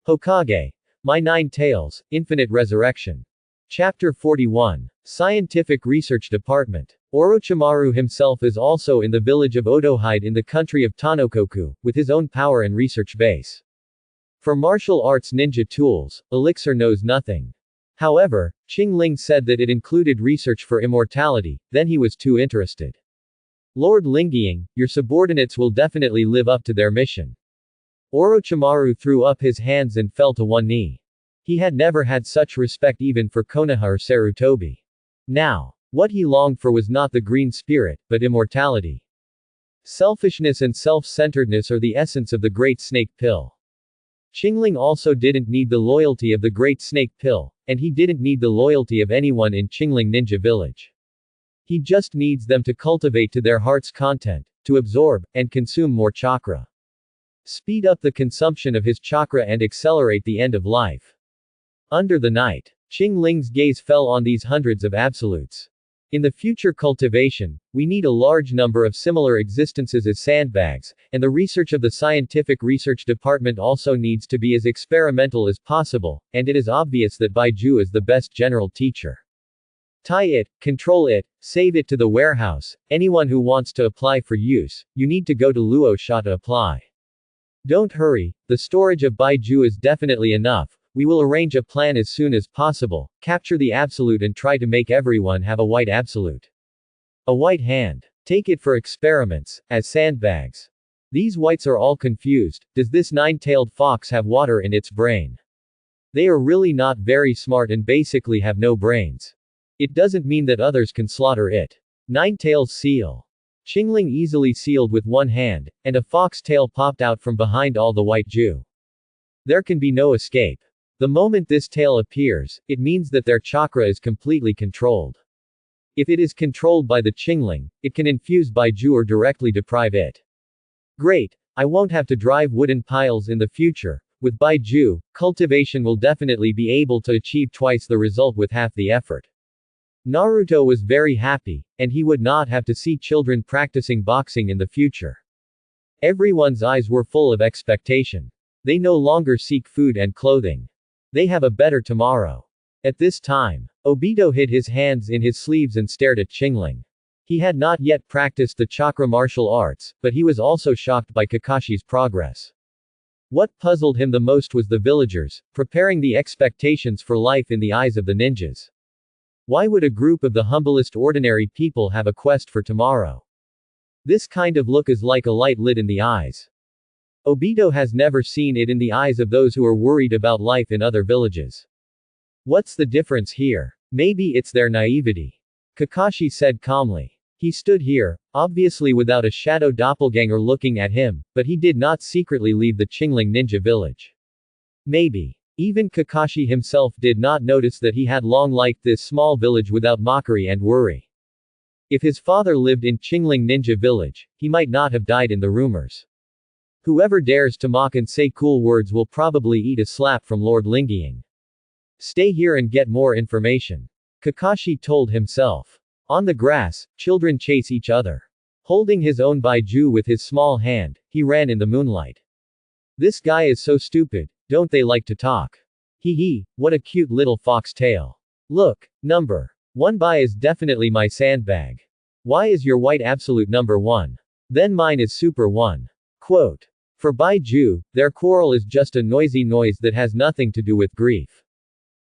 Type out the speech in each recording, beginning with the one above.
Hokage. My Nine Tails, Infinite Resurrection. Chapter 41. Scientific Research Department. Orochimaru himself is also in the village of Otohide in the country of Tanokoku, with his own power and research base. For martial arts ninja tools, Elixir knows nothing. However, Qing Ling said that it included research for immortality, then he was too interested. Lord Lingying, your subordinates will definitely live up to their mission. Orochimaru threw up his hands and fell to one knee. He had never had such respect even for Konoha or Sarutobi. Now, what he longed for was not the green spirit, but immortality. Selfishness and self-centeredness are the essence of the Great Snake Pill. Qingling also didn't need the loyalty of the Great Snake Pill, and he didn't need the loyalty of anyone in Qingling Ninja Village. He just needs them to cultivate to their heart's content, to absorb, and consume more chakra. Speed up the consumption of his chakra and accelerate the end of life. Under the night, Qingling's gaze fell on these hundreds of absolutes. In the future cultivation, we need a large number of similar existences as sandbags, and the research of the scientific research department also needs to be as experimental as possible, and it is obvious that Baiju is the best general teacher. Tie it, control it, save it to the warehouse. Anyone who wants to apply for use, you need to go to Luosha to apply. Don't hurry, the storage of Baiju is definitely enough. We will arrange a plan as soon as possible, capture the absolute and try to make everyone have a white absolute. A white hand. Take it for experiments, as sandbags. These whites are all confused. Does this nine-tailed fox have water in its brain? They are really not very smart and basically have no brains. It doesn't mean that others can slaughter it. Nine-tails seal. Qingling easily sealed with one hand, and a fox tail popped out from behind all the white Jew. There can be no escape. The moment this tail appears, it means that their chakra is completely controlled. If it is controlled by the Qingling, it can infuse Baiju or directly deprive it. Great, I won't have to drive wooden piles in the future. With Baiju, cultivation will definitely be able to achieve twice the result with half the effort. Naruto was very happy, and he would not have to see children practicing boxing in the future. Everyone's eyes were full of expectation. They no longer seek food and clothing. They have a better tomorrow. At this time, Obito hid his hands in his sleeves and stared at Qingling. He had not yet practiced the chakra martial arts, but he was also shocked by Kakashi's progress. What puzzled him the most was the villagers, preparing the expectations for life in the eyes of the ninjas. Why would a group of the humblest ordinary people have a quest for tomorrow? This kind of look is like a light lit in the eyes. Obito has never seen it in the eyes of those who are worried about life in other villages. What's the difference here? Maybe it's their naivety. Kakashi said calmly. He stood here, obviously without a shadow doppelganger looking at him, but he did not secretly leave the Qingling ninja village. Maybe. Even Kakashi himself did not notice that he had long liked this small village without mockery and worry. If his father lived in Qingling ninja village, he might not have died in the rumors. Whoever dares to mock and say cool words will probably eat a slap from Lord Lingying. Stay here and get more information. Kakashi told himself. On the grass, children chase each other. Holding his own Baiju with his small hand, he ran in the moonlight. This guy is so stupid, don't they like to talk? Hee hee, what a cute little fox tail. Look, number 1 by is definitely my sandbag. Why is your white absolute number 1? Then mine is super 1. Quote. For Baiju, their quarrel is just a noisy noise that has nothing to do with grief.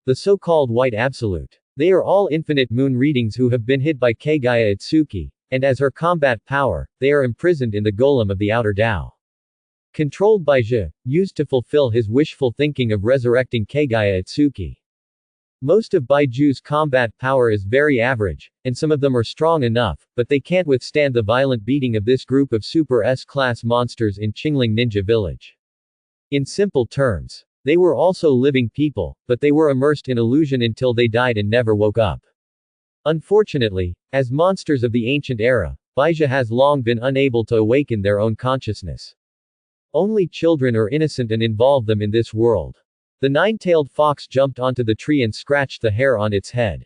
The so-called white absolute. They are all infinite moon readings who have been hit by Kagaya Itsuki, and as her combat power, they are imprisoned in the golem of the outer Tao. Controlled by Zhe, used to fulfill his wishful thinking of resurrecting Kagaya Itsuki. Most of Baiju's combat power is very average, and some of them are strong enough, but they can't withstand the violent beating of this group of Super S-class monsters in Qingling Ninja Village. In simple terms, they were also living people, but they were immersed in illusion until they died and never woke up. Unfortunately, as monsters of the ancient era, Baiju has long been unable to awaken their own consciousness. Only children are innocent and involve them in this world. The nine-tailed fox jumped onto the tree and scratched the hair on its head.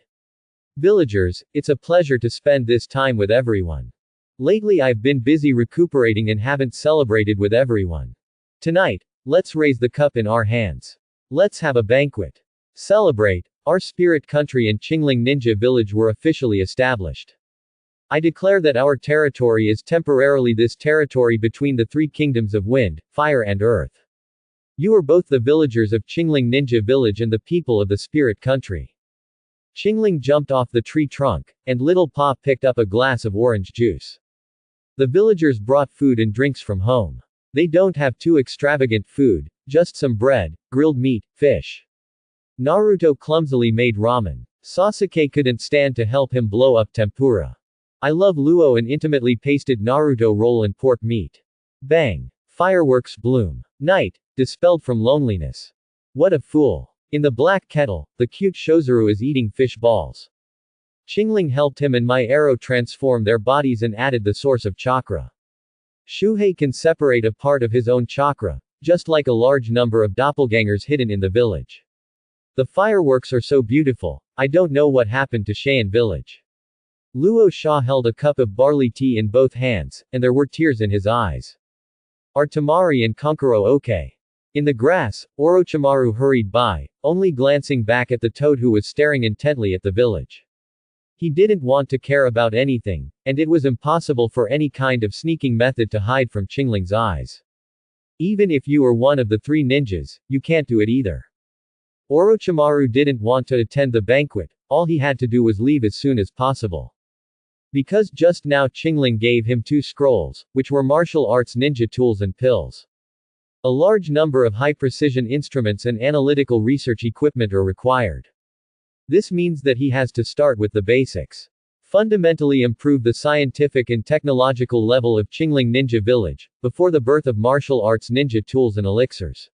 Villagers, it's a pleasure to spend this time with everyone. Lately I've been busy recuperating and haven't celebrated with everyone. Tonight, Let's raise the cup in our hands. Let's have a banquet. Celebrate. Our spirit country and Qingling Ninja Village were officially established. I declare that our territory is temporarily this territory between the three kingdoms of wind, fire and earth. You are both the villagers of Qingling Ninja Village and the people of the spirit country. Qingling jumped off the tree trunk, and Little Pa picked up a glass of orange juice. The villagers brought food and drinks from home. They don't have too extravagant food, just some bread, grilled meat, fish. Naruto clumsily made ramen. Sasuke couldn't stand to help him blow up tempura. I love luo and intimately pasted Naruto roll and pork meat. Bang! Fireworks bloom. Night, dispelled from loneliness. What a fool. In the black kettle, the cute Shozuru is eating fish balls. Qingling helped him and my arrow transform their bodies and added the source of chakra. Shuhei can separate a part of his own chakra, just like a large number of doppelgangers hidden in the village. The fireworks are so beautiful, I don't know what happened to Cheyenne village. Luo Sha held a cup of barley tea in both hands, and there were tears in his eyes. Are Tamari and Kankuro okay? In the grass, Orochimaru hurried by, only glancing back at the toad who was staring intently at the village. He didn't want to care about anything, and it was impossible for any kind of sneaking method to hide from Qingling's eyes. Even if you are one of the three ninjas, you can't do it either. Orochimaru didn't want to attend the banquet, all he had to do was leave as soon as possible. Because just now Qingling gave him 2 scrolls, which were martial arts ninja tools and pills. A large number of high-precision instruments and analytical research equipment are required. This means that he has to start with the basics. Fundamentally improve the scientific and technological level of Qingling Ninja Village, before the birth of martial arts ninja tools and elixirs.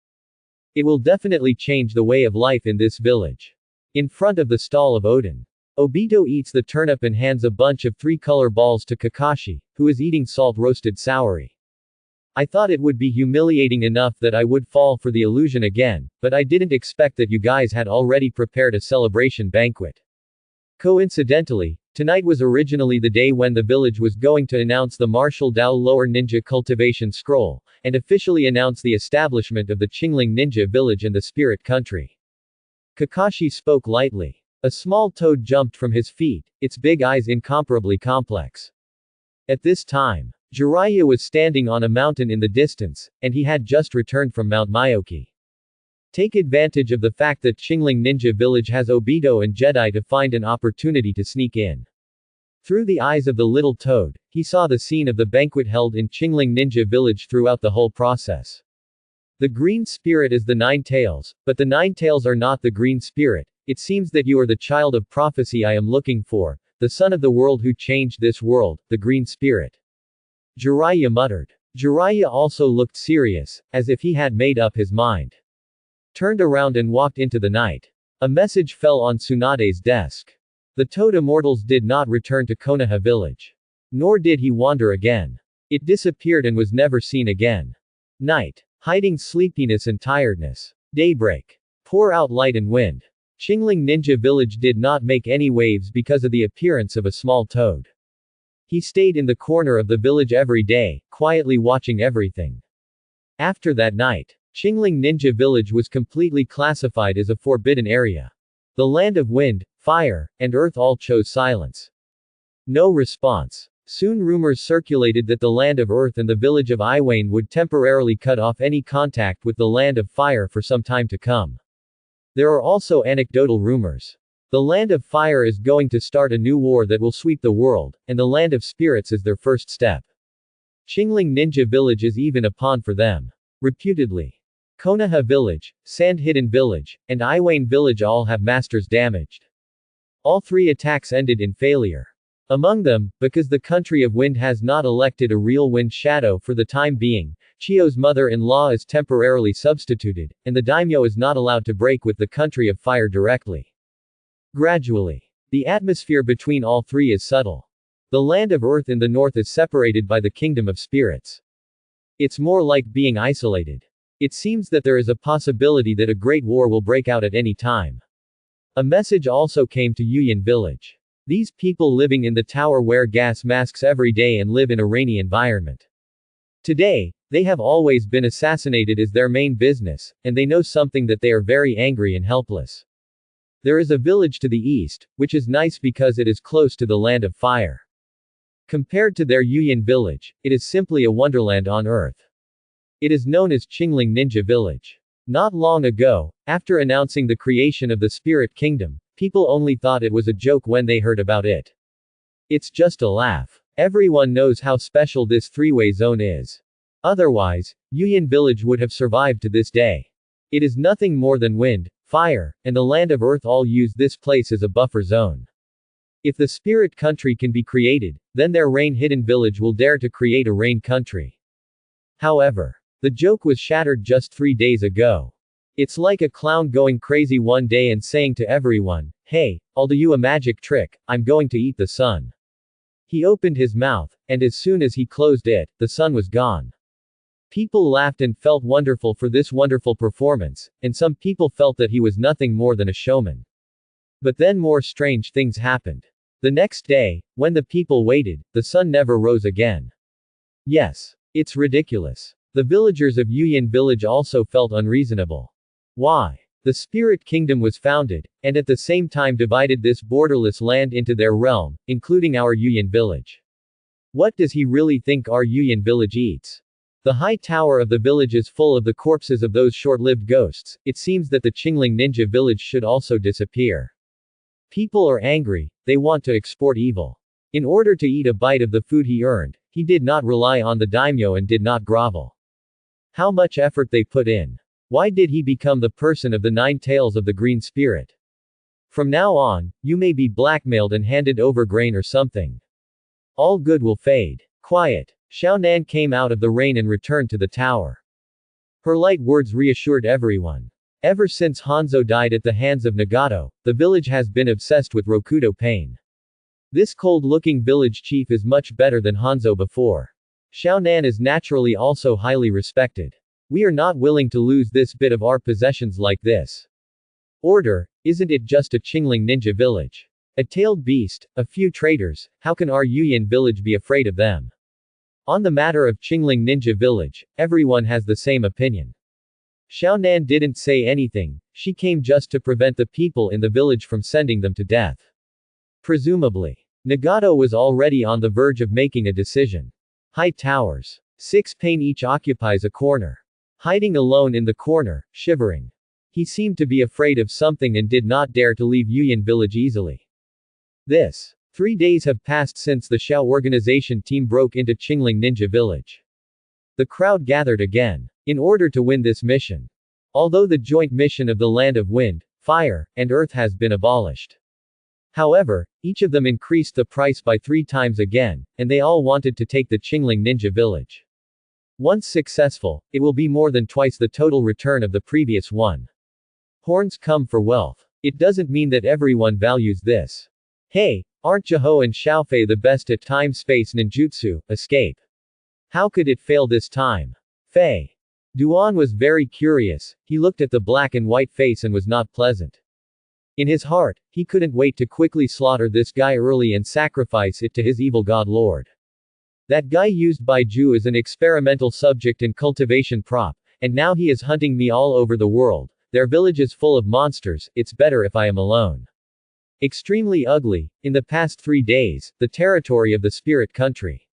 It will definitely change the way of life in this village. In front of the stall of Odin, Obito eats the turnip and hands a bunch of 3-color balls to Kakashi, who is eating salt-roasted sauri. I thought it would be humiliating enough that I would fall for the illusion again, but I didn't expect that you guys had already prepared a celebration banquet. Coincidentally, tonight was originally the day when the village was going to announce the martial Dao Lower Ninja Cultivation Scroll, and officially announce the establishment of the Qingling Ninja Village and the Spirit Country. Kakashi spoke lightly. A small toad jumped from his feet, its big eyes incomparably complex. At this time, Jiraiya was standing on a mountain in the distance, and he had just returned from Mount Myoki. Take advantage of the fact that Qingling Ninja Village has Obito and Jedi to find an opportunity to sneak in. Through the eyes of the little toad, he saw the scene of the banquet held in Qingling Ninja Village throughout the whole process. The green spirit is the 9 tails, but the 9 tails are not the green spirit. It seems that you are the child of prophecy I am looking for, the son of the world who changed this world, the green spirit. Jiraiya muttered. Jiraiya also looked serious, as if he had made up his mind. Turned around and walked into the night. A message fell on Tsunade's desk. The Toad Immortals did not return to Konoha village. Nor did he wander again. It disappeared and was never seen again. Night. Hiding sleepiness and tiredness. Daybreak. Pour out light and wind. Qingling Ninja Village did not make any waves because of the appearance of a small toad. He stayed in the corner of the village every day, quietly watching everything. After that night, Qingling Ninja Village was completely classified as a forbidden area. The land of wind, fire, and earth all chose silence. No response. Soon rumors circulated that the land of earth and the village of Iwane would temporarily cut off any contact with the land of fire for some time to come. There are also anecdotal rumors. The land of fire is going to start a new war that will sweep the world, and the land of spirits is their first step. Qingling Ninja Village is even a pawn for them. Reputedly. Konoha Village, Sand Hidden Village, and Iwane Village all have masters damaged. All 3 attacks ended in failure. Among them, because the country of wind has not elected a real wind shadow for the time being, Chio's mother-in-law is temporarily substituted, and the daimyo is not allowed to break with the country of fire directly. Gradually. The atmosphere between all 3 is subtle. The land of earth in the north is separated by the kingdom of spirits. It's more like being isolated. It seems that there is a possibility that a great war will break out at any time. A message also came to Yuyan village. These people living in the tower wear gas masks every day and live in a rainy environment. Today, They have always been assassinated as their main business, and they know something that they are very angry and helpless. There is a village to the east, which is nice because it is close to the land of fire. Compared to their Yuyan village, it is simply a wonderland on earth. It is known as Qingling Ninja Village. Not long ago, after announcing the creation of the Spirit Kingdom, people only thought it was a joke when they heard about it. It's just a laugh. Everyone knows how special this three-way zone is. Otherwise, Yuyan village would have survived to this day. It is nothing more than wind, fire, and the land of earth all use this place as a buffer zone. If the spirit country can be created, then their rain-hidden village will dare to create a rain country. However, the joke was shattered just 3 days ago. It's like a clown going crazy one day and saying to everyone, "Hey, I'll do you a magic trick, I'm going to eat the sun." He opened his mouth, and as soon as he closed it, the sun was gone. People laughed and felt wonderful for this wonderful performance, and some people felt that he was nothing more than a showman. But then more strange things happened. The next day, when the people waited, the sun never rose again. Yes. It's ridiculous. The villagers of Yuyan village also felt unreasonable. Why? The Spirit Kingdom was founded, and at the same time divided this borderless land into their realm, including our Yuyan village. What does he really think our Yuyan village eats? The high tower of the village is full of the corpses of those short-lived ghosts. It seems that the Qingling Ninja village should also disappear. People are angry, they want to export evil. In order to eat a bite of the food he earned, he did not rely on the daimyo and did not grovel. How much effort they put in. Why did he become the person of the 9 tails of the green spirit? From now on, you may be blackmailed and handed over grain or something. All good will fade. Quiet. Xiao Nan came out of the rain and returned to the tower. Her light words reassured everyone. Ever since Hanzo died at the hands of Nagato, the village has been obsessed with Rokudo pain. This cold-looking village chief is much better than Hanzo before. Xiao Nan is naturally also highly respected. We are not willing to lose this bit of our possessions like this. Order, isn't it just a Qingling ninja village? A tailed beast, a few traitors, how can our Yuyan village be afraid of them? On the matter of Qingling Ninja Village, everyone has the same opinion. Xiao Nan didn't say anything, she came just to prevent the people in the village from sending them to death. Presumably. Nagato was already on the verge of making a decision. High towers. 6 pain each occupies a corner. Hiding alone in the corner, shivering. He seemed to be afraid of something and did not dare to leave Yuyan village easily. 3 days have passed since the Xiao organization team broke into Qingling Ninja Village. The crowd gathered again. In order to win this mission. Although the joint mission of the Land of Wind, Fire, and Earth has been abolished. However, each of them increased the price by 3 times again, and they all wanted to take the Qingling Ninja Village. Once successful, it will be more than twice the total return of the previous one. Horns come for wealth. It doesn't mean that everyone values this. Hey, aren't Jiho and Xiaofei the best at time-space ninjutsu, escape? How could it fail this time? Fei. Duan was very curious, he looked at the black and white face and was not pleasant. In his heart, he couldn't wait to quickly slaughter this guy early and sacrifice it to his evil god lord. That guy used by Ju as an experimental subject and cultivation prop, and now he is hunting me all over the world. Their village is full of monsters, it's better if I am alone. Extremely ugly, in the past 3 days, the territory of the spirit country.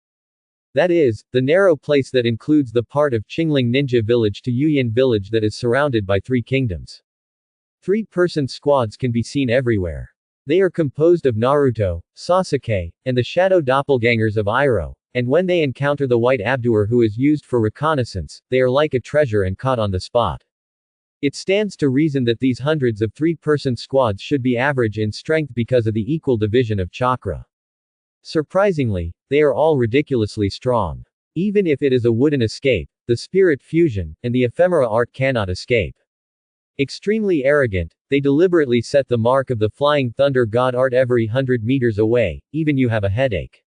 That is, the narrow place that includes the part of Qingling Ninja Village to Yuyan Village that is surrounded by 3 kingdoms. 3-person squads can be seen everywhere. They are composed of Naruto, Sasuke, and the shadow doppelgangers of Iroh, and when they encounter the white abduer who is used for reconnaissance, they are like a treasure and caught on the spot. It stands to reason that these hundreds of 3-person squads should be average in strength because of the equal division of chakra. Surprisingly, they are all ridiculously strong. Even if it is a wooden escape, the spirit fusion, and the ephemera art cannot escape. Extremely arrogant, they deliberately set the mark of the flying thunder god art every 100 meters away, even you have a headache.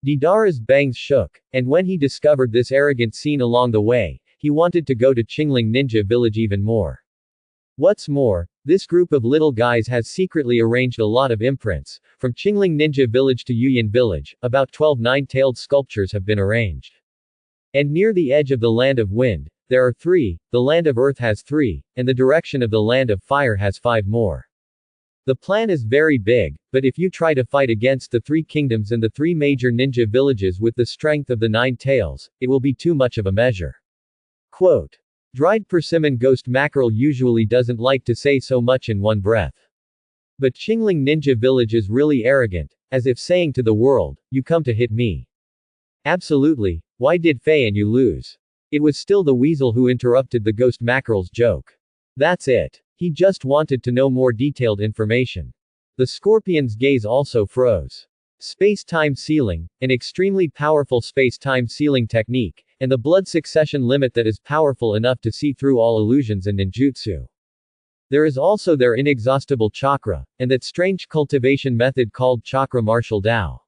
Deidara's bangs shook, and when he discovered this arrogant scene along the way, he wanted to go to Qingling Ninja Village even more. What's more, this group of little guys has secretly arranged a lot of imprints. From Qingling Ninja Village to Yuyan Village, about 12 9-tailed sculptures have been arranged. And near the edge of the land of wind, there are 3, the land of earth has 3, and the direction of the land of fire has 5 more. The plan is very big, but if you try to fight against the 3 kingdoms and the 3 major ninja villages with the strength of the 9 tails, it will be too much of a measure. Quote. Dried persimmon ghost mackerel usually doesn't like to say so much in one breath. But Qingling Ninja Village is really arrogant, as if saying to the world, you come to hit me. Absolutely, why did Fei and you lose? It was still the weasel who interrupted the ghost mackerel's joke. That's it. He just wanted to know more detailed information. The scorpion's gaze also froze. Space-time sealing, an extremely powerful space-time sealing technique, and the blood succession limit that is powerful enough to see through all illusions and ninjutsu. There is also their inexhaustible chakra, and that strange cultivation method called chakra martial Dao.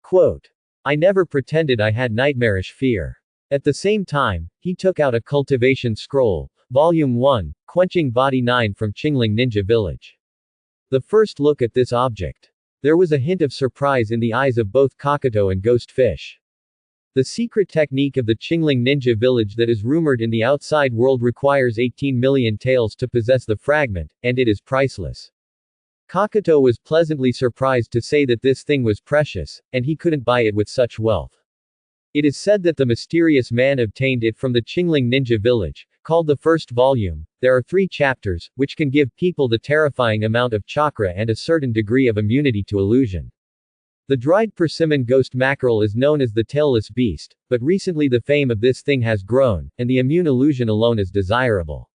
Quote. I never pretended I had nightmarish fear. At the same time, he took out a cultivation scroll, Volume 1, Quenching Body 9 from Qingling Ninja Village. The first look at this object. There was a hint of surprise in the eyes of both Kakato and Ghost Fish. The secret technique of the Qingling Ninja Village that is rumored in the outside world requires 18 million taels to possess the fragment, and it is priceless. Kakato was pleasantly surprised to say that this thing was precious, and he couldn't buy it with such wealth. It is said that the mysterious man obtained it from the Qingling Ninja Village, called the first volume. There are 3 chapters, which can give people the terrifying amount of chakra and a certain degree of immunity to illusion. The dried persimmon ghost mackerel is known as the tailless beast, but recently the fame of this thing has grown, and the immune illusion alone is desirable.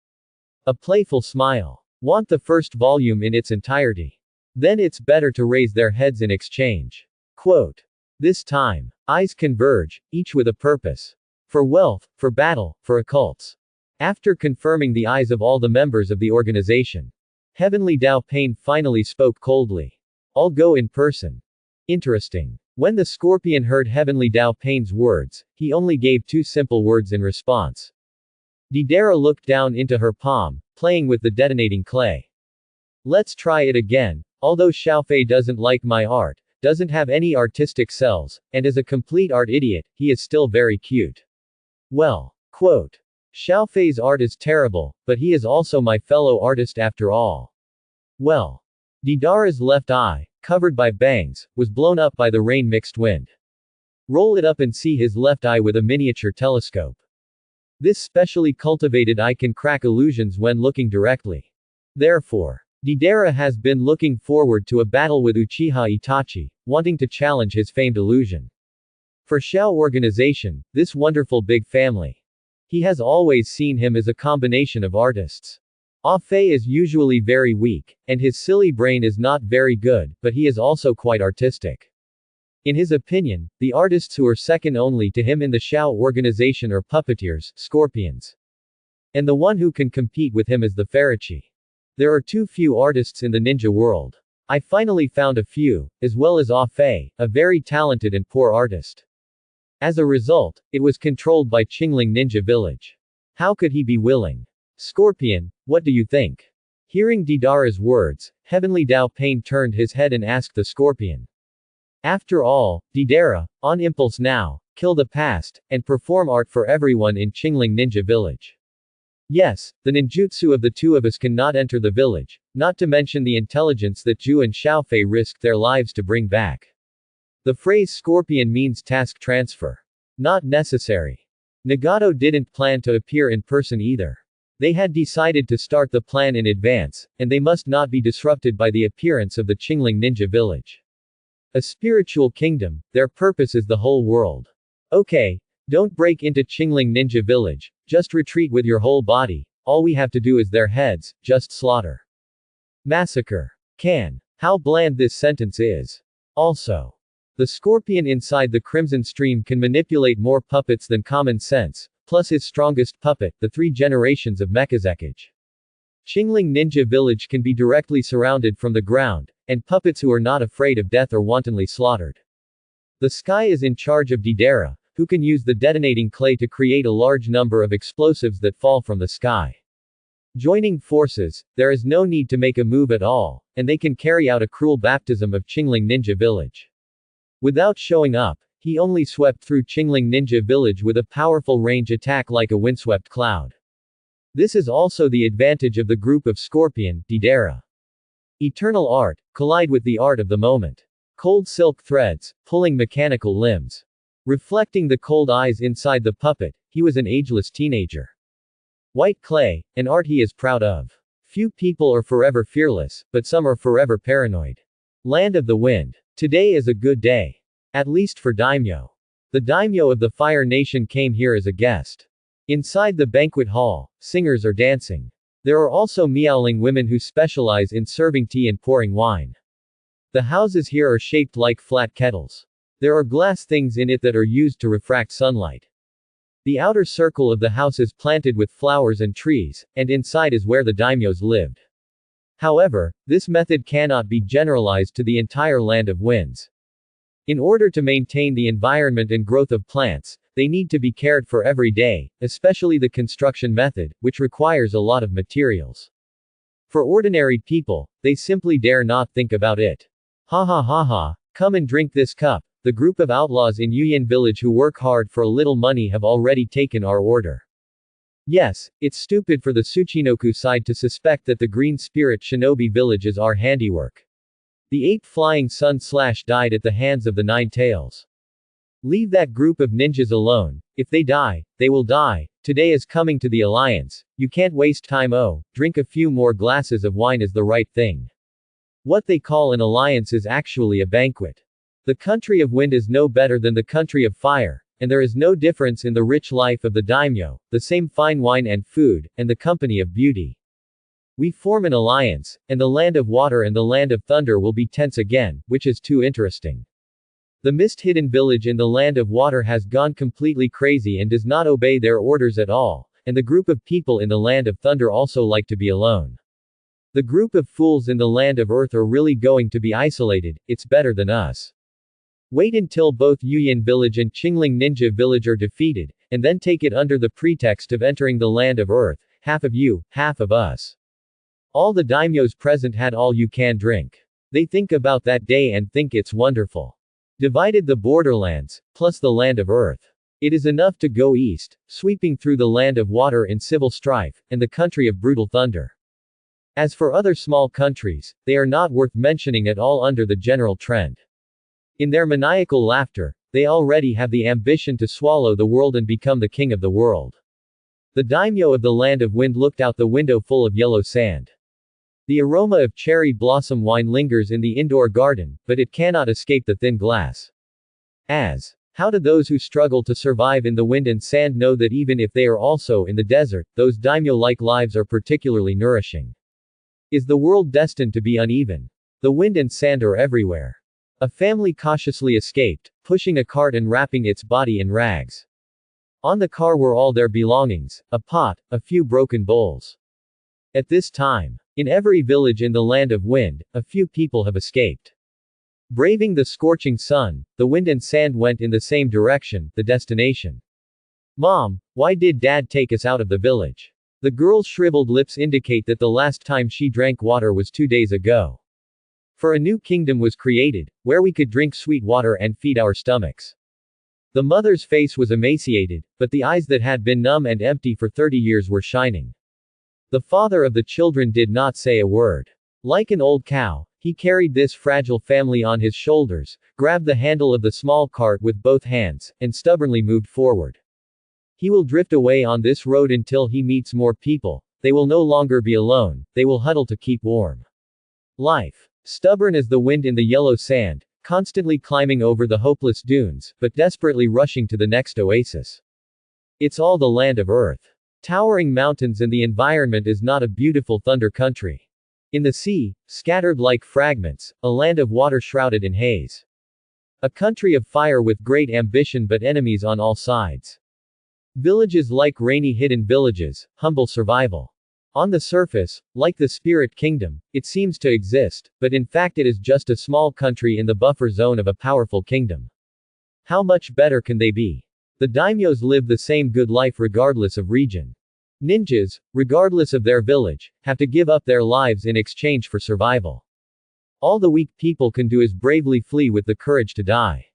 A playful smile. Want the first volume in its entirety. Then it's better to raise their heads in exchange. Quote. This time, eyes converge, each with a purpose. For wealth, for battle, for occults. After confirming the eyes of all the members of the organization, Heavenly Dao Pain finally spoke coldly. I'll go in person. Interesting. When the scorpion heard Heavenly Dao Pain's words, he only gave 2 simple words in response. Deidara looked down into her palm, playing with the detonating clay. Let's try it again. Although Xiaofei doesn't like my art, doesn't have any artistic cells, and is a complete art idiot, he is still very cute. Well. Quote. Xiaofei's art is terrible, but he is also my fellow artist after all. Well. Deidara's left eye, covered by bangs, was blown up by the rain-mixed wind. Roll it up and see his left eye with a miniature telescope. This specially cultivated eye can crack illusions when looking directly. Therefore, Deidara has been looking forward to a battle with Uchiha Itachi, wanting to challenge his famed illusion. For Xiao organization, this wonderful big family. He has always seen him as a combination of artists. Fei is usually very weak, and his silly brain is not very good, but he is also quite artistic. In his opinion, the artists who are second only to him in the Xiao organization are puppeteers, scorpions. And the one who can compete with him is the Farachi. There are too few artists in the ninja world. I finally found a few, as well as Fei, a very talented and poor artist. As a result, it was controlled by Qingling Ninja Village. How could he be willing? Scorpion, what do you think? Hearing Deidara's words, Heavenly Dao Pain turned his head and asked the scorpion. After all, Deidara, on impulse now, kill the past, and perform art for everyone in Qingling Ninja Village. Yes, the ninjutsu of the 2 of us cannot enter the village, not to mention the intelligence that Zhu and Xiaofei risked their lives to bring back. The phrase scorpion means task transfer. Not necessary. Nagato didn't plan to appear in person either. They had decided to start the plan in advance, and they must not be disrupted by the appearance of the Qingling Ninja Village. A spiritual kingdom, their purpose is the whole world. Okay, don't break into Qingling Ninja Village, just retreat with your whole body, all we have to do is their heads, just slaughter. Massacre. How bland this sentence is. Also. The scorpion inside the Crimson Stream can manipulate more puppets than common sense, plus his strongest puppet, the 3 generations of Mechazekage. Qingling Ninja Village can be directly surrounded from the ground, and puppets who are not afraid of death are wantonly slaughtered. The sky is in charge of Deidara, who can use the detonating clay to create a large number of explosives that fall from the sky. Joining forces, there is no need to make a move at all, and they can carry out a cruel baptism of Qingling Ninja Village. Without showing up, he only swept through Qingling Ninja Village with a powerful range attack like a windswept cloud. This is also the advantage of the group of Scorpion, Deidara. Eternal art, collide with the art of the moment. Cold silk threads, pulling mechanical limbs. Reflecting the cold eyes inside the puppet, he was an ageless teenager. White clay, an art he is proud of. Few people are forever fearless, but some are forever paranoid. Land of the Wind. Today is a good day. At least for Daimyo. The Daimyo of the Fire Nation came here as a guest. Inside the banquet hall, singers are dancing. There are also Miaoling women who specialize in serving tea and pouring wine. The houses here are shaped like flat kettles. There are glass things in it that are used to refract sunlight. The outer circle of the house is planted with flowers and trees, and inside is where the daimyos lived. However, this method cannot be generalized to the entire Land of Winds. In order to maintain the environment and growth of plants, they need to be cared for every day, especially the construction method, which requires a lot of materials. For ordinary people, they simply dare not think about it. Ha ha ha ha, come and drink this cup. The group of outlaws in Yuyan village who work hard for a little money have already taken our order. Yes, it's stupid for the Tsuchinoku side to suspect that the Green Spirit Shinobi village is our handiwork. The 8 flying sun died at the hands of the 9 tails. Leave that group of ninjas alone. If they die, they will die. Today is coming to the alliance. You can't waste time. Oh, drink a few more glasses of wine is the right thing. What they call an alliance is actually a banquet. The country of wind is no better than the country of fire, and there is no difference in the rich life of the daimyo, the same fine wine and food, and the company of beauty. We form an alliance, and the land of water and the land of thunder will be tense again, which is too interesting. The mist-hidden village in the land of water has gone completely crazy and does not obey their orders at all, and the group of people in the land of thunder also like to be alone. The group of fools in the land of earth are really going to be isolated. It's better than us. Wait until both Yuyan village and Qingling Ninja village are defeated, and then take it under the pretext of entering the land of earth, half of you, half of us. All the daimyos present had all you can drink. They think about that day and think it's wonderful. Divided the borderlands, plus the land of earth. It is enough to go east, sweeping through the land of water in civil strife, and the country of brutal thunder. As for other small countries, they are not worth mentioning at all under the general trend. In their maniacal laughter, they already have the ambition to swallow the world and become the king of the world. The daimyo of the land of wind looked out the window full of yellow sand. The aroma of cherry blossom wine lingers in the indoor garden, but it cannot escape the thin glass. How do those who struggle to survive in the wind and sand know that even if they are also in the desert, those daimyo-like lives are particularly nourishing? Is the world destined to be uneven? The wind and sand are everywhere. A family cautiously escaped, pushing a cart and wrapping its body in rags. On the car were all their belongings, a pot, a few broken bowls. At this time, in every village in the land of wind, a few people have escaped. Braving the scorching sun, the wind and sand went in the same direction, the destination. Mom, why did Dad take us out of the village? The girl's shriveled lips indicate that the last time she drank water was 2 days ago. For a new kingdom was created, where we could drink sweet water and feed our stomachs. The mother's face was emaciated, but the eyes that had been numb and empty for 30 years were shining. The father of the children did not say a word. Like an old cow, he carried this fragile family on his shoulders, grabbed the handle of the small cart with both hands, and stubbornly moved forward. He will drift away on this road until he meets more people. They will no longer be alone, they will huddle to keep warm. Life. Stubborn as the wind in the yellow sand, constantly climbing over the hopeless dunes, but desperately rushing to the next oasis. It's all the land of earth. Towering mountains and the environment is not a beautiful thunder country. In the sea, scattered like fragments, a land of water shrouded in haze. A country of fire with great ambition but enemies on all sides. Villages like rainy hidden villages, humble survival. On the surface, like the spirit kingdom, it seems to exist, but in fact it is just a small country in the buffer zone of a powerful kingdom. How much better can they be? The daimyos live the same good life regardless of region. Ninjas, regardless of their village, have to give up their lives in exchange for survival. All the weak people can do is bravely flee with the courage to die.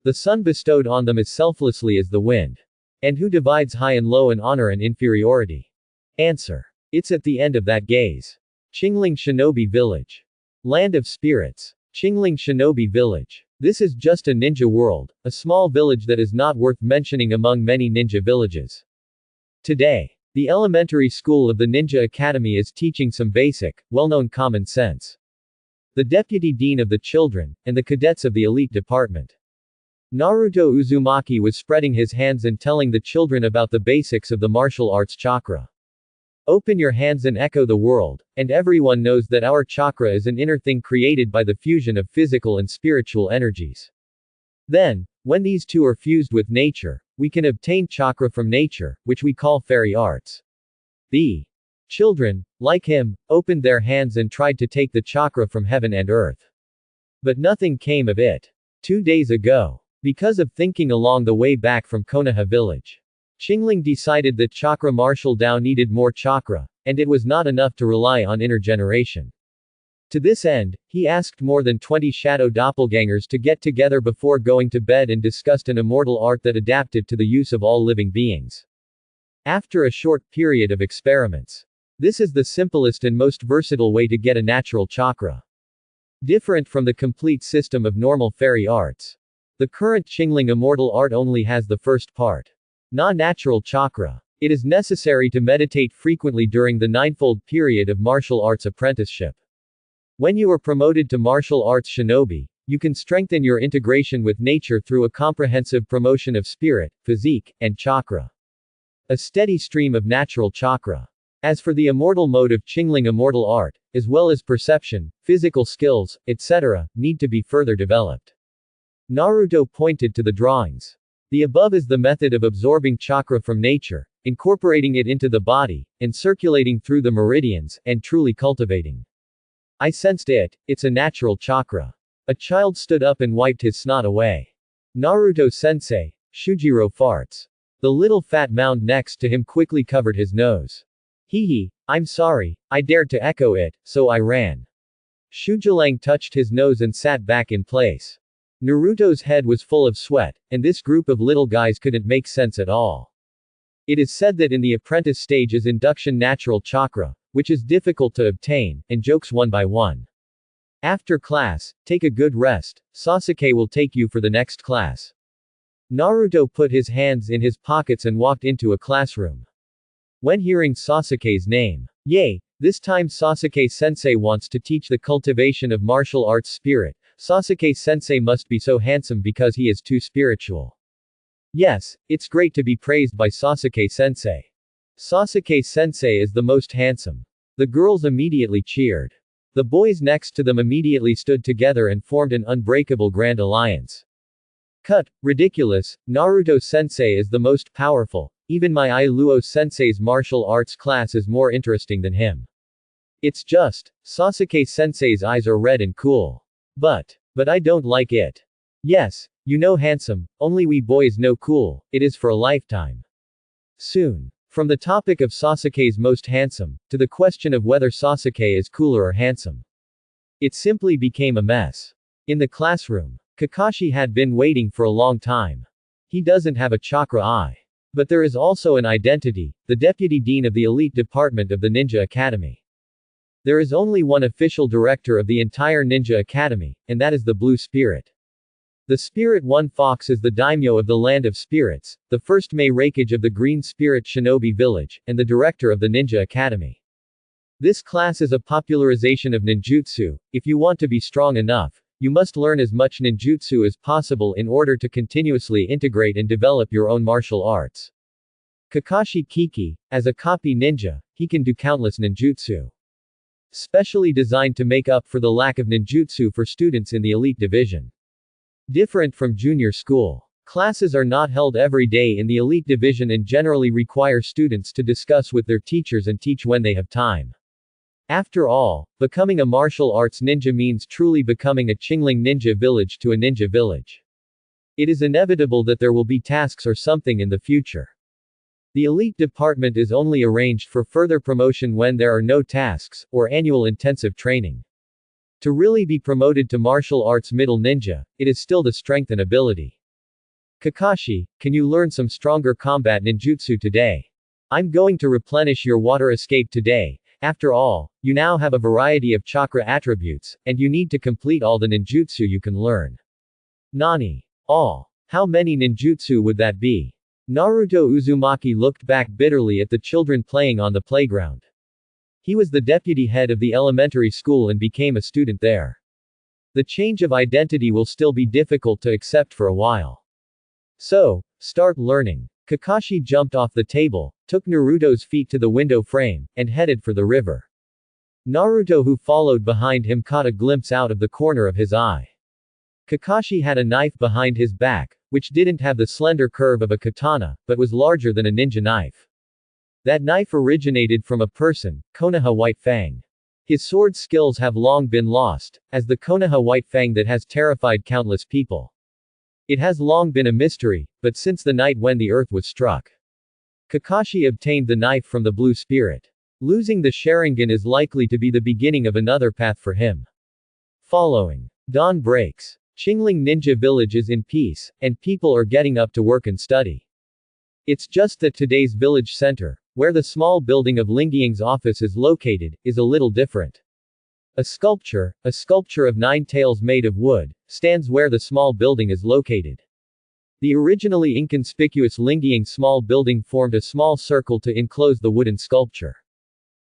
The sun bestowed on them as selflessly as the wind. And who divides high and low and honor and inferiority? Answer. It's at the end of that gaze. Qingling Shinobi Village. Land of Spirits. Qingling Shinobi Village. This is just a ninja world, a small village that is not worth mentioning among many ninja villages. Today, the elementary school of the Ninja Academy is teaching some basic, well-known common sense. The deputy dean of the children, and the cadets of the elite department. Naruto Uzumaki was spreading his hands and telling the children about the basics of the martial arts chakra. Open your hands and echo the world, and everyone knows that our chakra is an inner thing created by the fusion of physical and spiritual energies. Then, when these two are fused with nature, we can obtain chakra from nature, which we call fairy arts. The children, like him, opened their hands and tried to take the chakra from heaven and earth. But nothing came of it. 2 days ago, because of thinking along the way back from Konoha village, Qingling decided that chakra Martial Dao needed more chakra, and it was not enough to rely on inner generation. To this end, he asked more than 20 shadow doppelgangers to get together before going to bed and discussed an immortal art that adapted to the use of all living beings. After a short period of experiments, this is the simplest and most versatile way to get a natural chakra. Different from the complete system of normal fairy arts. The current Qingling immortal art only has the first part. Non-natural chakra. It is necessary to meditate frequently during the ninefold period of martial arts apprenticeship. When you are promoted to martial arts shinobi, you can strengthen your integration with nature through a comprehensive promotion of spirit, physique, and chakra. A steady stream of natural chakra. As for the immortal mode of Qingling immortal art, as well as perception, physical skills, etc., need to be further developed. Naruto pointed to the drawings. The above is the method of absorbing chakra from nature, incorporating it into the body, and circulating through the meridians, and truly cultivating. I sensed it, it's a natural chakra. A child stood up and wiped his snot away. Naruto-sensei, Shujiro farts. The little fat mound next to him quickly covered his nose. Hee, I'm sorry, I dared to echo it, so I ran. Shujilang touched his nose and sat back in place. Naruto's head was full of sweat, and this group of little guys couldn't make sense at all. It is said that in the apprentice stage is induction natural chakra, which is difficult to obtain, and jokes one by one. After class, take a good rest, Sasuke will take you for the next class. Naruto put his hands in his pockets and walked into a classroom. When hearing Sasuke's name, yay, this time Sasuke-sensei wants to teach the cultivation of martial arts spirit. Sasuke-sensei must be so handsome because he is too spiritual. Yes, it's great to be praised by Sasuke-sensei. Sasuke-sensei is the most handsome. The girls immediately cheered. The boys next to them immediately stood together and formed an unbreakable grand alliance. Cut, ridiculous, Naruto-sensei is the most powerful, even my Luo-sensei's martial arts class is more interesting than him. It's just, Sasuke-sensei's eyes are red and cool. But I don't like it. Yes, you know handsome, only we boys know cool, it is for a lifetime. Soon. From the topic of Sasuke's most handsome, to the question of whether Sasuke is cooler or handsome. It simply became a mess. In the classroom, Kakashi had been waiting for a long time. He doesn't have a chakra eye. But there is also an identity, the deputy dean of the elite department of the Ninja Academy. There is only one official director of the entire Ninja Academy, and that is the Blue Spirit. The Spirit One Fox is the daimyo of the Land of Spirits, the first May Raikage of the Green Spirit Shinobi Village, and the director of the Ninja Academy. This class is a popularization of ninjutsu. If you want to be strong enough, you must learn as much ninjutsu as possible in order to continuously integrate and develop your own martial arts. Kakashi Kiki, as a copy ninja, he can do countless ninjutsu. Specially designed to make up for the lack of ninjutsu for students in the elite division. Different from junior school. Classes are not held every day in the elite division and generally require students to discuss with their teachers and teach when they have time. After all, becoming a martial arts ninja means truly becoming a Qingling ninja village to a ninja village. It is inevitable that there will be tasks or something in the future. The elite department is only arranged for further promotion when there are no tasks, or annual intensive training. To really be promoted to martial arts middle ninja, it is still the strength and ability. Kakashi, can you learn some stronger combat ninjutsu today? I'm going to replenish your water escape today. After all, you now have a variety of chakra attributes, and you need to complete all the ninjutsu you can learn. Nani? All. How many ninjutsu would that be? Naruto Uzumaki looked back bitterly at the children playing on the playground. He was the deputy head of the elementary school and became a student there. The change of identity will still be difficult to accept for a while. So, start learning. Kakashi jumped off the table, took Naruto's feet to the window frame, and headed for the river. Naruto, who followed behind him, caught a glimpse out of the corner of his eye. Kakashi had a knife behind his back, which didn't have the slender curve of a katana, but was larger than a ninja knife. That knife originated from a person, Konoha White Fang. His sword skills have long been lost, as the Konoha White Fang that has terrified countless people. It has long been a mystery, but since the night when the earth was struck, Kakashi obtained the knife from the Blue Spirit. Losing the Sharingan is likely to be the beginning of another path for him. Following. Dawn breaks. Qingling Ninja Village is in peace, and people are getting up to work and study. It's just that today's village center, where the small building of Lingying's office is located, is a little different. A sculpture of 9 tails made of wood, stands where the small building is located. The originally inconspicuous Lingying small building formed a small circle to enclose the wooden sculpture.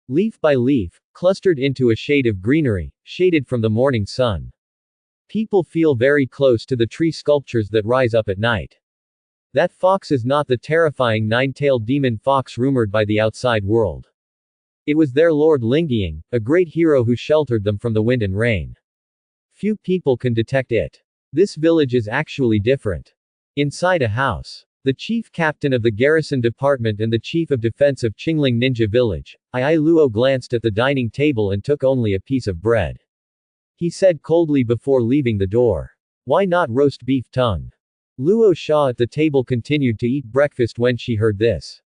Leaf by leaf, clustered into a shade of greenery, shaded from the morning sun. People feel very close to the tree sculptures that rise up at night. That fox is not the terrifying 9-tailed demon fox rumored by the outside world. It was their Lord Lingying, a great hero who sheltered them from the wind and rain. Few people can detect it. This village is actually different. Inside a house. The chief captain of the garrison department and the chief of defense of Qingling Ninja Village, Luo, glanced at the dining table and took only a piece of bread. He said coldly before leaving the door. Why not roast beef tongue? Luo Sha at the table continued to eat breakfast when she heard this.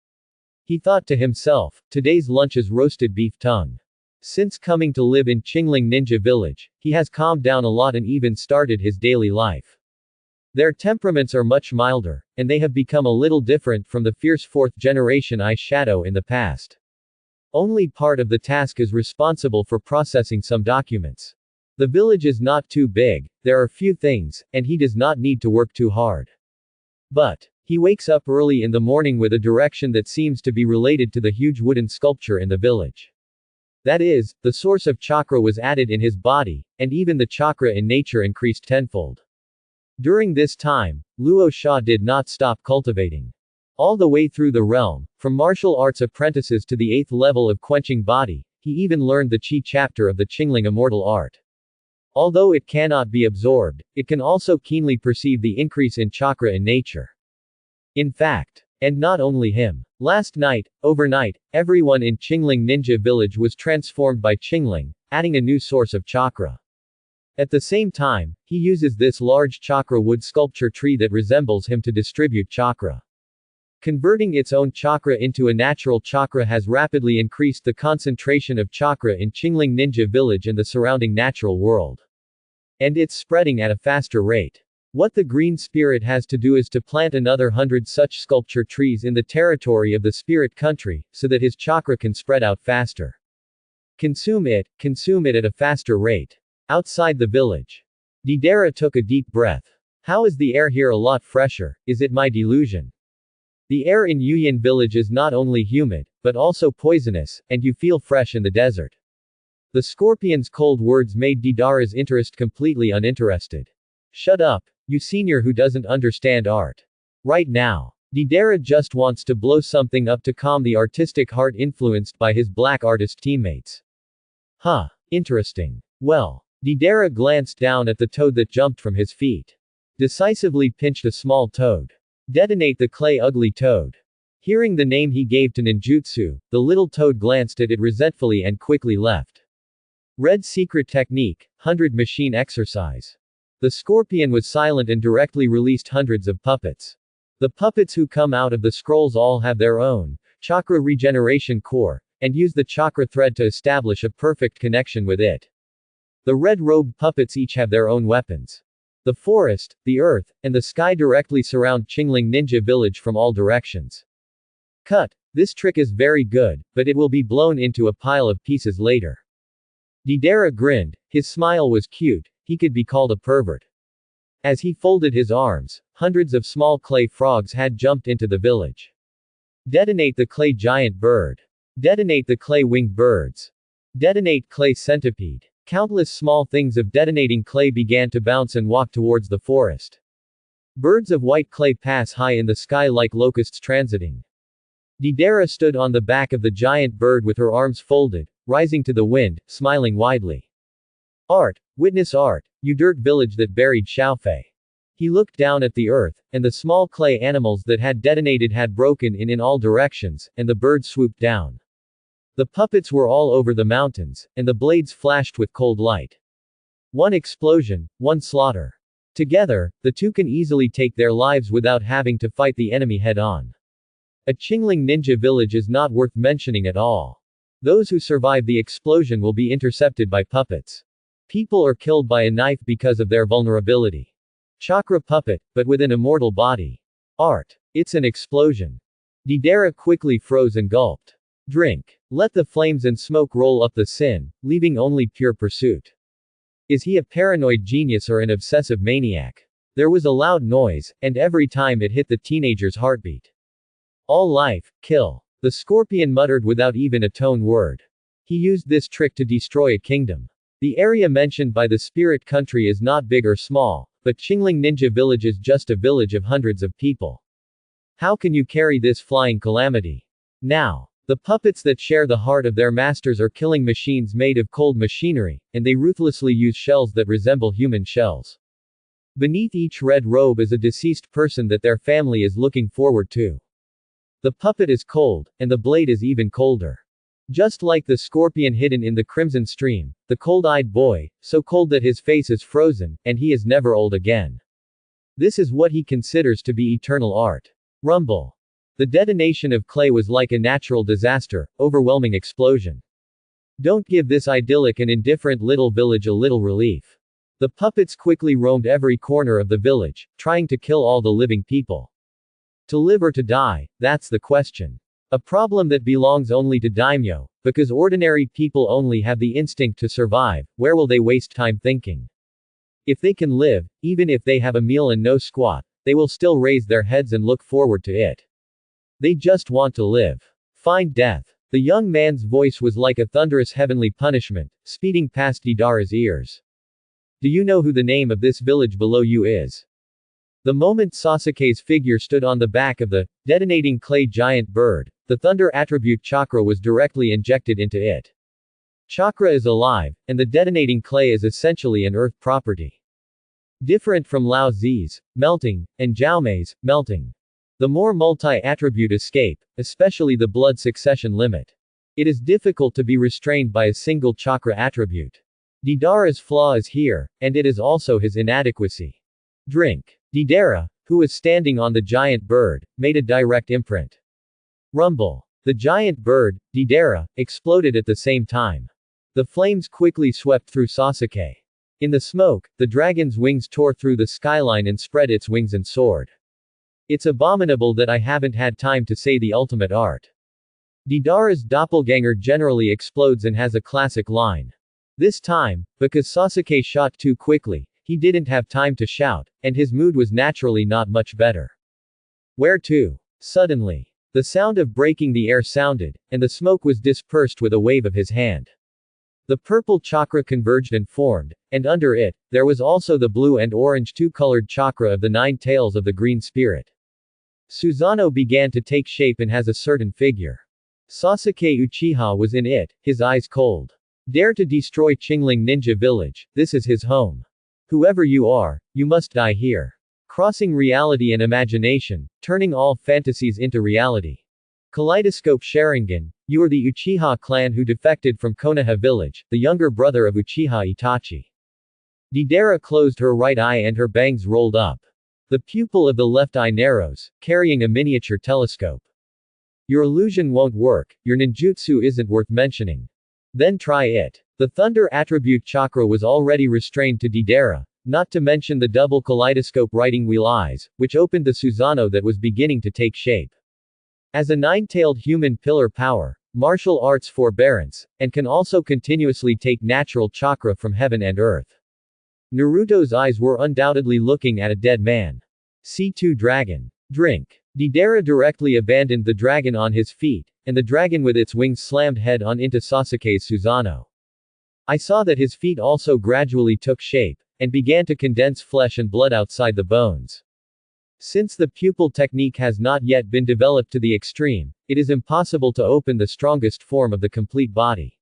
He thought to himself, today's lunch is roasted beef tongue. Since coming to live in Qingling Ninja Village, he has calmed down a lot and even started his daily life. Their temperaments are much milder, and they have become a little different from the fierce 4th generation eyeshadow in the past. Only part of the task is responsible for processing some documents. The village is not too big, there are few things, and he does not need to work too hard. But, he wakes up early in the morning with a direction that seems to be related to the huge wooden sculpture in the village. That is, the source of chakra was added in his body, and even the chakra in nature increased tenfold. During this time, Luo Sha did not stop cultivating. All the way through the realm, from martial arts apprentices to the 8th level of quenching body, he even learned the Qi chapter of the Qingling immortal art. Although it cannot be absorbed, it can also keenly perceive the increase in chakra in nature. In fact, and not only him. Last night, overnight, everyone in Qingling Ninja Village was transformed by Qingling, adding a new source of chakra. At the same time, he uses this large chakra wood sculpture tree that resembles him to distribute chakra. Converting its own chakra into a natural chakra has rapidly increased the concentration of chakra in Qingling Ninja Village and the surrounding natural world. And it's spreading at a faster rate. What the Green Spirit has to do is to plant another 100 such sculpture trees in the territory of the Spirit Country, so that his chakra can spread out faster. Consume it at a faster rate. Outside the village. Deidara took a deep breath. How is the air here a lot fresher? Is it my delusion? The air in Yuyan village is not only humid, but also poisonous, and you feel fresh in the desert. The scorpion's cold words made Deidara's interest completely uninterested. Shut up, you senior who doesn't understand art. Right now. Deidara just wants to blow something up to calm the artistic heart influenced by his black artist teammates. Huh. Interesting. Well. Deidara glanced down at the toad that jumped from his feet. Decisively pinched a small toad. Detonate the clay ugly toad. Hearing the name he gave to ninjutsu, the little toad glanced at it resentfully and quickly left. Red secret technique, 100 machine exercise. The scorpion was silent and directly released hundreds of puppets. The puppets who come out of the scrolls all have their own chakra regeneration core, and use the chakra thread to establish a perfect connection with it. The red-robed puppets each have their own weapons. The forest, the earth, and the sky directly surround Qingling Ninja Village from all directions. Cut. This trick is very good, but it will be blown into a pile of pieces later. Deidara grinned, his smile was cute, he could be called a pervert. As he folded his arms, hundreds of small clay frogs had jumped into the village. Detonate the clay giant bird. Detonate the clay winged birds. Detonate clay centipede. Countless small things of detonating clay began to bounce and walk towards the forest. Birds of white clay pass high in the sky like locusts transiting. Deidara stood on the back of the giant bird with her arms folded, rising to the wind, smiling widely. Art, witness art, you dirt village that buried Xiaofei. He looked down at the earth, and the small clay animals that had detonated had broken in all directions, and the bird swooped down. The puppets were all over the mountains, and the blades flashed with cold light. One explosion, one slaughter. Together, the two can easily take their lives without having to fight the enemy head-on. A Qingling ninja village is not worth mentioning at all. Those who survive the explosion will be intercepted by puppets. People are killed by a knife because of their vulnerability. Chakra puppet, but with an immortal body. Art. It's an explosion. Deidara quickly froze and gulped. Drink. Let the flames and smoke roll up the sin, leaving only pure pursuit. Is he a paranoid genius or an obsessive maniac? There was a loud noise, and every time it hit the teenager's heartbeat. All life, kill. The scorpion muttered without even a tone word. He used this trick to destroy a kingdom. The area mentioned by the spirit country is not big or small, but Qingling Ninja Village is just a village of hundreds of people. How can you carry this flying calamity? Now, the puppets that share the heart of their masters are killing machines made of cold machinery, and they ruthlessly use shells that resemble human shells. Beneath each red robe is a deceased person that their family is looking forward to. The puppet is cold, and the blade is even colder. Just like the scorpion hidden in the crimson stream, the cold-eyed boy, so cold that his face is frozen, and he is never old again. This is what he considers to be eternal art. Rumble. The detonation of clay was like a natural disaster, overwhelming explosion. Don't give this idyllic and indifferent little village a little relief. The puppets quickly roamed every corner of the village, trying to kill all the living people. To live or to die, that's the question. A problem that belongs only to daimyo, because ordinary people only have the instinct to survive. Where will they waste time thinking? If they can live, even if they have a meal and no squat, they will still raise their heads and look forward to it. They just want to live. Find death. The young man's voice was like a thunderous heavenly punishment, speeding past Deidara's ears. Do you know who the name of this village below you is? The moment Sasuke's figure stood on the back of the detonating clay giant bird, the thunder attribute chakra was directly injected into it. Chakra is alive, and the detonating clay is essentially an earth property. Different from Lao Zi's melting, and Jiaomei's melting. The more multi-attribute escape, especially the blood succession limit. It is difficult to be restrained by a single chakra attribute. Deidara's flaw is here, and it is also his inadequacy. Drink. Deidara, who was standing on the giant bird, made a direct imprint. Rumble. The giant bird, Deidara, exploded at the same time. The flames quickly swept through Sasuke. In the smoke, the dragon's wings tore through the skyline and spread its wings and soared. It's abominable that I haven't had time to say the ultimate art. Deidara's doppelganger generally explodes and has a classic line. This time, because Sasuke shot too quickly, he didn't have time to shout, and his mood was naturally not much better. Where to? Suddenly, the sound of breaking the air sounded, and the smoke was dispersed with a wave of his hand. The purple chakra converged and formed, and under it, there was also the blue and orange two-colored chakra of the 9 tails of the green spirit. Susanoo began to take shape and has a certain figure. Sasuke Uchiha was in it, his eyes cold. Dare to destroy Qingling Ninja Village, this is his home. Whoever you are, you must die here. Crossing reality and imagination, turning all fantasies into reality. Kaleidoscope Sharingan, you are the Uchiha clan who defected from Konoha village, the younger brother of Uchiha Itachi. Deidara closed her right eye and her bangs rolled up. The pupil of the left eye narrows, carrying a miniature telescope. Your illusion won't work, your ninjutsu isn't worth mentioning. Then try it. The thunder attribute chakra was already restrained to Deidara, Not to mention the double kaleidoscope riding wheel eyes, which opened the Susanoo that was beginning to take shape. As a nine-tailed human pillar power, martial arts forbearance, and can also continuously take natural chakra from heaven and earth. Naruto's eyes were undoubtedly looking at a dead man. C2 Dragon. Drink. Deidara directly abandoned the dragon on his feet, and the dragon with its wings slammed head on into Sasuke's Susanoo. I saw that his feet also gradually took shape, and began to condense flesh and blood outside the bones. Since the pupil technique has not yet been developed to the extreme, it is impossible to open the strongest form of the complete body.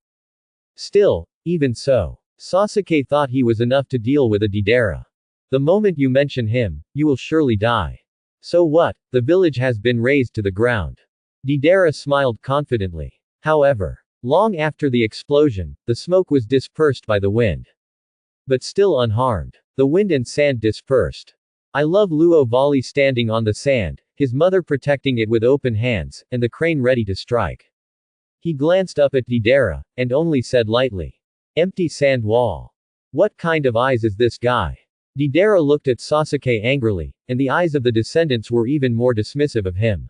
Still, even so, Sasuke thought he was enough to deal with a Deidara. The moment you mention him, you will surely die. So what, the village has been razed to the ground. Deidara smiled confidently. However, long after the explosion, the smoke was dispersed by the wind. But still unharmed. The wind and sand dispersed. I love Luo Vali standing on the sand, his mother protecting it with open hands, and the crane ready to strike. He glanced up at Deidara, and only said lightly. Empty sand wall. What kind of eyes is this guy? Deidara looked at Sasuke angrily, and the eyes of the descendants were even more dismissive of him.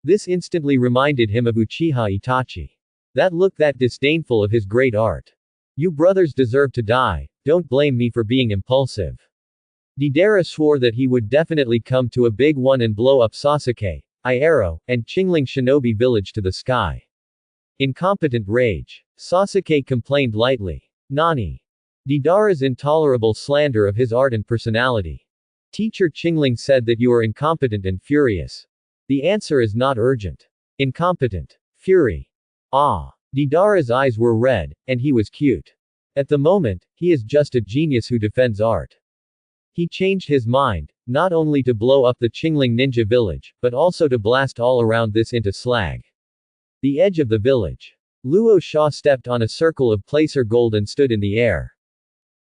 This instantly reminded him of Uchiha Itachi. That look that disdainful of his great art. You brothers deserve to die, don't blame me for being impulsive. Deidara swore that he would definitely come to a big one and blow up Sasuke, Iero, and Qingling Shinobi village to the sky. Incompetent rage. Sasuke complained lightly. Nani? Deidara's intolerable slander of his art and personality. Teacher Qingling said that you are incompetent and furious. The answer is not urgent. Incompetent. Fury. Ah. Deidara's eyes were red, and he was cute. At the moment, he is just a genius who defends art. He changed his mind, not only to blow up the Qingling ninja village, but also to blast all around this into slag. The edge of the village. Luo Sha stepped on a circle of placer gold and stood in the air.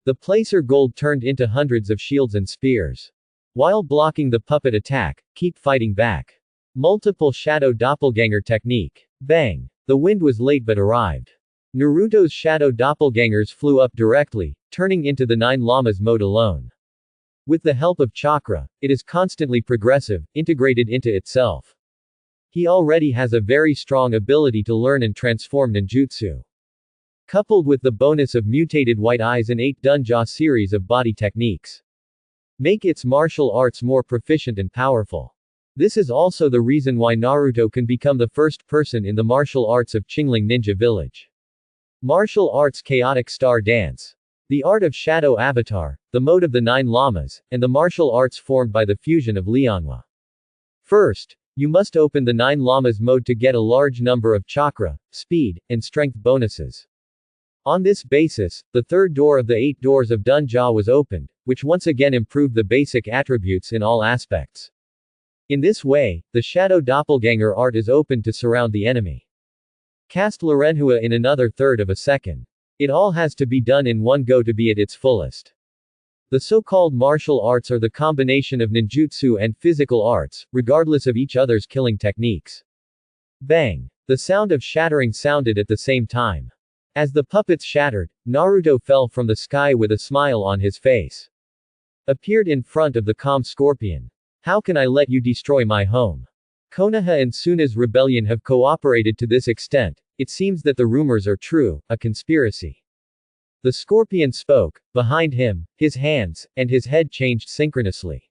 The placer gold turned into hundreds of shields and spears. While blocking the puppet attack, keep fighting back. Multiple shadow doppelganger technique. Bang. The wind was late but arrived. Naruto's shadow doppelgangers flew up directly, turning into the 9 Lamas mode alone. With the help of chakra, it is constantly progressive, integrated into itself. He already has a very strong ability to learn and transform ninjutsu. Coupled with the bonus of mutated white eyes and 8 Dunja series of body techniques. Make its martial arts more proficient and powerful. This is also the reason why Naruto can become the first person in the martial arts of Qingling Ninja Village. Martial arts chaotic star dance. The art of shadow avatar, the mode of the 9 Lamas, and the martial arts formed by the fusion of Lionhua. First, you must open the 9 Lamas mode to get a large number of chakra, speed, and strength bonuses. On this basis, the third door of the 8 doors of Dunja was opened, which once again improved the basic attributes in all aspects. In this way, the shadow doppelganger art is opened to surround the enemy. Cast Lorenhua in another third of a second. It all has to be done in one go to be at its fullest. The so-called martial arts are the combination of ninjutsu and physical arts, regardless of each other's killing techniques. Bang! The sound of shattering sounded at the same time. As the puppets shattered, Naruto fell from the sky with a smile on his face. Appeared in front of the calm scorpion. How can I let you destroy my home? Konoha and Suna's rebellion have cooperated to this extent. It seems that the rumors are true, a conspiracy. The scorpion spoke. Behind him, his hands, and his head changed synchronously.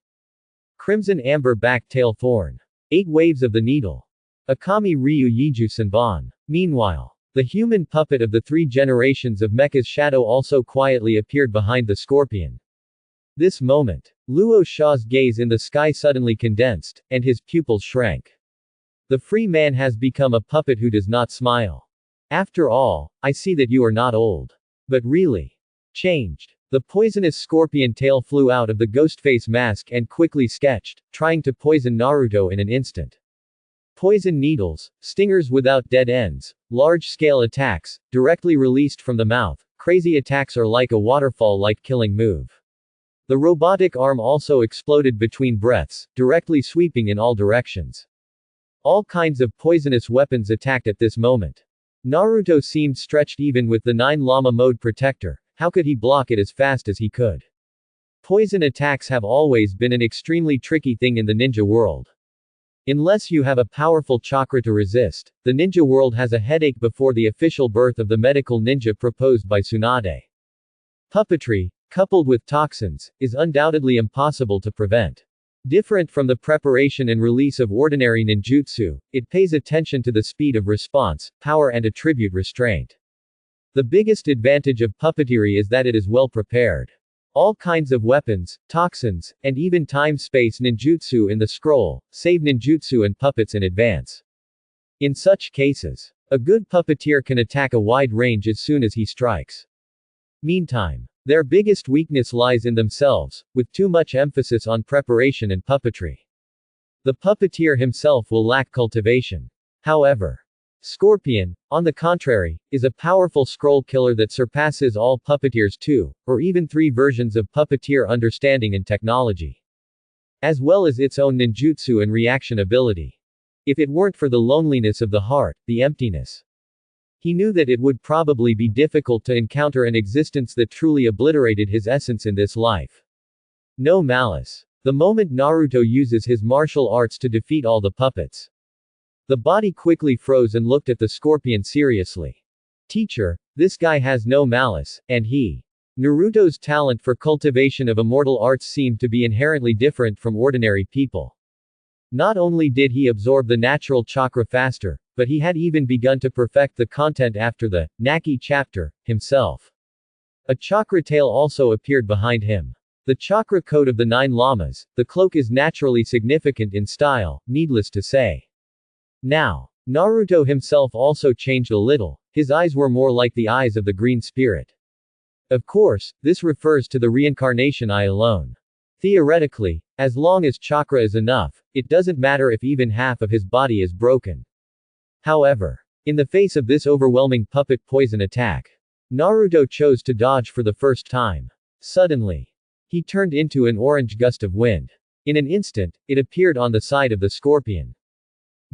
Crimson amber back tail thorn. 8 waves of the needle. Akami Ryu Yiju Senbon. Meanwhile, the human puppet of the 3 generations of Mecha's shadow also quietly appeared behind the scorpion. This moment, Luo Sha's gaze in the sky suddenly condensed, and his pupils shrank. The free man has become a puppet who does not smile. After all, I see that you are not old. But really changed. The poisonous scorpion tail flew out of the ghostface mask and quickly sketched, trying to poison Naruto in an instant. Poison needles, stingers without dead ends, large-scale attacks, directly released from the mouth. Crazy attacks are like a waterfall-like killing move. The robotic arm also exploded between breaths, directly sweeping in all directions. All kinds of poisonous weapons attacked at this moment. Naruto seemed stretched even with the 9 Lama mode protector. How could he block it as fast as he could? Poison attacks have always been an extremely tricky thing in the ninja world. Unless you have a powerful chakra to resist, the ninja world has a headache before the official birth of the medical ninja proposed by Tsunade. Puppetry, coupled with toxins, is undoubtedly impossible to prevent. Different from the preparation and release of ordinary ninjutsu, it pays attention to the speed of response, power and attribute restraint. The biggest advantage of puppetery is that it is well prepared. All kinds of weapons, toxins, and even time-space ninjutsu in the scroll, save ninjutsu and puppets in advance. In such cases, a good puppeteer can attack a wide range as soon as he strikes. Meantime, their biggest weakness lies in themselves, with too much emphasis on preparation and puppetry. The puppeteer himself will lack cultivation. However, Scorpion, on the contrary, is a powerful scroll killer that surpasses all puppeteers' 2, or even 3 versions of puppeteer understanding and technology. As well as its own ninjutsu and reaction ability. If it weren't for the loneliness of the heart, the emptiness. He knew that it would probably be difficult to encounter an existence that truly obliterated his essence in this life. No malice. The moment Naruto uses his martial arts to defeat all the puppets, the body quickly froze and looked at the scorpion seriously. Teacher, this guy has no malice, and he. Naruto's talent for cultivation of immortal arts seemed to be inherently different from ordinary people. Not only did he absorb the natural chakra faster, but he had even begun to perfect the content after the Naki chapter himself. A chakra tail also appeared behind him. The chakra coat of the 9 lamas, the cloak is naturally significant in style, needless to say. Now, Naruto himself also changed a little, his eyes were more like the eyes of the green spirit. Of course, this refers to the reincarnation eye alone. Theoretically, as long as chakra is enough, it doesn't matter if even half of his body is broken. However, in the face of this overwhelming puppet poison attack, Naruto chose to dodge for the first time. Suddenly, he turned into an orange gust of wind. In an instant, it appeared on the side of the scorpion.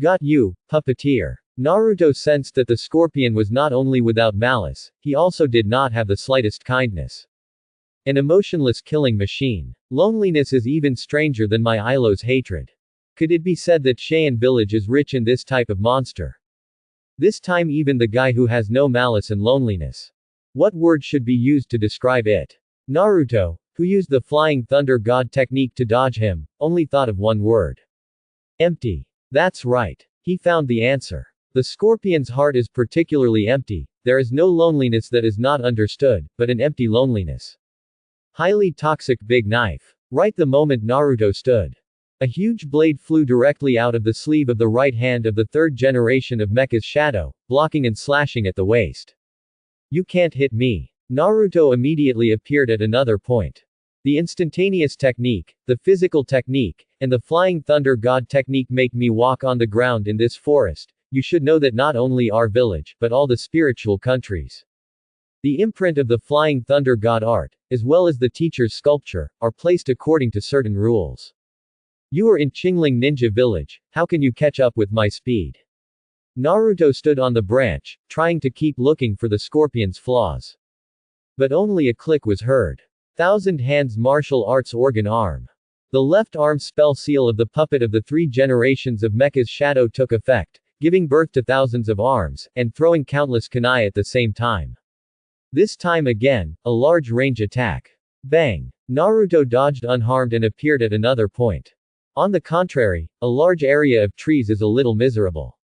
Got you, puppeteer. Naruto sensed that the scorpion was not only without malice, he also did not have the slightest kindness. An emotionless killing machine. Loneliness is even stranger than my Ilo's hatred. Could it be said that Cheyenne village is rich in this type of monster? This time even the guy who has no malice and loneliness. What word should be used to describe it? Naruto, who used the flying thunder god technique to dodge him, only thought of one word. Empty. That's right. He found the answer. The scorpion's heart is particularly empty. There is no loneliness that is not understood, but an empty loneliness. Highly toxic big knife. Right the moment Naruto stood. A huge blade flew directly out of the sleeve of the right hand of the 3rd generation of Mecha's shadow, blocking and slashing at the waist. You can't hit me. Naruto immediately appeared at another point. The instantaneous technique, the physical technique, and the flying thunder god technique make me walk on the ground in this forest. You should know that not only our village, but all the spiritual countries. The imprint of the flying thunder god art, as well as the teacher's sculpture, are placed according to certain rules. You are in Qingling Ninja Village, how can you catch up with my speed? Naruto stood on the branch, trying to keep looking for the scorpion's flaws. But only a click was heard. Thousand Hands Martial Arts Organ Arm. The left arm spell seal of the puppet of the 3 generations of Mecha's shadow took effect, giving birth to thousands of arms, and throwing countless kunai at the same time. This time again, a large range attack. Bang! Naruto dodged unharmed and appeared at another point. On the contrary, a large area of trees is a little miserable.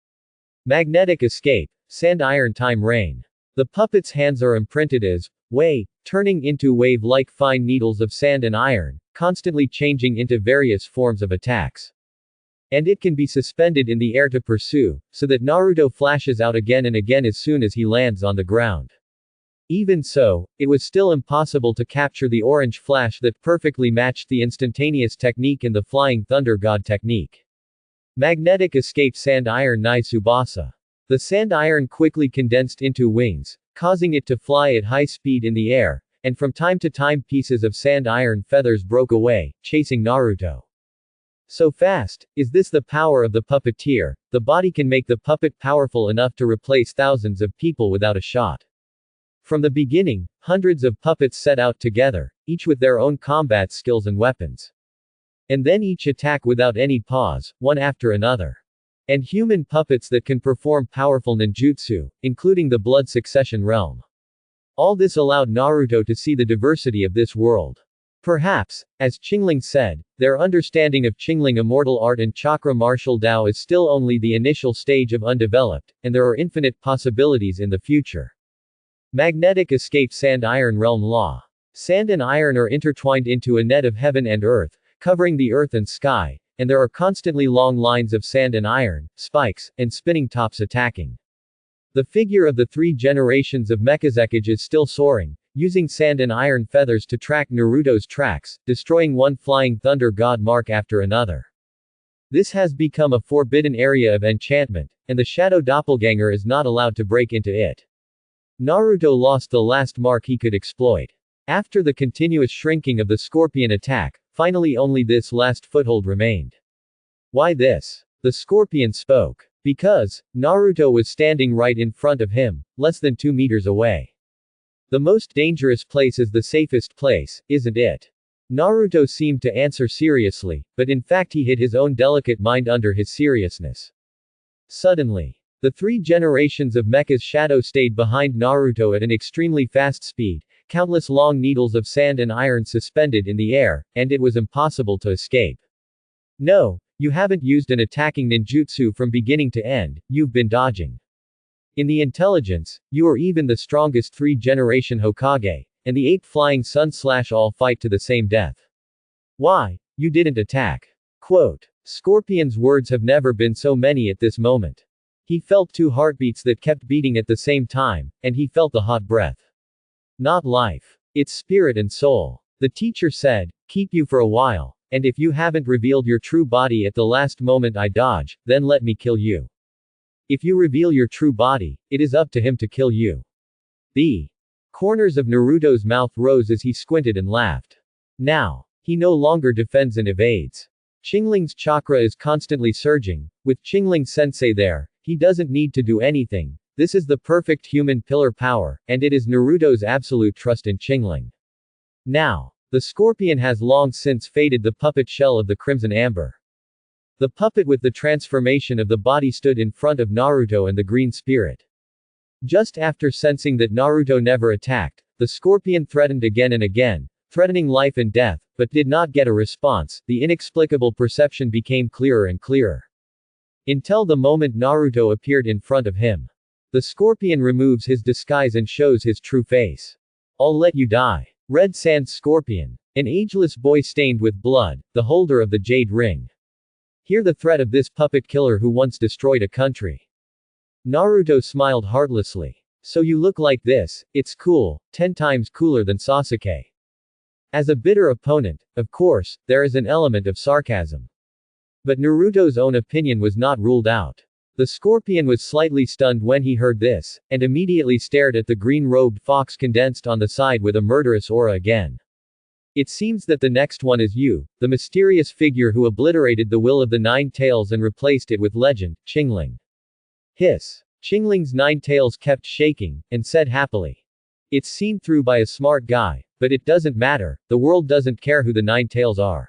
Magnetic escape, sand iron time rain. The puppet's hands are imprinted as way, turning into wave-like fine needles of sand and iron, constantly changing into various forms of attacks. And it can be suspended in the air to pursue, so that Naruto flashes out again and again as soon as he lands on the ground. Even so, it was still impossible to capture the orange flash that perfectly matched the instantaneous technique and the flying thunder god technique. Magnetic escape sand iron Nai Tsubasa. The sand iron quickly condensed into wings, causing it to fly at high speed in the air, and from time to time pieces of sand iron feathers broke away, chasing Naruto. So fast, is this the power of the puppeteer, the body can make the puppet powerful enough to replace thousands of people without a shot. From the beginning, hundreds of puppets set out together, each with their own combat skills and weapons. And then each attack without any pause, one after another. And human puppets that can perform powerful ninjutsu, including the blood succession realm. All this allowed Naruto to see the diversity of this world. Perhaps, as Qingling said, their understanding of Qingling immortal art and chakra martial Dao is still only the initial stage of undeveloped, and there are infinite possibilities in the future. Magnetic escape sand-iron realm law. Sand and iron are intertwined into a net of heaven and earth, covering the earth and sky, and there are constantly long lines of sand and iron, spikes, and spinning tops attacking. The figure of the 3 generations of Hokage is still soaring, using sand and iron feathers to track Naruto's tracks, destroying one flying thunder god mark after another. This has become a forbidden area of enchantment, and the shadow doppelganger is not allowed to break into it. Naruto lost the last mark he could exploit. After the continuous shrinking of the scorpion attack, finally only this last foothold remained. Why this? The scorpion spoke. Because Naruto was standing right in front of him, less than 2 meters away. The most dangerous place is the safest place, isn't it? Naruto seemed to answer seriously, but in fact he hid his own delicate mind under his seriousness. Suddenly, the 3 generations of Mechas shadow stayed behind Naruto at an extremely fast speed, countless long needles of sand and iron suspended in the air, and it was impossible to escape. No, you haven't used an attacking ninjutsu from beginning to end, you've been dodging. In the intelligence, you are even the strongest 3-generation Hokage, and the 8 flying sun / all fight to the same death. Why? You didn't attack. Quote. Scorpion's words have never been so many at this moment. He felt 2 heartbeats that kept beating at the same time, and he felt the hot breath. Not life. It's spirit and soul. The teacher said, keep you for a while, and if you haven't revealed your true body at the last moment I dodge, then let me kill you. If you reveal your true body, it is up to him to kill you. The corners of Naruto's mouth rose as he squinted and laughed. Now, he no longer defends and evades. Qingling's chakra is constantly surging. With Qingling sensei there, he doesn't need to do anything. This is the perfect human pillar power, and it is Naruto's absolute trust in Qingling. Now, the scorpion has long since faded the puppet shell of the crimson amber. The puppet with the transformation of the body stood in front of Naruto and the green spirit. Just after sensing that Naruto never attacked, the scorpion threatened again and again, threatening life and death, but did not get a response. The inexplicable perception became clearer and clearer. Until the moment Naruto appeared in front of him. The scorpion removes his disguise and shows his true face. I'll let you die. Red Sand Scorpion. An ageless boy stained with blood, the holder of the Jade Ring. Hear the threat of this puppet killer who once destroyed a country. Naruto smiled heartlessly. So you look like this, it's cool, 10 times cooler than Sasuke. As a bitter opponent, of course, there is an element of sarcasm. But Naruto's own opinion was not ruled out. The scorpion was slightly stunned when he heard this, and immediately stared at the green-robed fox condensed on the side with a murderous aura again. It seems that the next one is you, the mysterious figure who obliterated the will of the 9 tails and replaced it with legend, Qingling. Hiss. Qingling's 9 tails kept shaking, and said happily. It's seen through by a smart guy, but it doesn't matter, the world doesn't care who the 9 tails are.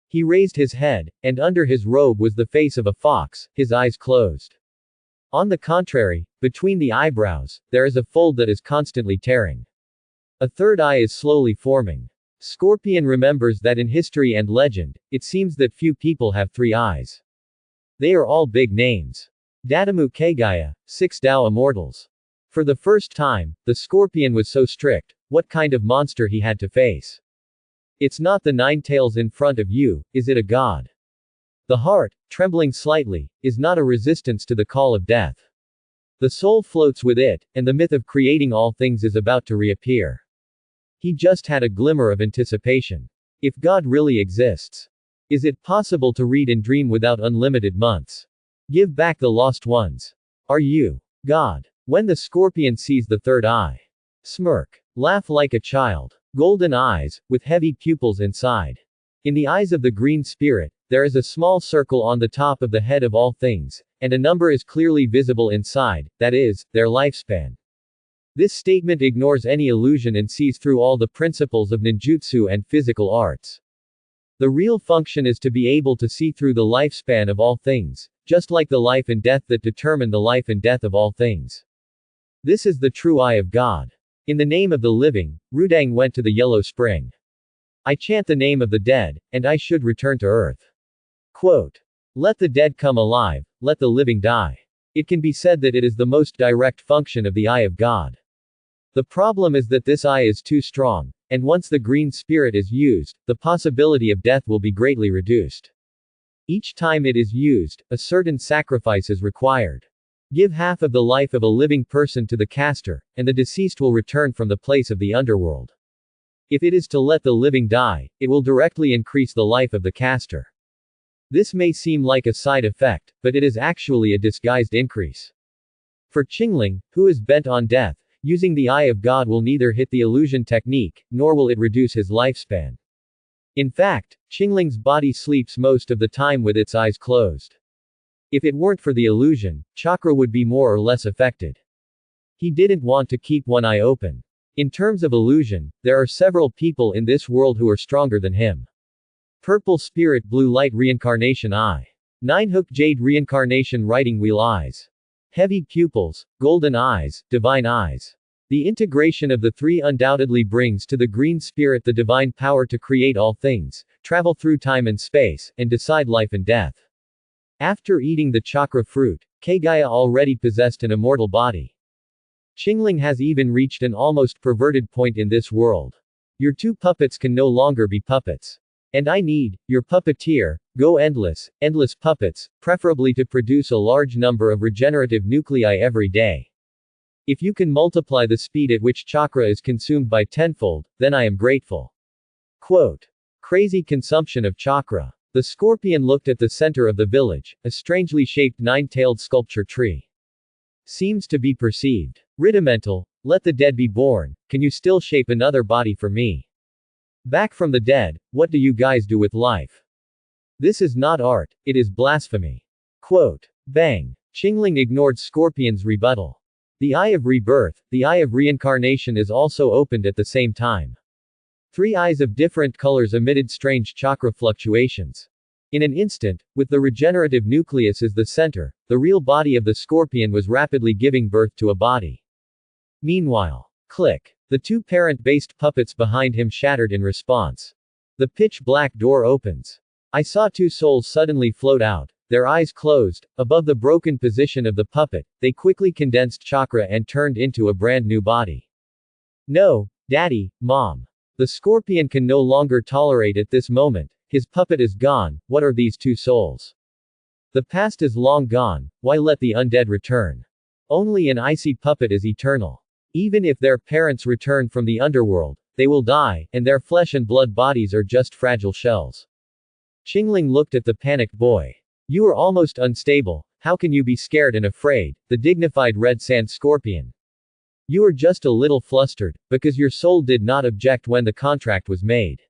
He raised his head, and under his robe was the face of a fox, his eyes closed. On the contrary, between the eyebrows, there is a fold that is constantly tearing. A third eye is slowly forming. Scorpion remembers that in history and legend, it seems that few people have 3 eyes. They are all big names. Dadamu Kagaya, 6 Dao Immortals. For the first time, the scorpion was so strict, what kind of monster he had to face. It's not the 9 tails in front of you, is it a god? The heart, trembling slightly, is not a resistance to the call of death. The soul floats with it, and the myth of creating all things is about to reappear. He just had a glimmer of anticipation. If God really exists, is it possible to read and dream without unlimited months? Give back the lost ones. Are you God? When the scorpion sees the third eye. Smirk. Laugh like a child. Golden eyes, with heavy pupils inside. In the eyes of the green spirit, there is a small circle on the top of the head of all things, and a number is clearly visible inside, that is, their lifespan. This statement ignores any illusion and sees through all the principles of ninjutsu and physical arts. The real function is to be able to see through the lifespan of all things, just like the life and death that determine the life and death of all things. This is the true eye of God. In the name of the living, Rudang went to the yellow spring. I chant the name of the dead, and I should return to earth. Quote. Let the dead come alive, let the living die. It can be said that it is the most direct function of the eye of God. The problem is that this eye is too strong, and once the green spirit is used, the possibility of death will be greatly reduced. Each time it is used, a certain sacrifice is required. Give half of the life of a living person to the caster, and the deceased will return from the place of the underworld. If it is to let the living die, it will directly increase the life of the caster. This may seem like a side effect, but it is actually a disguised increase. For Qingling, who is bent on death, using the eye of God will neither hit the illusion technique, nor will it reduce his lifespan. In fact, Qingling's body sleeps most of the time with its eyes closed. If it weren't for the illusion, chakra would be more or less affected. He didn't want to keep one eye open. In terms of illusion, there are several people in this world who are stronger than him. Purple Spirit Blue Light Reincarnation Eye. 9 Hook Jade Reincarnation Writing Wheel Eyes. Heavy Pupils, Golden Eyes, Divine Eyes. The integration of the three undoubtedly brings to the green spirit the divine power to create all things, travel through time and space, and decide life and death. After eating the chakra fruit, Kagaya already possessed an immortal body. Qingling has even reached an almost perverted point in this world. Your two puppets can no longer be puppets. And I need, your puppeteer, go endless puppets, preferably to produce a large number of regenerative nuclei every day. If you can multiply the speed at which chakra is consumed by tenfold, then I am grateful. Quote. Crazy consumption of chakra. The scorpion looked at the center of the village, a strangely shaped nine-tailed sculpture tree. Seems to be perceived. Rudimental, let the dead be born, can you still shape another body for me? Back from the dead, what do you guys do with life? This is not art, it is blasphemy. Quote. Bang. Qingling ignored Scorpion's rebuttal. The eye of rebirth, the eye of reincarnation is also opened at the same time. 3 eyes of different colors emitted strange chakra fluctuations. In an instant, with the regenerative nucleus as the center, the real body of the scorpion was rapidly giving birth to a body. Meanwhile, click. The 2 parent-based puppets behind him shattered in response. The pitch-black door opens. I saw 2 souls suddenly float out, their eyes closed. Above the broken position of the puppet, they quickly condensed chakra and turned into a brand new body. No, Daddy, Mom. The scorpion can no longer tolerate at this moment. His puppet is gone, what are these 2 souls? The past is long gone, why let the undead return? Only an icy puppet is eternal. Even if their parents return from the underworld, they will die, and their flesh and blood bodies are just fragile shells. Qingling looked at the panicked boy. You are almost unstable, how can you be scared and afraid, the dignified red sand scorpion? You are just a little flustered, because your soul did not object when the contract was made.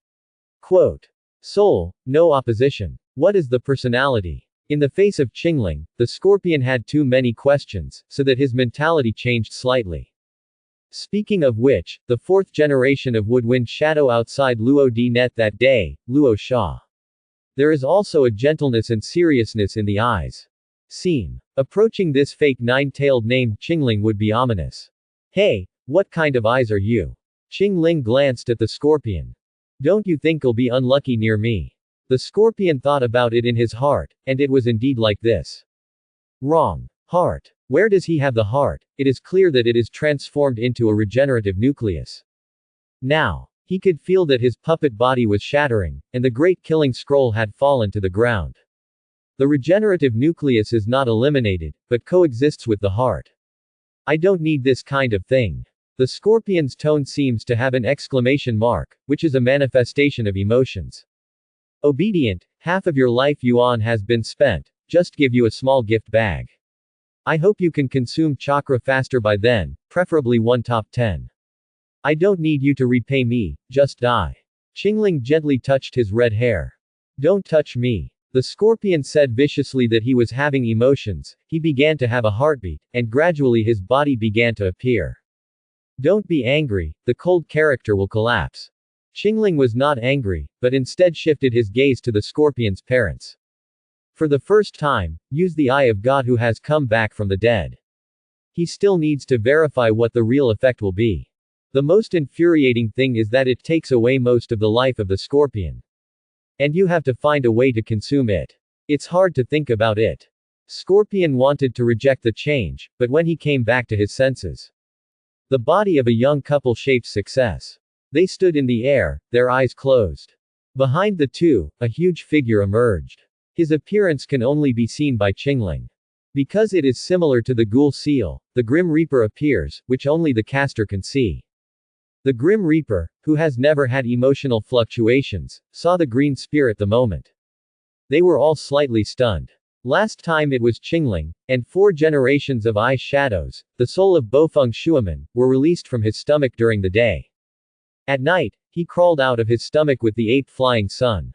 Quote. Soul, no opposition. What is the personality? In the face of Qingling, the scorpion had too many questions, so that his mentality changed slightly. Speaking of which, the 4th generation of Woodwind Shadow outside Luo Di Net that day, Luo Sha. There is also a gentleness and seriousness in the eyes. Seem. Approaching this fake 9-tailed named Qingling would be ominous. Hey, what kind of eyes are you? Qingling glanced at the scorpion. Don't you think you'll be unlucky near me? The scorpion thought about it in his heart, and it was indeed like this. Wrong. Heart. Where does he have the heart? It is clear that it is transformed into a regenerative nucleus. Now, he could feel that his puppet body was shattering, and the great killing scroll had fallen to the ground. The regenerative nucleus is not eliminated, but coexists with the heart. I don't need this kind of thing. The scorpion's tone seems to have an exclamation mark, which is a manifestation of emotions. Obedient, half of your life yuan has been spent, just give you a small gift bag. I hope you can consume chakra faster by then, preferably 1 top 10. I don't need you to repay me, just die. Qingling gently touched his red hair. Don't touch me. The scorpion said viciously that he was having emotions, he began to have a heartbeat, and gradually his body began to appear. Don't be angry, the cold character will collapse. Qingling was not angry, but instead shifted his gaze to the scorpion's parents. For the first time, use the eye of God who has come back from the dead. He still needs to verify what the real effect will be. The most infuriating thing is that it takes away most of the life of the scorpion. And you have to find a way to consume it. It's hard to think about it. Scorpion wanted to reject the change, but when he came back to his senses, the body of a young couple shaped success. They stood in the air, their eyes closed. Behind the two, a huge figure emerged. His appearance can only be seen by Qingling. Because it is similar to the Ghoul Seal, the Grim Reaper appears, which only the caster can see. The Grim Reaper, who has never had emotional fluctuations, saw the green spirit the moment. They were all slightly stunned. Last time it was Qingling, and 4 generations of eye shadows, the soul of Bofeng Shuaman, were released from his stomach during the day. At night, he crawled out of his stomach with the 8th flying sun.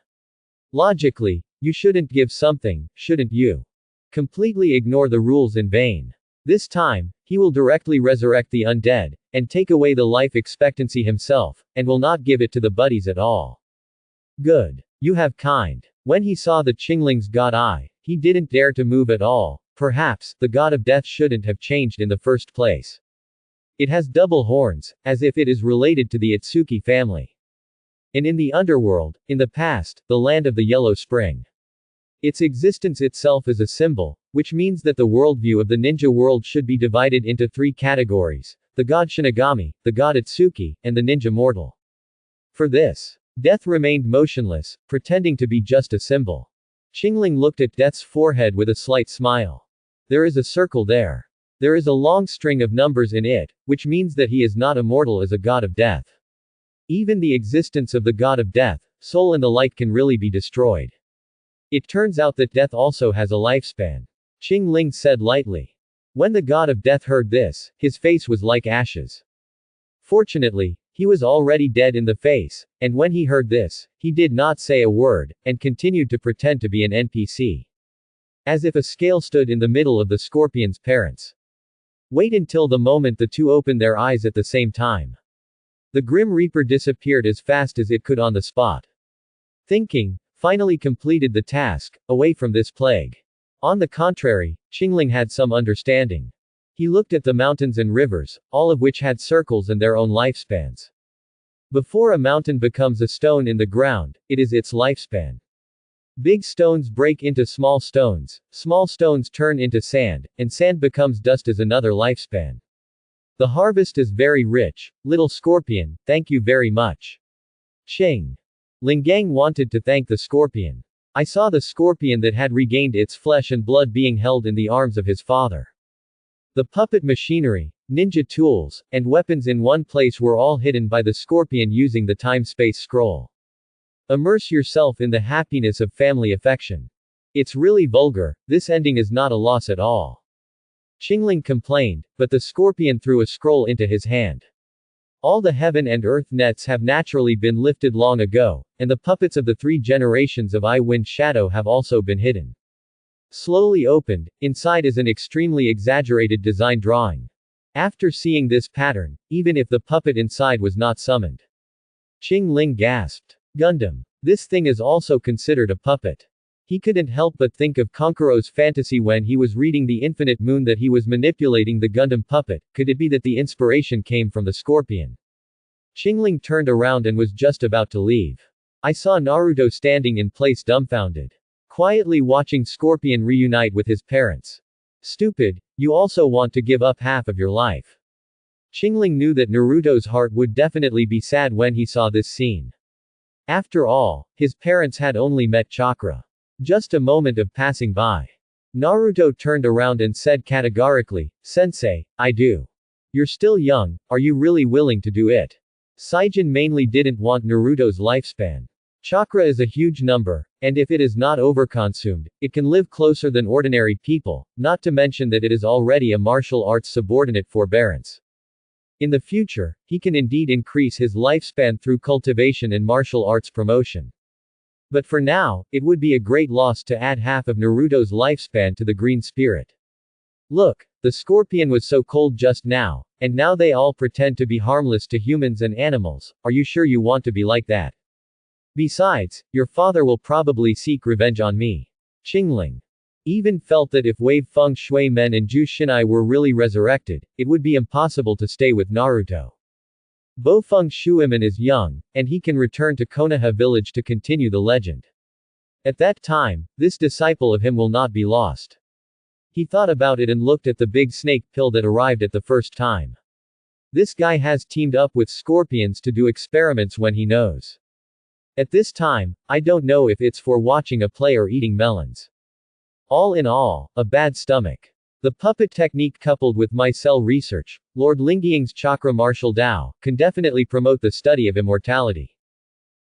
Logically, you shouldn't give something, shouldn't you? Completely ignore the rules in vain. This time, he will directly resurrect the undead, and take away the life expectancy himself, and will not give it to the buddies at all. Good. You have kind. When he saw the Qingling's god eye, he didn't dare to move at all. Perhaps, the god of death shouldn't have changed in the first place. It has double horns, as if it is related to the Itsuki family. And in the underworld, in the past, the land of the Yellow Spring. Its existence itself is a symbol, which means that the worldview of the ninja world should be divided into 3 categories: the god Shinigami, the god Itsuki, and the ninja mortal. For this, Death remained motionless, pretending to be just a symbol. Qingling looked at Death's forehead with a slight smile. There is a circle there. There is a long string of numbers in it, which means that he is not immortal as a god of death. Even the existence of the god of death, soul and the light can really be destroyed. It turns out that death also has a lifespan. Qingling said lightly. When the god of death heard this, his face was like ashes. Fortunately, he was already dead in the face, and when he heard this, he did not say a word, and continued to pretend to be an NPC. As if a scale stood in the middle of the scorpion's parents. Wait until the moment the two opened their eyes at the same time. The Grim Reaper disappeared as fast as it could on the spot. Thinking, finally completed the task, away from this plague. On the contrary, Qingling had some understanding. He looked at the mountains and rivers, all of which had circles and their own lifespans. Before a mountain becomes a stone in the ground, it is its lifespan. Big stones break into small stones turn into sand, and sand becomes dust as another lifespan. The harvest is very rich, little scorpion, thank you very much. Qing Lingang wanted to thank the scorpion. I saw the scorpion that had regained its flesh and blood being held in the arms of his father. The puppet machinery, ninja tools, and weapons in one place were all hidden by the scorpion using the time-space scroll. Immerse yourself in the happiness of family affection. It's really vulgar, this ending is not a loss at all. Qingling complained, but the scorpion threw a scroll into his hand. All the heaven and earth nets have naturally been lifted long ago, and the puppets of the 3 generations of Wind Shadow have also been hidden. Slowly opened, inside is an extremely exaggerated design drawing. After seeing this pattern, even if the puppet inside was not summoned, Qingling gasped. Gundam. This thing is also considered a puppet. He couldn't help but think of Konkuro's fantasy when he was reading The Infinite Moon that he was manipulating the Gundam puppet. Could it be that the inspiration came from the scorpion? Qingling turned around and was just about to leave. I saw Naruto standing in place dumbfounded. Quietly watching Scorpion reunite with his parents. Stupid, you also want to give up half of your life. Qingling knew that Naruto's heart would definitely be sad when he saw this scene. After all, his parents had only met Chakra. Just a moment of passing by. Naruto turned around and said categorically, Sensei, I do. You're still young, are you really willing to do it? Saijin mainly didn't want Naruto's lifespan. Chakra is a huge number, and if it is not overconsumed, it can live closer than ordinary people, not to mention that it is already a martial arts subordinate forbearance. In the future, he can indeed increase his lifespan through cultivation and martial arts promotion. But for now, it would be a great loss to add half of Naruto's lifespan to the green spirit. Look, the scorpion was so cold just now, and now they all pretend to be harmless to humans and animals. Are you sure you want to be like that? Besides, your father will probably seek revenge on me. Qingling even felt that if Wave Feng Shui Men and Ju Shinai were really resurrected, it would be impossible to stay with Naruto. Bo Feng Shuiman is young, and he can return to Konoha village to continue the legend. At that time, this disciple of him will not be lost. He thought about it and looked at the big snake pill that arrived at the first time. This guy has teamed up with scorpions to do experiments when he knows. At this time, I don't know if it's for watching a play or eating melons. All in all, a bad stomach. The puppet technique coupled with my cell research, Lord Lingying's chakra martial Dao, can definitely promote the study of immortality.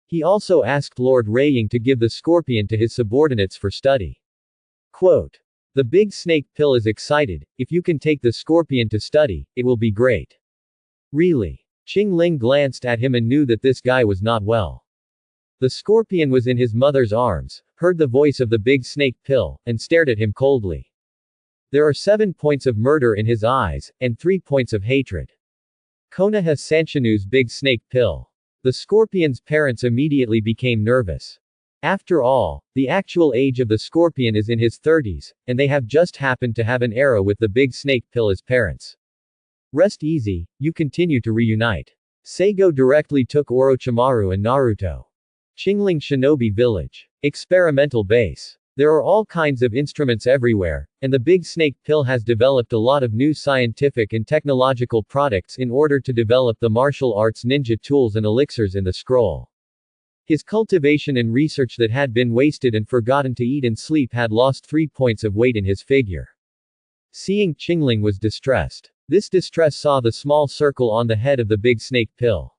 He also asked Lord Ruiying to give the scorpion to his subordinates for study. Quote. The big snake pill is excited, if you can take the scorpion to study, it will be great. Really? Qingling glanced at him and knew that this guy was not well. The scorpion was in his mother's arms, heard the voice of the big snake pill, and stared at him coldly. There are 7 points of murder in his eyes, and 3 points of hatred. Konoha Sanshinu's big snake pill. The scorpion's parents immediately became nervous. After all, the actual age of the scorpion is in his 30s, and they have just happened to have an era with the big snake pill as parents. Rest easy, you continue to reunite. Seigo directly took Orochimaru and Naruto. Qingling Shinobi Village. Experimental base. There are all kinds of instruments everywhere, and the big snake pill has developed a lot of new scientific and technological products in order to develop the martial arts ninja tools and elixirs in the scroll. His cultivation and research that had been wasted and forgotten to eat and sleep had lost 3 points of weight in his figure. Seeing Qingling was distressed. This distress saw the small circle on the head of the big snake pill.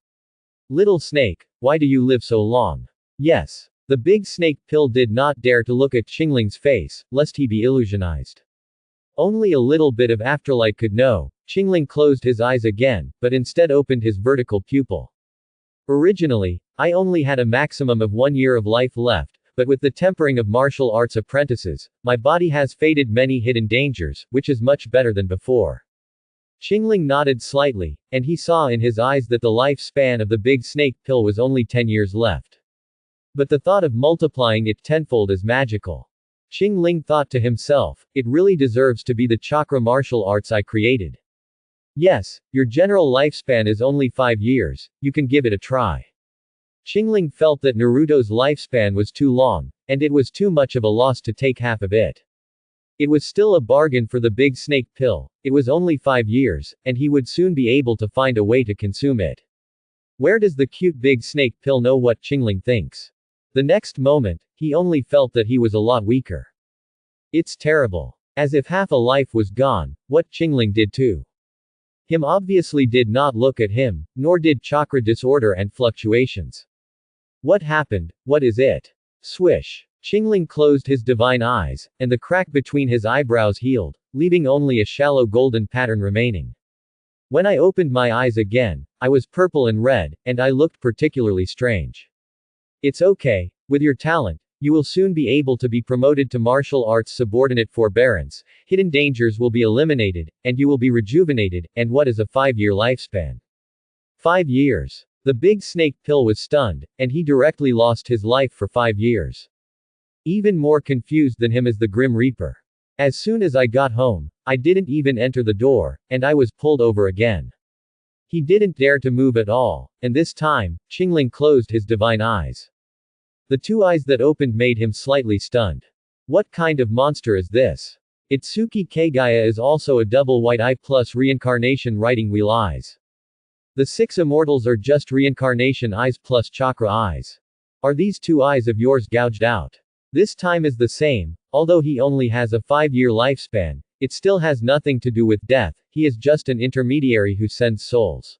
Little snake, why do you live so long? Yes. The big snake pill did not dare to look at Qingling's face, lest he be illusionized. Only a little bit of afterlight could know. Qingling closed his eyes again, but instead opened his vertical pupil. Originally, I only had a maximum of 1 year of life left, but with the tempering of martial arts apprentices, my body has faded many hidden dangers, which is much better than before. Qingling nodded slightly, and he saw in his eyes that the lifespan of the big snake pill was only 10 years left. But the thought of multiplying it tenfold is magical. Qingling thought to himself, it really deserves to be the chakra martial arts I created. Yes, your general lifespan is only 5 years, you can give it a try. Qingling felt that Naruto's lifespan was too long, and it was too much of a loss to take half of it. It was still a bargain for the big snake pill, it was only 5 years, and he would soon be able to find a way to consume it. Where does the cute big snake pill know what Qingling thinks? The next moment, he only felt that he was a lot weaker. It's terrible. As if half a life was gone, what Qingling did too. Him obviously did not look at him, nor did chakra disorder and fluctuations. What happened, what is it? Swish. Qingling closed his divine eyes, and the crack between his eyebrows healed, leaving only a shallow golden pattern remaining. When I opened my eyes again, I was purple and red, and I looked particularly strange. It's okay, with your talent, you will soon be able to be promoted to martial arts subordinate forbearance, hidden dangers will be eliminated, and you will be rejuvenated, and what is a 5-year lifespan? 5 years. The big snake pill was stunned, and he directly lost his life for 5 years. Even more confused than him is the Grim Reaper. As soon as I got home, I didn't even enter the door, and I was pulled over again. He didn't dare to move at all, and this time, Qingling closed his divine eyes. The 2 eyes that opened made him slightly stunned. What kind of monster is this? Itsuki Kagaya is also a double white eye plus reincarnation writing wheel eyes. The 6 immortals are just reincarnation eyes plus chakra eyes. Are these 2 eyes of yours gouged out? This time is the same, although he only has a 5-year lifespan, it still has nothing to do with death, he is just an intermediary who sends souls.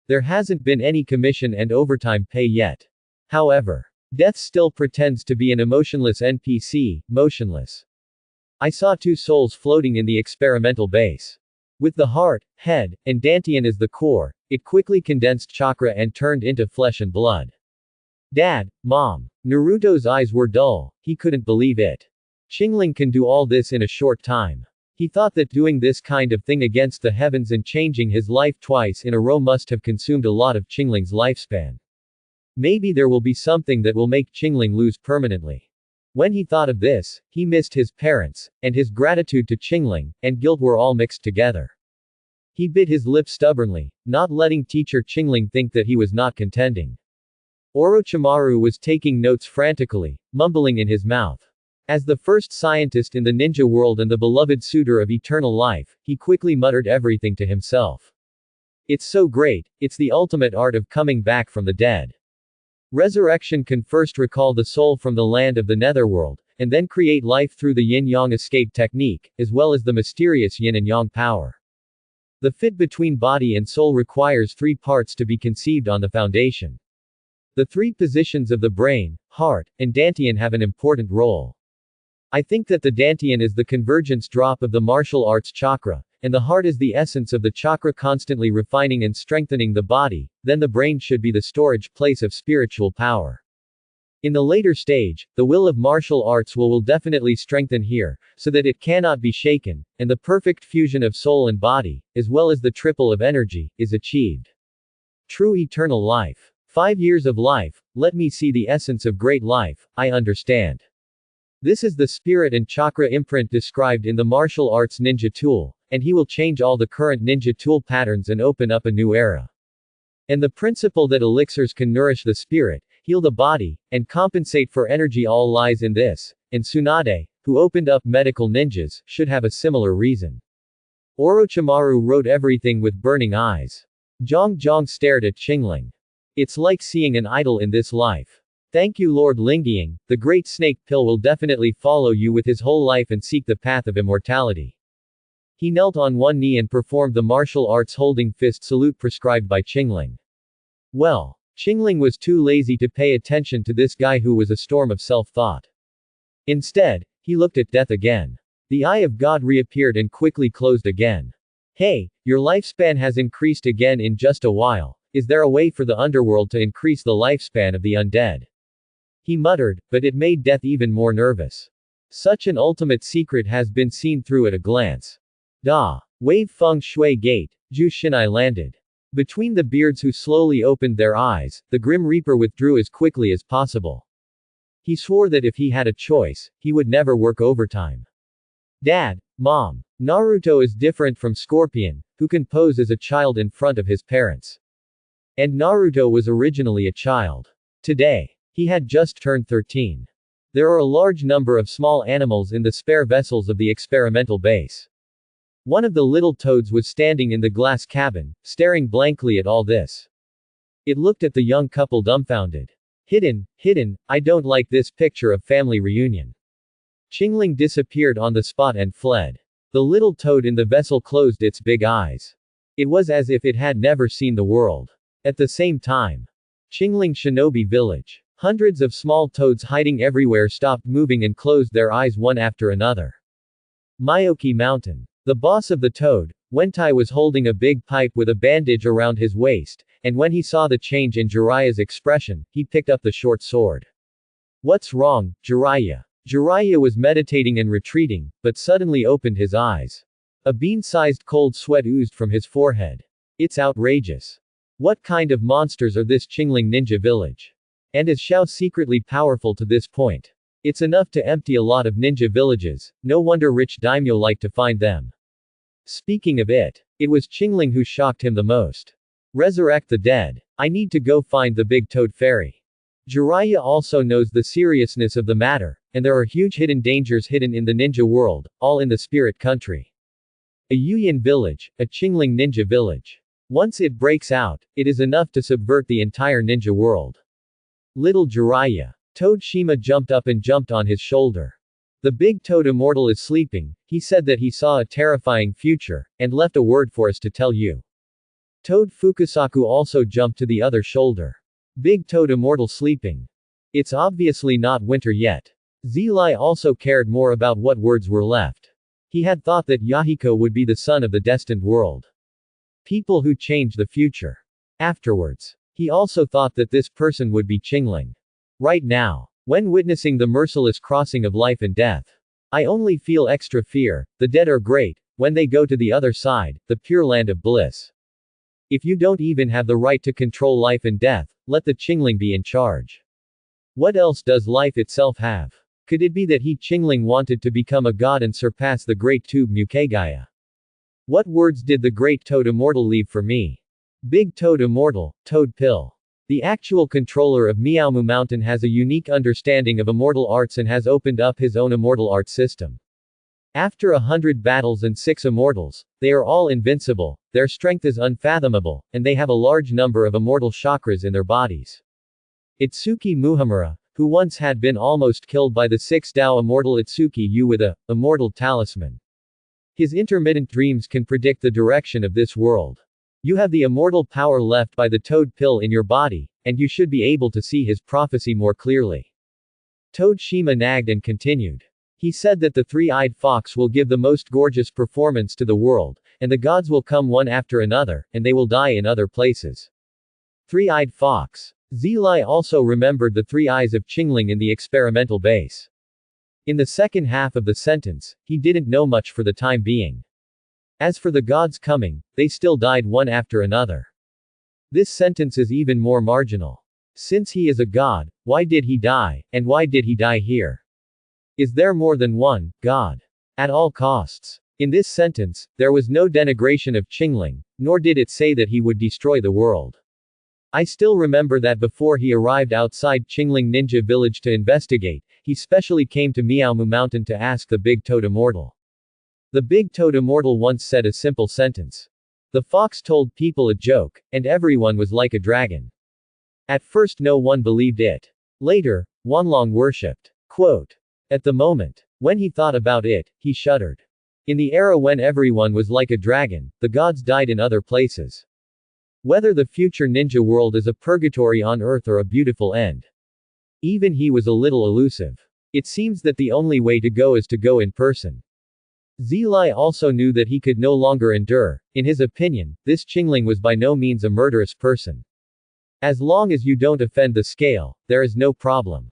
There hasn't been any commission and overtime pay yet. However, death still pretends to be an emotionless NPC, motionless. I saw 2 souls floating in the experimental base. With the heart, head, and dantian as the core, it quickly condensed chakra and turned into flesh and blood. Dad, Mom. Naruto's eyes were dull, he couldn't believe it. Qingling can do all this in a short time. He thought that doing this kind of thing against the heavens and changing his life twice in a row must have consumed a lot of Qingling's lifespan. Maybe there will be something that will make Qingling lose permanently. When he thought of this, he missed his parents, and his gratitude to Qingling, and guilt were all mixed together. He bit his lip stubbornly, not letting teacher Qingling think that he was not contending. Orochimaru was taking notes frantically, mumbling in his mouth. As the first scientist in the ninja world and the beloved suitor of eternal life, he quickly muttered everything to himself. It's so great, it's the ultimate art of coming back from the dead. Resurrection can first recall the soul from the land of the netherworld, and then create life through the yin-yang escape technique, as well as the mysterious yin and yang power. The fit between body and soul requires 3 parts to be conceived on the foundation. The 3 positions of the brain, heart, and dantian have an important role. I think that the dantian is the convergence drop of the martial arts chakra, and the heart is the essence of the chakra constantly refining and strengthening the body, then the brain should be the storage place of spiritual power. In the later stage, the will of martial arts will definitely strengthen here, so that it cannot be shaken, and the perfect fusion of soul and body, as well as the triple of energy, is achieved. True eternal life. 5 years of life, let me see the essence of great life, I understand. This is the spirit and chakra imprint described in the martial arts ninja tool, and he will change all the current ninja tool patterns and open up a new era. And the principle that elixirs can nourish the spirit, heal the body, and compensate for energy all lies in this, and Tsunade, who opened up medical ninjas, should have a similar reason. Orochimaru wrote everything with burning eyes. Zhang stared at Qingling. It's like seeing an idol in this life. Thank you Lord Lingying, the great snake pill will definitely follow you with his whole life and seek the path of immortality. He knelt on one knee and performed the martial arts holding fist salute prescribed by Qingling. Well, Qingling was too lazy to pay attention to this guy who was a storm of self-thought. Instead, he looked at death again. The eye of God reappeared and quickly closed again. Hey, your lifespan has increased again in just a while. Is there a way for the underworld to increase the lifespan of the undead? He muttered, but it made death even more nervous. Such an ultimate secret has been seen through at a glance. Da. Wave feng shui gate, Zhu Shinai landed. Between the beards who slowly opened their eyes, the Grim Reaper withdrew as quickly as possible. He swore that if he had a choice, he would never work overtime. Dad, Mom, Naruto is different from Scorpion, who can pose as a child in front of his parents. And Naruto was originally a child. Today, he had just turned 13. There are a large number of small animals in the spare vessels of the experimental base. One of the little toads was standing in the glass cabin, staring blankly at all this. It looked at the young couple dumbfounded. Hidden, I don't like this picture of family reunion. Qingling disappeared on the spot and fled. The little toad in the vessel closed its big eyes. It was as if it had never seen the world. At the same time, Qingling Shinobi Village. Hundreds of small toads hiding everywhere stopped moving and closed their eyes one after another. Myoki Mountain. The boss of the toad, Wentai, was holding a big pipe with a bandage around his waist, and when he saw the change in Jiraiya's expression, he picked up the short sword. What's wrong, Jiraiya? Jiraiya was meditating and retreating, but suddenly opened his eyes. A bean-sized cold sweat oozed from his forehead. It's outrageous. What kind of monsters are this Qingling ninja village? And is Xiao secretly powerful to this point? It's enough to empty a lot of ninja villages, no wonder rich daimyo like to find them. Speaking of it, it was Qingling who shocked him the most. Resurrect the dead. I need to go find the big toad fairy. Jiraiya also knows the seriousness of the matter, and there are huge hidden dangers hidden in the ninja world, all in the spirit country. A Yuyan village, a Qingling ninja village. Once it breaks out, it is enough to subvert the entire ninja world. Little Jiraiya. Toad Shima jumped up and jumped on his shoulder. The big toad immortal is sleeping, he said that he saw a terrifying future, and left a word for us to tell you. Toad Fukusaku also jumped to the other shoulder. Big toad immortal sleeping. It's obviously not winter yet. Zelai also cared more about what words were left. He had thought that Yahiko would be the son of the destined world. People who change the future. Afterwards, he also thought that this person would be Qingling. Right now, when witnessing the merciless crossing of life and death. I only feel extra fear. The dead are great, when they go to the other side, the pure land of bliss. If you don't even have the right to control life and death, let the Qingling be in charge. What else does life itself have? Could it be that he Qingling wanted to become a god and surpass the great tube Mukagaya? What words did the great Toad Immortal leave for me? Big Toad Immortal, Toad Pill. The actual controller of Miaomu Mountain has a unique understanding of immortal arts and has opened up his own immortal art system. After 100 battles and 6 immortals, they are all invincible, their strength is unfathomable, and they have a large number of immortal chakras in their bodies. Itsuki Muhamura, who once had been almost killed by the 6 Dao immortal Itsuki Yu with a immortal talisman. His intermittent dreams can predict the direction of this world. You have the immortal power left by the Toad Pill in your body, and you should be able to see his prophecy more clearly. Toad Shima nagged and continued. He said that the three-eyed fox will give the most gorgeous performance to the world, and the gods will come one after another, and they will die in other places. Three-eyed fox. Zilai also remembered the 3 eyes of Qingling in the experimental base. In the second half of the sentence, he didn't know much for the time being. As for the gods coming, they still died one after another. This sentence is even more marginal. Since he is a god, why did he die, and why did he die here? Is there more than one god? At all costs. In this sentence, there was no denigration of Qingling, nor did it say that he would destroy the world. I still remember that before he arrived outside Qingling Ninja Village to investigate, he specially came to Miaomu Mountain to ask the Big Toad Immortal. The Big Toad Immortal once said a simple sentence. The fox told people a joke, and everyone was like a dragon. At first no one believed it. Later, Wanlong worshipped. Quote. At the moment, when he thought about it, he shuddered. In the era when everyone was like a dragon, the gods died in other places. Whether the future ninja world is a purgatory on earth or a beautiful end. Even he was a little elusive. It seems that the only way to go is to go in person. Zilai also knew that he could no longer endure. In his opinion, this Qingling was by no means a murderous person. As long as you don't offend the scale, there is no problem.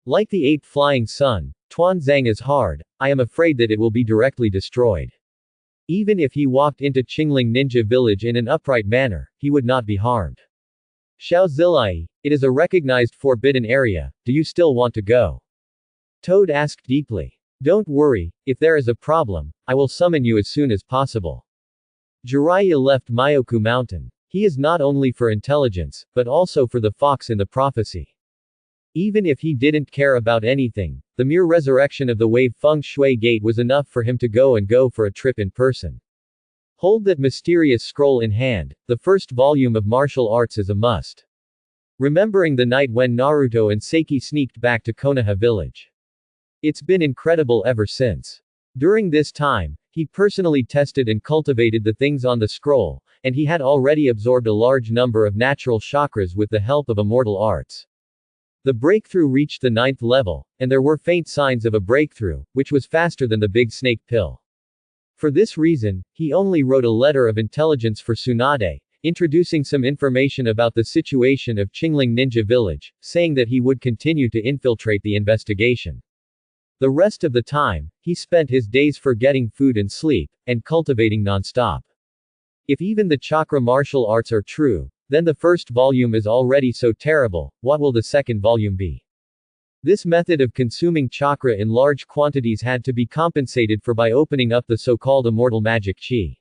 Like the 8th flying sun, Tuanzang is hard, I am afraid that it will be directly destroyed. Even if he walked into Qingling Ninja Village in an upright manner, he would not be harmed. Xiao Zilai, it is a recognized forbidden area, do you still want to go? Toad asked deeply. Don't worry, if there is a problem, I will summon you as soon as possible. Jiraiya left Myoku Mountain. He is not only for intelligence, but also for the fox in the prophecy. Even if he didn't care about anything, the mere resurrection of the wave feng shui gate was enough for him to go for a trip in person. Hold that mysterious scroll in hand, the first volume of martial arts is a must. Remembering the night when Naruto and Saki sneaked back to Konoha village. It's been incredible ever since. During this time, he personally tested and cultivated the things on the scroll, and he had already absorbed a large number of natural chakras with the help of immortal arts. The breakthrough reached the 9th level, and there were faint signs of a breakthrough, which was faster than the big snake pill. For this reason, he only wrote a letter of intelligence for Tsunade, introducing some information about the situation of Qingling Ninja Village, saying that he would continue to infiltrate the investigation. The rest of the time, he spent his days forgetting food and sleep, and cultivating non-stop. If even the chakra martial arts are true, then the first volume is already so terrible, what will the second volume be? This method of consuming chakra in large quantities had to be compensated for by opening up the so-called immortal magic chi.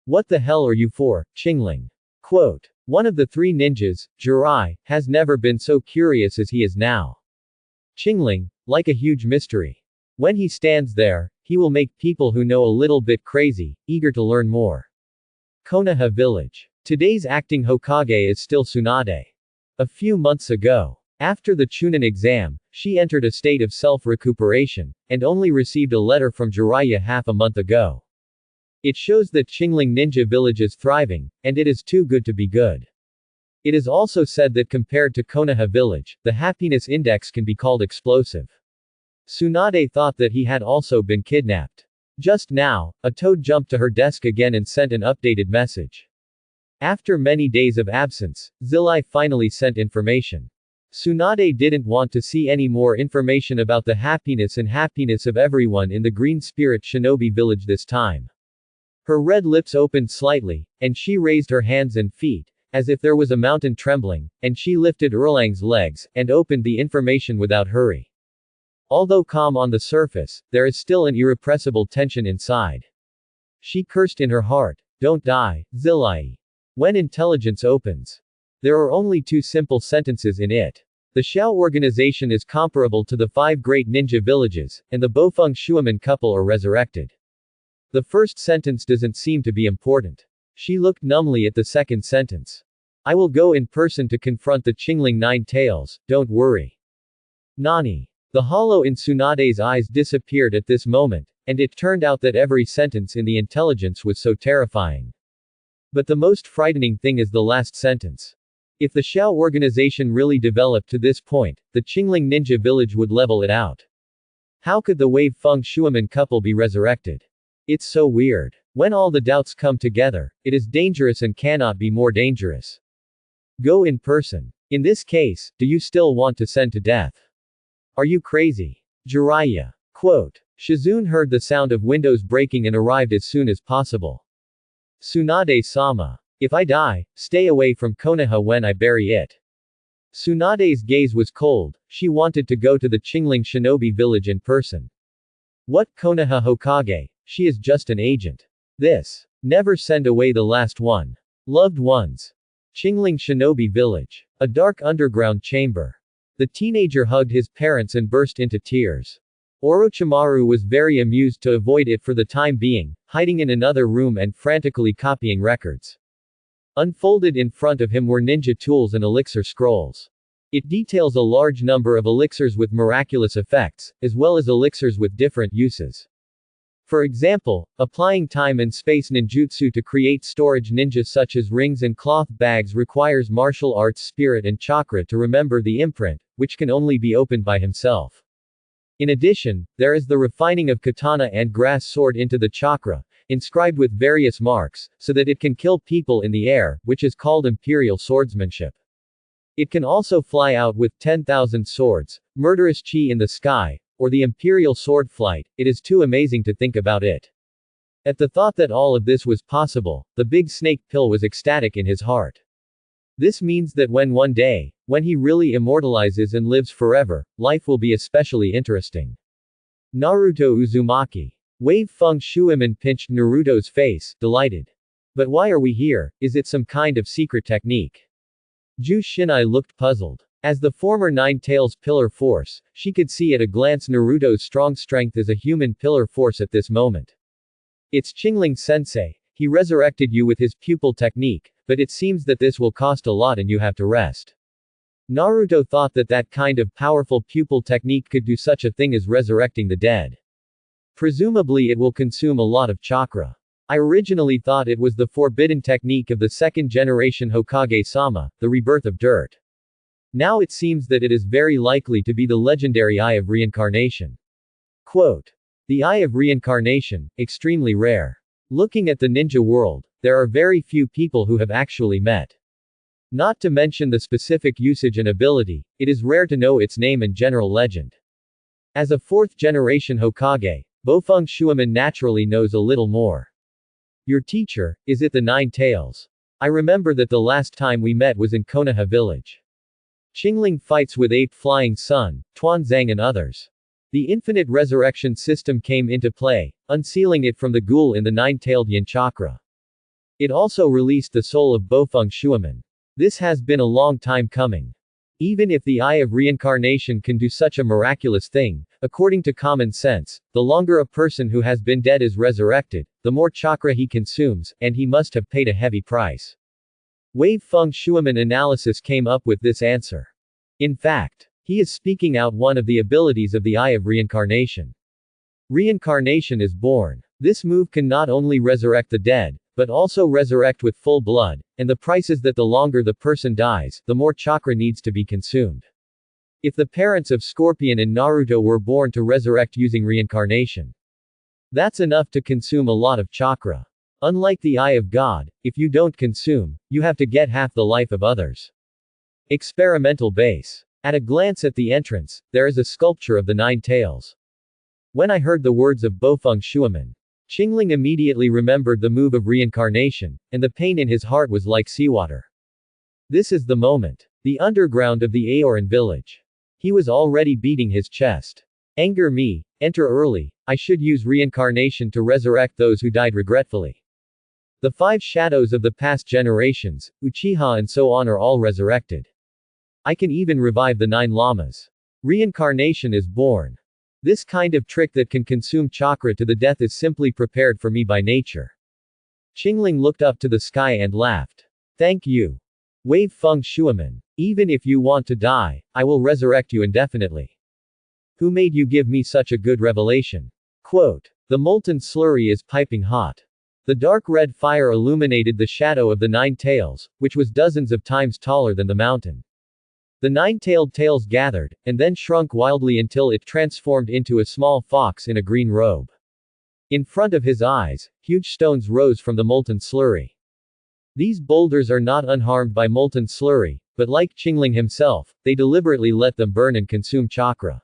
What the hell are you for, Qingling? Quote. One of the 3 ninjas, Jirai, has never been so curious as he is now. Qingling, like a huge mystery. When he stands there, he will make people who know a little bit crazy, eager to learn more. Konoha Village. Today's acting Hokage is still Tsunade. A few months ago, after the Chunin exam, she entered a state of self-recuperation, and only received a letter from Jiraiya half a month ago. It shows that Qingling Ninja Village is thriving, and it is too good to be good. It is also said that compared to Konoha Village, the happiness index can be called explosive. Tsunade thought that he had also been kidnapped. Just now, a toad jumped to her desk again and sent an updated message. After many days of absence, Zilai finally sent information. Tsunade didn't want to see any more information about the happiness of everyone in the Green Spirit Shinobi village this time. Her red lips opened slightly, and she raised her hands and feet, as if there was a mountain trembling, and she lifted Erlang's legs, and opened the information without hurry. Although calm on the surface, there is still an irrepressible tension inside. She cursed in her heart, "Don't die, Zilai." When intelligence opens. There are only 2 simple sentences in it. The Xiao organization is comparable to the 5 great ninja villages, and the Bofeng Shuaman couple are resurrected. The first sentence doesn't seem to be important. She looked numbly at the second sentence. "I will go in person to confront the Qingling Nine Tails, don't worry." Nani? The hollow in Tsunade's eyes disappeared at this moment, and it turned out that every sentence in the intelligence was so terrifying. But the most frightening thing is the last sentence. If the Xiao organization really developed to this point, the Qingling ninja village would level it out. How could the Wave Feng Shuaman couple be resurrected? It's so weird. When all the doubts come together, it is dangerous and cannot be more dangerous. Go in person. In this case, do you still want to send to death? Are you crazy? Jiraiya. Quote. Shizune heard the sound of windows breaking and arrived as soon as possible. Tsunade-sama. If I die, stay away from Konoha when I bury it. Tsunade's gaze was cold, she wanted to go to the Qingling shinobi village in person. What Konoha Hokage? She is just an agent. This. Never send away the last one. Loved ones. Qingling shinobi village. A dark underground chamber. The teenager hugged his parents and burst into tears. Orochimaru was very amused to avoid it for the time being, hiding in another room and frantically copying records. Unfolded in front of him were ninja tools and elixir scrolls. It details a large number of elixirs with miraculous effects, as well as elixirs with different uses. For example, applying time and space ninjutsu to create storage ninja such as rings and cloth bags requires martial arts spirit and chakra to remember the imprint, which can only be opened by himself. In addition, there is the refining of katana and grass sword into the chakra, inscribed with various marks, so that it can kill people in the air, which is called imperial swordsmanship. It can also fly out with 10,000 swords, murderous chi in the sky, or the imperial sword flight. It is too amazing to think about it. At the thought that all of this was possible, the big snake pill was ecstatic in his heart. This means that one day, when he really immortalizes and lives forever, life will be especially interesting. Naruto Uzumaki. Wave Feng Shuiman pinched Naruto's face, delighted. But why are we here? Is it some kind of secret technique? Ju Shinai looked puzzled. As the former Nine Tails pillar force, she could see at a glance Naruto's strong strength as a human pillar force at this moment. It's Qingling Sensei. He resurrected you with his pupil technique, but it seems that this will cost a lot and you have to rest. Naruto thought that that kind of powerful pupil technique could do such a thing as resurrecting the dead. Presumably it will consume a lot of chakra. I originally thought it was the forbidden technique of the second generation Hokage-sama, the rebirth of dirt. Now it seems that it is very likely to be the legendary Eye of Reincarnation. Quote. The Eye of Reincarnation, extremely rare. Looking at the ninja world, there are very few people who have actually met. Not to mention the specific usage and ability, it is rare to know its name and general legend. As a fourth-generation Hokage, Bofeng Shuaman naturally knows a little more. Your teacher, is it the Nine Tails? I remember that the last time we met was in Konoha village. Qingling fights with Ape Flying Sun, Tuanzang and others. The infinite resurrection system came into play, unsealing it from the ghoul in the nine-tailed yin chakra. It also released the soul of Bofeng Shuaman. This has been a long time coming. Even if the Eye of Reincarnation can do such a miraculous thing, according to common sense, the longer a person who has been dead is resurrected, the more chakra he consumes, and he must have paid a heavy price. Wave Feng Shuaman analysis came up with this answer. In fact, he is speaking out one of the abilities of the Eye of Reincarnation. Reincarnation is born. This move can not only resurrect the dead, but also resurrect with full blood, and the price is that the longer the person dies, the more chakra needs to be consumed. If the parents of Scorpion and Naruto were born to resurrect using reincarnation, that's enough to consume a lot of chakra. Unlike the Eye of God, if you don't consume, you have to get half the life of others. Experimental base. At a glance at the entrance, there is a sculpture of the nine tails. When I heard the words of Bofeng Shuaman, Qingling immediately remembered the move of reincarnation, and the pain in his heart was like seawater. This is the moment. The underground of the Aoran village. He was already beating his chest. Anger me, enter early, I should use reincarnation to resurrect those who died regretfully. The 5 shadows of the past generations, Uchiha and so on are all resurrected. I can even revive the 9 lamas. Reincarnation is born. This kind of trick that can consume chakra to the death is simply prepared for me by nature. Qingling looked up to the sky and laughed. Thank you. Wave Feng Shuaman. Even if you want to die, I will resurrect you indefinitely. Who made you give me such a good revelation? Quote. The molten slurry is piping hot. The dark red fire illuminated the shadow of the 9 tails, which was dozens of times taller than the mountain. The 9-tailed tails gathered, and then shrunk wildly until it transformed into a small fox in a green robe. In front of his eyes, huge stones rose from the molten slurry. These boulders are not unharmed by molten slurry, but like Qingling himself, they deliberately let them burn and consume chakra.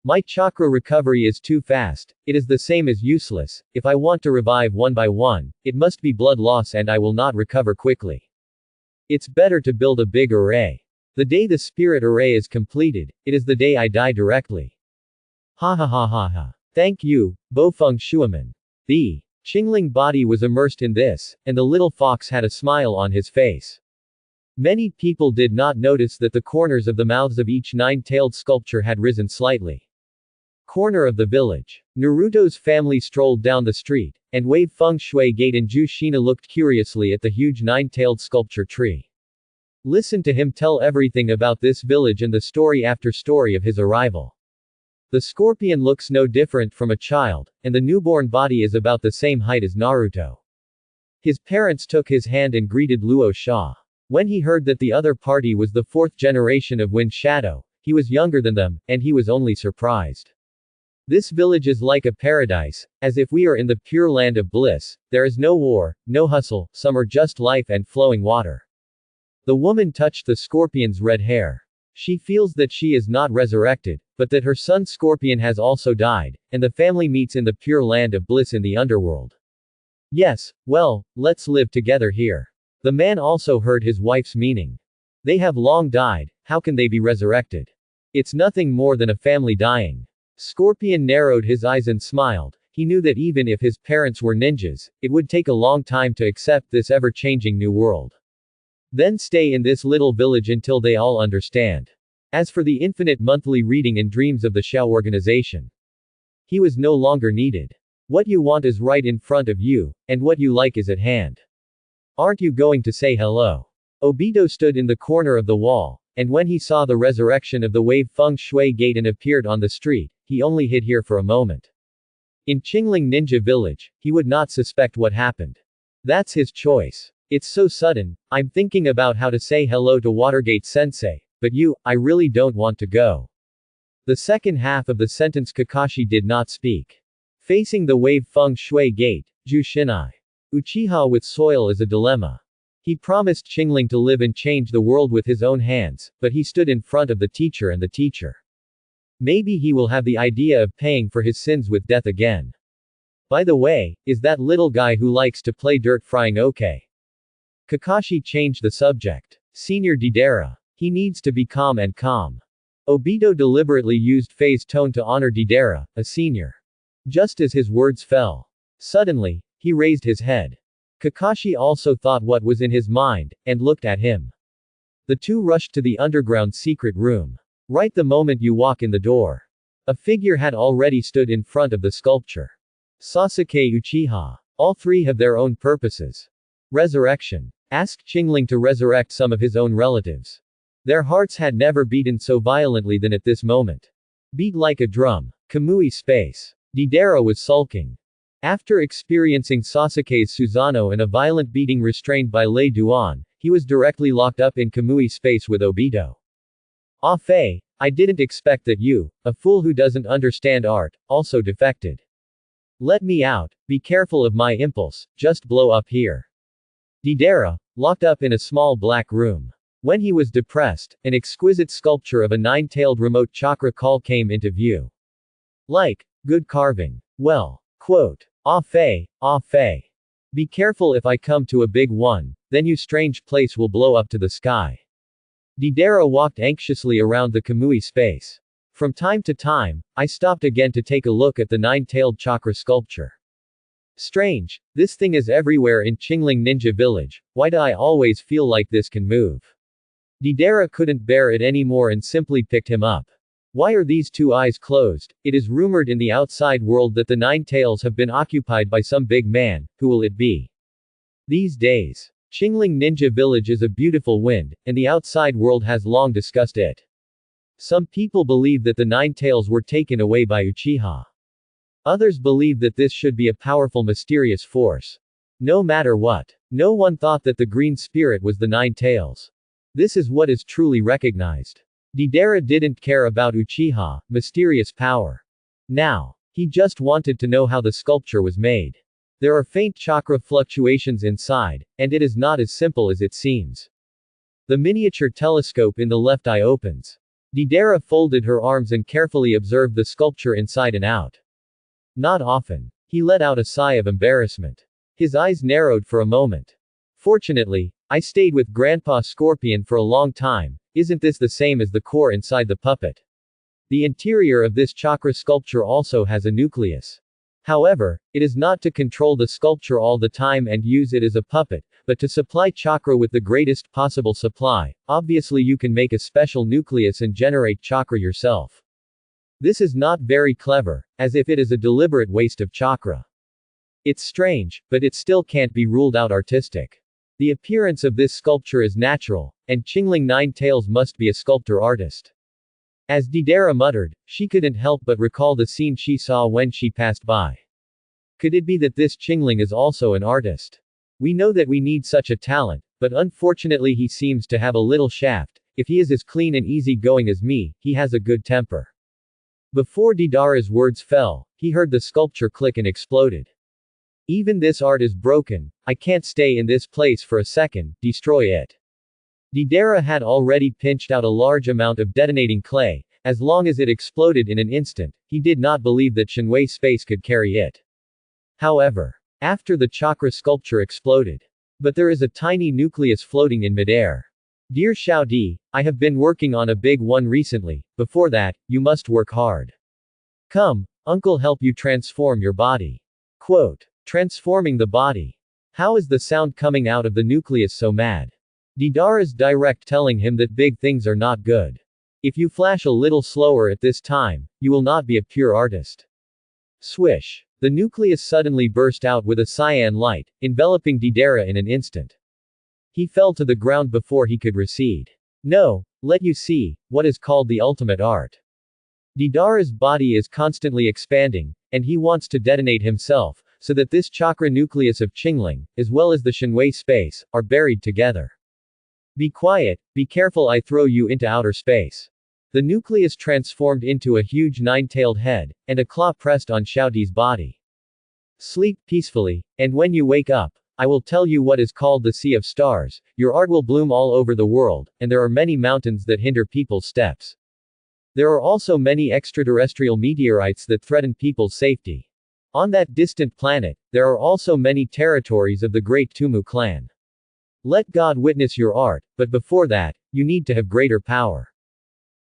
My chakra recovery is too fast, it is the same as useless. If I want to revive one by one, it must be blood loss and I will not recover quickly. It's better to build a big array. The day the spirit array is completed, it is the day I die directly. Ha ha ha ha ha. Thank you, Bofeng Shuaman. The Qingling body was immersed in this, and the little fox had a smile on his face. Many people did not notice that the corners of the mouths of each 9-tailed sculpture had risen slightly. Corner of the village. Naruto's family strolled down the street, and Wave Feng Shui Gate and Ju Shina looked curiously at the huge 9-tailed sculpture tree. Listen to him tell everything about this village and the story after story of his arrival. The scorpion looks no different from a child, and the newborn body is about the same height as Naruto. His parents took his hand and greeted Luo Sha. When he heard that the other party was the 4th generation of Wind Shadow, he was younger than them, and he was only surprised. This village is like a paradise, as if we are in the pure land of bliss. There is no war, no hustle, summer just life and flowing water. The woman touched the scorpion's red hair. She feels that she is not resurrected, but that her son Scorpion has also died, and the family meets in the pure land of bliss in the underworld. Yes, well, let's live together here. The man also heard his wife's meaning. They have long died, how can they be resurrected? It's nothing more than a family dying. Scorpion narrowed his eyes and smiled. He knew that even if his parents were ninjas, it would take a long time to accept this ever-changing new world. Then stay in this little village until they all understand. As for the infinite monthly reading and dreams of the Xiao organization, he was no longer needed. What you want is right in front of you, and what you like is at hand. Aren't you going to say hello? Obito stood in the corner of the wall, and when he saw the resurrection of the Wave Feng Shui Gate and appeared on the street, he only hid here for a moment. In Qingling Ninja Village, he would not suspect what happened. That's his choice. It's so sudden, I'm thinking about how to say hello to Watergate Sensei, but I really don't want to go. The second half of the sentence Kakashi did not speak. Facing the Wave Feng Shui Gate, Jushinai. Uchiha with soil is a dilemma. He promised Qingling to live and change the world with his own hands, but he stood in front of the teacher and the teacher. Maybe he will have the idea of paying for his sins with death again. By the way, is that little guy who likes to play dirt frying okay? Kakashi changed the subject. Senior Deidara. He needs to be calm and calm. Obito deliberately used phase tone to honor Deidara, a senior. Just as his words fell. Suddenly, he raised his head. Kakashi also thought what was in his mind, and looked at him. The two rushed to the underground secret room. Right the moment you walk in the door. A figure had already stood in front of the sculpture. Sasuke Uchiha. All three have their own purposes. Resurrection. Ask Qingling to resurrect some of his own relatives. Their hearts had never beaten so violently than at this moment. Beat like a drum. Kamui space. Deidara was sulking. After experiencing Sasuke's Susanoo and a violent beating restrained by Lei Duan, he was directly locked up in Kamui space with Obito. Ah Fei, I didn't expect that you, a fool who doesn't understand art, also defected. Let me out, be careful of my impulse, just blow up here. Deidara, locked up in a small black room. When he was depressed, an exquisite sculpture of a nine-tailed remote chakra call came into view. Like, good carving. Well. Quote. Ah Fei, ah Fei. Be careful if I come to a big one, then you strange place will blow up to the sky. Deidara walked anxiously around the Kamui space. From time to time, I stopped again to take a look at the nine-tailed chakra sculpture. Strange, this thing is everywhere in Qingling Ninja Village, why do I always feel like this can move? Deidara couldn't bear it anymore and simply picked him up. Why are these two eyes closed? It is rumored in the outside world that the nine tails have been occupied by some big man. Who will it be? These days, Qingling Ninja Village is a beautiful wind, and the outside world has long discussed it. Some people believe that the nine tails were taken away by Uchiha. Others believe that this should be a powerful mysterious force. No matter what, no one thought that the green spirit was the nine tails. This is what is truly recognized. Deidara didn't care about Uchiha, mysterious power. Now, he just wanted to know how the sculpture was made. There are faint chakra fluctuations inside, and it is not as simple as it seems. The miniature telescope in the left eye opens. Deidara folded her arms and carefully observed the sculpture inside and out. Not often. He let out a sigh of embarrassment. His eyes narrowed for a moment. Fortunately, I stayed with Grandpa Scorpion for a long time. Isn't this the same as the core inside the puppet? The interior of this chakra sculpture also has a nucleus. However, it is not to control the sculpture all the time and use it as a puppet, but to supply chakra with the greatest possible supply. Obviously, you can make a special nucleus and generate chakra yourself. This is not very clever, as if it is a deliberate waste of chakra. It's strange, but it still can't be ruled out artistic. The appearance of this sculpture is natural, and Qingling Nine Tails must be a sculptor artist. As Deidara muttered, she couldn't help but recall the scene she saw when she passed by. Could it be that this Qingling is also an artist? We know that we need such a talent, but unfortunately he seems to have a little shaft. If he is as clean and easygoing as me, he has a good temper. Before Deidara's words fell, he heard the sculpture click and exploded. Even this art is broken, I can't stay in this place for a second, destroy it. Deidara had already pinched out a large amount of detonating clay. As long as it exploded in an instant, he did not believe that Shenwei space could carry it. However, after the chakra sculpture exploded. But there is a tiny nucleus floating in midair. Dear Xiao Di, I have been working on a big one recently. Before that, you must work hard. Come, uncle help you transform your body. Quote. Transforming the body. How is the sound coming out of the nucleus so mad? Deidara's direct telling him that big things are not good. If you flash a little slower at this time, you will not be a pure artist. Swish. The nucleus suddenly burst out with a cyan light, enveloping Deidara in an instant. He fell to the ground before he could recede. No, let you see, what is called the ultimate art. Deidara's body is constantly expanding, and he wants to detonate himself, so that this chakra nucleus of Qingling, as well as the Shenwei space, are buried together. Be quiet, be careful I throw you into outer space. The nucleus transformed into a huge nine-tailed head, and a claw pressed on Xiaodi's body. Sleep peacefully, and when you wake up, I will tell you what is called the Sea of Stars. Your art will bloom all over the world, and there are many mountains that hinder people's steps. There are also many extraterrestrial meteorites that threaten people's safety. On that distant planet, there are also many territories of the great Tumu clan. Let God witness your art, but before that, you need to have greater power.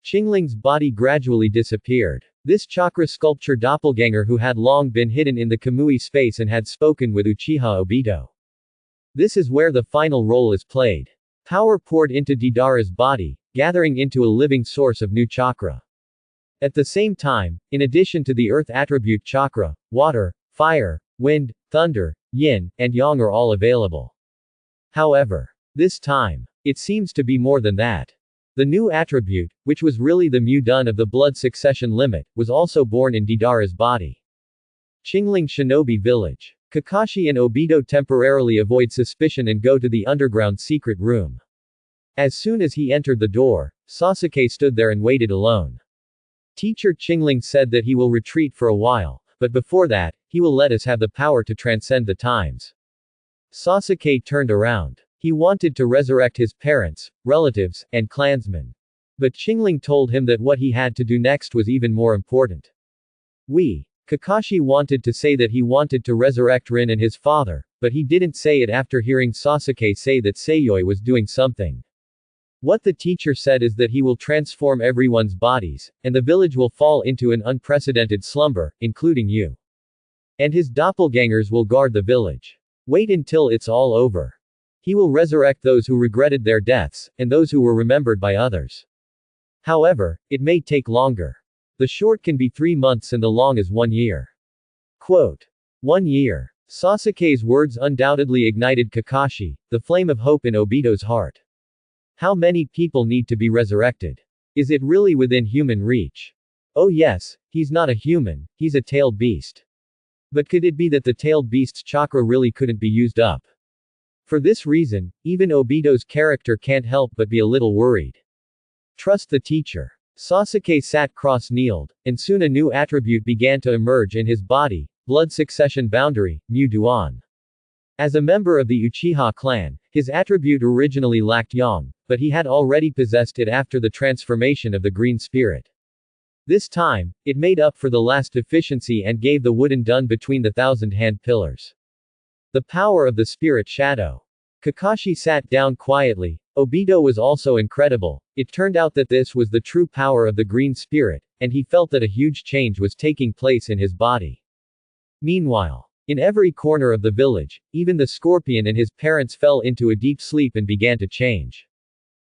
Qingling's body gradually disappeared. This chakra sculpture doppelganger who had long been hidden in the Kamui space and had spoken with Uchiha Obito. This is where the final role is played. Power poured into Deidara's body, gathering into a living source of new chakra. At the same time, in addition to the earth attribute chakra, water, fire, wind, thunder, yin, and yang are all available. However, this time, it seems to be more than that. The new attribute, which was really the Mu-Dun of the blood succession limit, was also born in Deidara's body. Qingling Shinobi Village. Kakashi and Obito temporarily avoid suspicion and go to the underground secret room. As soon as he entered the door, Sasuke stood there and waited alone. Teacher Qingling said that he will retreat for a while, but before that, he will let us have the power to transcend the times. Sasuke turned around. He wanted to resurrect his parents, relatives, and clansmen. But Qingling told him that what he had to do next was even more important. Kakashi wanted to say that he wanted to resurrect Rin and his father, but he didn't say it after hearing Sasuke say that Sayoi was doing something. What the teacher said is that he will transform everyone's bodies, and the village will fall into an unprecedented slumber, including you. And his doppelgangers will guard the village. Wait until it's all over. He will resurrect those who regretted their deaths, and those who were remembered by others. However, it may take longer. The short can be 3 months and the long is 1 year. Quote. 1 year. Sasuke's words undoubtedly ignited Kakashi, the flame of hope in Obito's heart. How many people need to be resurrected? Is it really within human reach? Oh yes, he's not a human, he's a tailed beast. But could it be that the tailed beast's chakra really couldn't be used up? For this reason, even Obito's character can't help but be a little worried. Trust the teacher. Sasuke sat cross-kneeled, and soon a new attribute began to emerge in his body, blood succession boundary, Mu Duan. As a member of the Uchiha clan, his attribute originally lacked yang, but he had already possessed it after the transformation of the green spirit. This time, it made up for the last deficiency and gave the wooden dun between the 1,000-hand pillars. The power of the spirit shadow. Kakashi sat down quietly. Obito was also incredible. It turned out that this was the true power of the green spirit, and he felt that a huge change was taking place in his body. Meanwhile, in every corner of the village, even the scorpion and his parents fell into a deep sleep and began to change.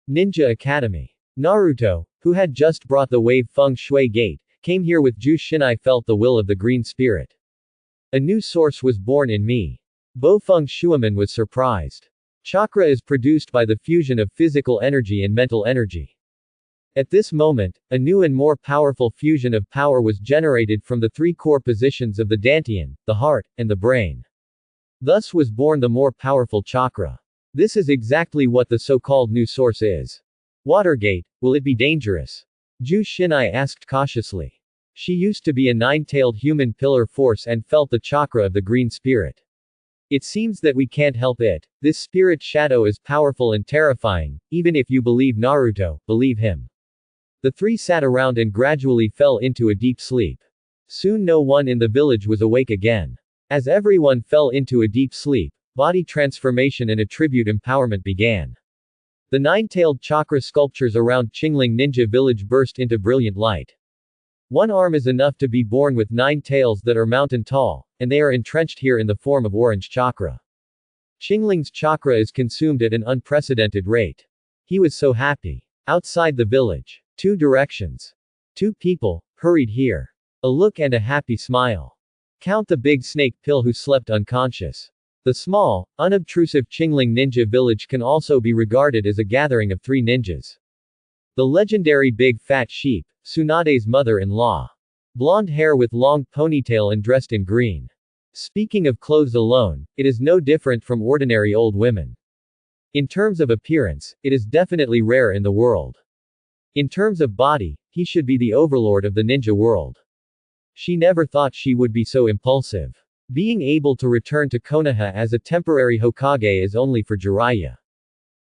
Ninja Academy. Naruto, who had just brought the wave feng shui gate, came here with Ju Shinai felt the will of the green spirit. A new source was born in me. Bofeng Shuiman was surprised. Chakra is produced by the fusion of physical energy and mental energy. At this moment, a new and more powerful fusion of power was generated from the 3 core positions of the dantian, the heart, and the brain. Thus was born the more powerful chakra. This is exactly what the so-called new source is. Watergate, will it be dangerous? Ju Shinai asked cautiously. She used to be a 9-tailed human pillar force and felt the chakra of the green spirit. It seems that we can't help it. This spirit shadow is powerful and terrifying. Even if you believe Naruto, believe him. The 3 sat around and gradually fell into a deep sleep. Soon no one in the village was awake again. As everyone fell into a deep sleep, body transformation and attribute empowerment began. The 9-tailed chakra sculptures around Qingling Ninja Village burst into brilliant light. 1 arm is enough to be born with 9 tails that are mountain tall, and they are entrenched here in the form of orange chakra. Qingling's chakra is consumed at an unprecedented rate. He was so happy. Outside the village. 2 directions. 2 people, hurried here. A look and a happy smile. Count the big snake pill who slept unconscious. The small, unobtrusive Qingling Ninja Village can also be regarded as a gathering of 3 ninjas. The legendary big fat sheep, Tsunade's mother-in-law. Blonde hair with long ponytail and dressed in green. Speaking of clothes alone, it is no different from ordinary old women. In terms of appearance, it is definitely rare in the world. In terms of body, he should be the overlord of the ninja world. She never thought she would be so impulsive. Being able to return to Konoha as a temporary Hokage is only for Jiraiya.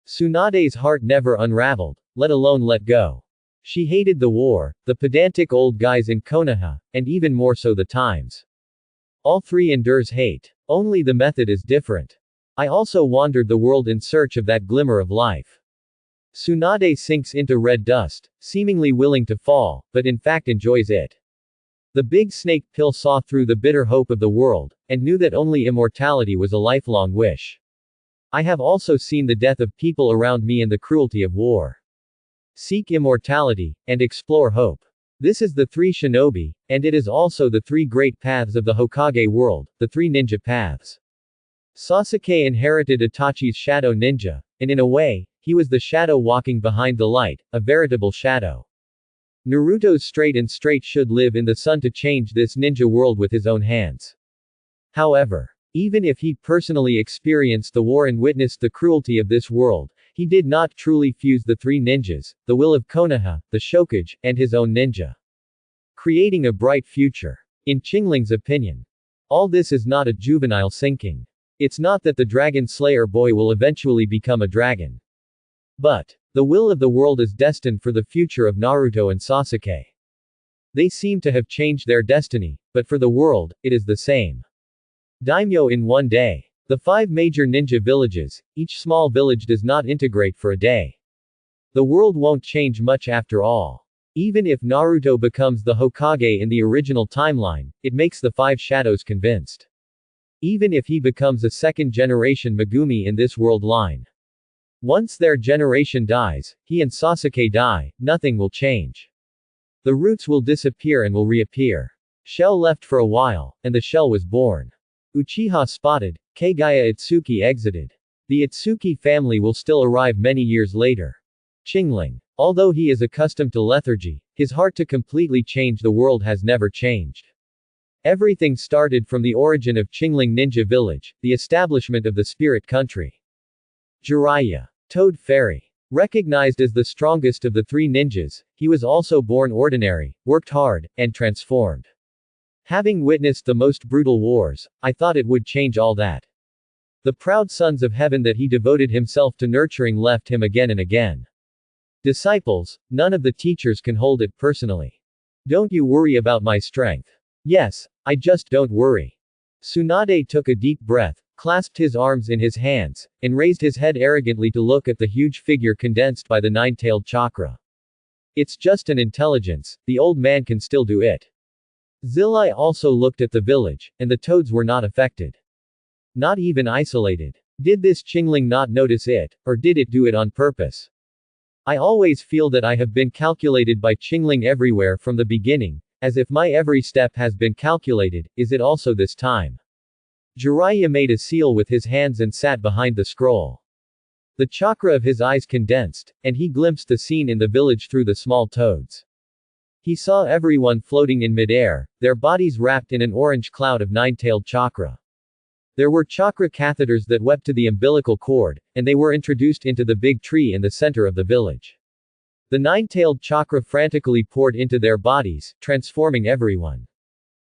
Tsunade's heart never unraveled, let alone let go. She hated the war, the pedantic old guys in Konoha, and even more so the times. All 3 endures hate. Only the method is different. I also wandered the world in search of that glimmer of life. Tsunade sinks into red dust, seemingly willing to fall, but in fact enjoys it. The big snake pill saw through the bitter hope of the world, and knew that only immortality was a lifelong wish. I have also seen the death of people around me and the cruelty of war. Seek immortality, and explore hope. This is the 3 shinobi, and it is also the 3 great paths of the Hokage world, the 3 ninja paths. Sasuke inherited Itachi's shadow ninja, and in a way, he was the shadow walking behind the light, a veritable shadow. Naruto's straight should live in the sun to change this ninja world with his own hands. However, even if he personally experienced the war and witnessed the cruelty of this world, he did not truly fuse the 3 ninjas, the will of Konoha, the Hokage, and his own ninja. Creating a bright future. In Qingling's opinion. All this is not a juvenile sinking. It's not that the Dragon Slayer boy will eventually become a dragon. But the will of the world is destined for the future of Naruto and Sasuke. They seem to have changed their destiny, but for the world, it is the same. Daimyo in one day. The 5 major ninja villages, each small village does not integrate for a day. The world won't change much after all. Even if Naruto becomes the Hokage in the original timeline, it makes the 5 shadows convinced. Even if he becomes a second-generation Megumi in this world line. Once their generation dies, he and Sasuke die, nothing will change. The roots will disappear and will reappear. Shell left for a while, and the shell was born. Uchiha spotted, Kagaya Itsuki exited. The Itsuki family will still arrive many years later. Qingling. Although he is accustomed to lethargy, his heart to completely change the world has never changed. Everything started from the origin of Qingling Ninja Village, the establishment of the Spirit Country. Jiraiya. Toad Fairy. Recognized as the strongest of the 3 ninjas, he was also born ordinary, worked hard, and transformed. Having witnessed the most brutal wars, I thought it would change all that. The proud sons of heaven that he devoted himself to nurturing left him again and again. Disciples, none of the teachers can hold it personally. Don't you worry about my strength. Yes, I just don't worry. Tsunade took a deep breath, clasped his arms in his hands, and raised his head arrogantly to look at the huge figure condensed by the 9-tailed chakra. It's just an intelligence, the old man can still do it. Zillai also looked at the village, and the toads were not affected. Not even isolated. Did this Qingling not notice it, or did it do it on purpose? I always feel that I have been calculated by Qingling everywhere from the beginning, as if my every step has been calculated, is it also this time? Jiraiya made a seal with his hands and sat behind the scroll. The chakra of his eyes condensed, and he glimpsed the scene in the village through the small toads. He saw everyone floating in midair, their bodies wrapped in an orange cloud of 9-tailed chakra. There were chakra catheters that wept to the umbilical cord, and they were introduced into the big tree in the center of the village. The 9-tailed chakra frantically poured into their bodies, transforming everyone.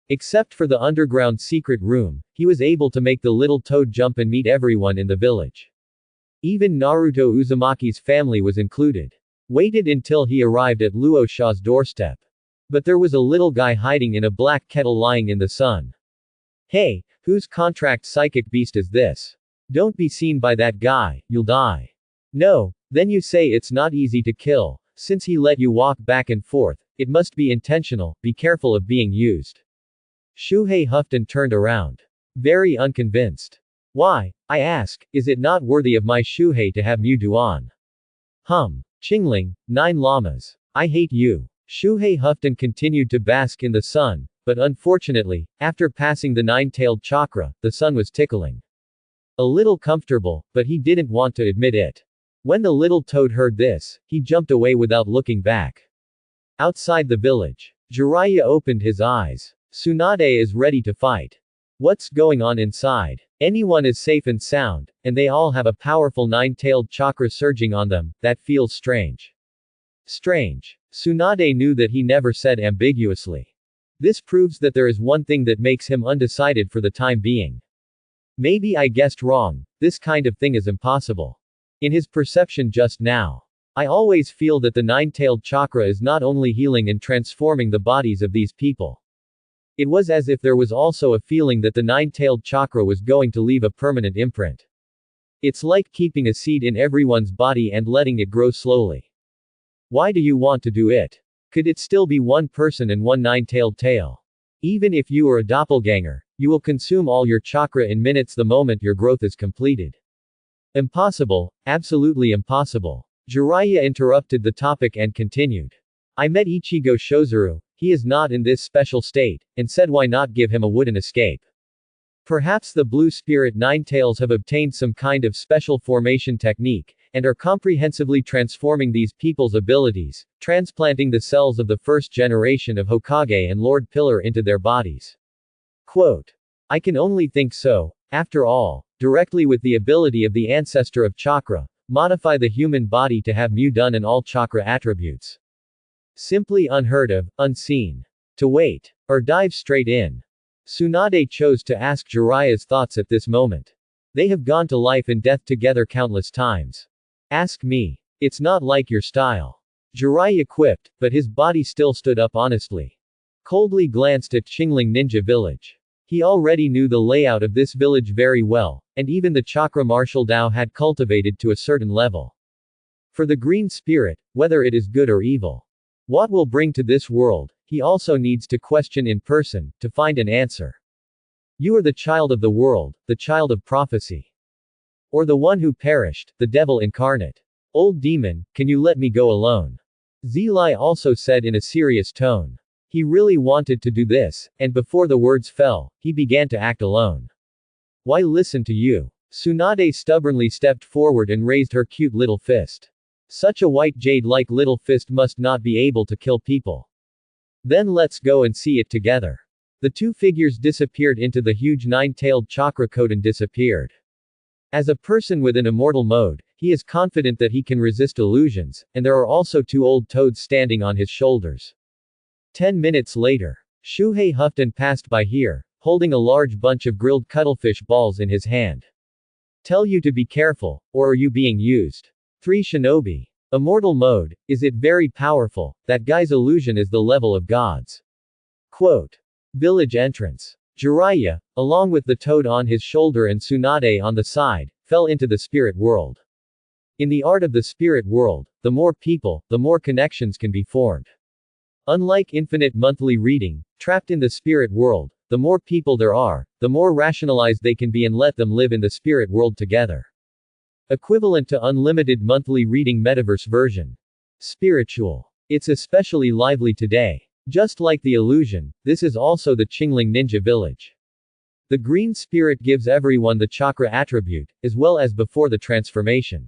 Except for the underground secret room, he was able to make the little toad jump and meet everyone in the village. Even Naruto Uzumaki's family was included. Waited until he arrived at Luo Sha's doorstep. But there was a little guy hiding in a black kettle lying in the sun. Hey, whose contract psychic beast is this? Don't be seen by that guy, you'll die. No, then you say it's not easy to kill, since he let you walk back and forth, it must be intentional, be careful of being used. Shuhei huffed and turned around. Very unconvinced. Why, I ask, is it not worthy of my Shuhei to have Mu Duan? Qingling, 9 llamas. I hate you. Shuhei huffed and continued to bask in the sun, but unfortunately, after passing the 9-tailed chakra, the sun was tickling. A little comfortable, but he didn't want to admit it. When the little toad heard this, he jumped away without looking back. Outside the village, Jiraiya opened his eyes. Tsunade is ready to fight. What's going on inside? Anyone is safe and sound, and they all have a powerful 9-tailed chakra surging on them, that feels strange. Strange. Tsunade knew that he never said ambiguously. This proves that there is one thing that makes him undecided for the time being. Maybe I guessed wrong, this kind of thing is impossible. In his perception just now. I always feel that the 9-tailed chakra is not only healing and transforming the bodies of these people. It was as if there was also a feeling that the 9-tailed chakra was going to leave a permanent imprint. It's like keeping a seed in everyone's body and letting it grow slowly. Why do you want to do it? Could it still be one person and one 9-tailed tail? Even if you are a doppelganger, you will consume all your chakra in minutes the moment your growth is completed. Impossible, absolutely impossible. Jiraiya interrupted the topic and continued. I met Ichigo Shozuru, he is not in this special state, and said why not give him a wooden escape. Perhaps the Blue Spirit 9 Tails have obtained some kind of special formation technique, and are comprehensively transforming these people's abilities, transplanting the cells of the first generation of Hokage and Lord Pillar into their bodies. Quote. I can only think so, after all, directly with the ability of the ancestor of chakra, modify the human body to have Mu Dun and all chakra attributes. Simply unheard of, unseen. To wait. Or dive straight in. Tsunade chose to ask Jiraiya's thoughts at this moment. They have gone to life and death together countless times. Ask me. It's not like your style. Jiraiya quipped, but his body still stood up honestly. Coldly glanced at Qingling Ninja Village. He already knew the layout of this village very well, and even the chakra martial Dao had cultivated to a certain level. For the green spirit, whether it is good or evil, what will bring to this world, he also needs to question in person, to find an answer. You are the child of the world, the child of prophecy. Or the one who perished, the devil incarnate. Old demon, can you let me go alone? Zilai also said in a serious tone. He really wanted to do this, and before the words fell, he began to act alone. Why listen to you? Tsunade stubbornly stepped forward and raised her cute little fist. Such a white jade-like little fist must not be able to kill people. Then let's go and see it together. The two figures disappeared into the huge nine-tailed chakra code and disappeared. As a person with an immortal mode, he is confident that he can resist illusions, and there are also two old toads standing on his shoulders. 10 minutes later, Shuhei huffed and passed by here, holding a large bunch of grilled cuttlefish balls in his hand. Tell you to be careful, or are you being used? 3 Shinobi. Immortal mode, is it very powerful? That guy's illusion is the level of gods. Quote. Village entrance. Jiraiya, along with the toad on his shoulder and Tsunade on the side, fell into the spirit world. In the art of the spirit world, the more people, the more connections can be formed. Unlike infinite monthly reading, trapped in the spirit world, the more people there are, the more rationalized they can be and let them live in the spirit world together. Equivalent to unlimited monthly reading metaverse version. Spiritual. It's especially lively today. Just like the illusion, this is also the Qingling Ninja Village. The green spirit gives everyone the chakra attribute, as well as before the transformation.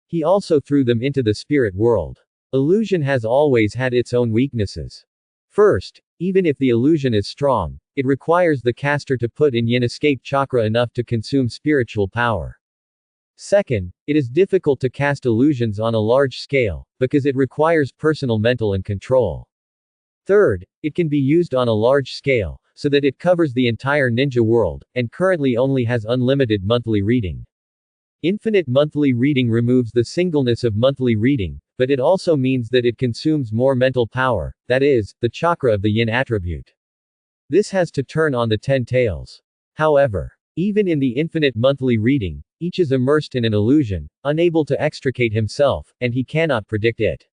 He also threw them into the spirit world. Illusion has always had its own weaknesses. First, even if the illusion is strong, it requires the caster to put in yin escape chakra enough to consume spiritual power. Second, it is difficult to cast illusions on a large scale, because it requires personal mental and control. Third, it can be used on a large scale, so that it covers the entire ninja world, and currently only has unlimited monthly reading. Infinite monthly reading removes the singleness of monthly reading, but it also means that it consumes more mental power, that is, the chakra of the yin attribute. This has to turn on the 10 tails. However, even in the infinite monthly reading, each is immersed in an illusion, unable to extricate himself, and he cannot predict it.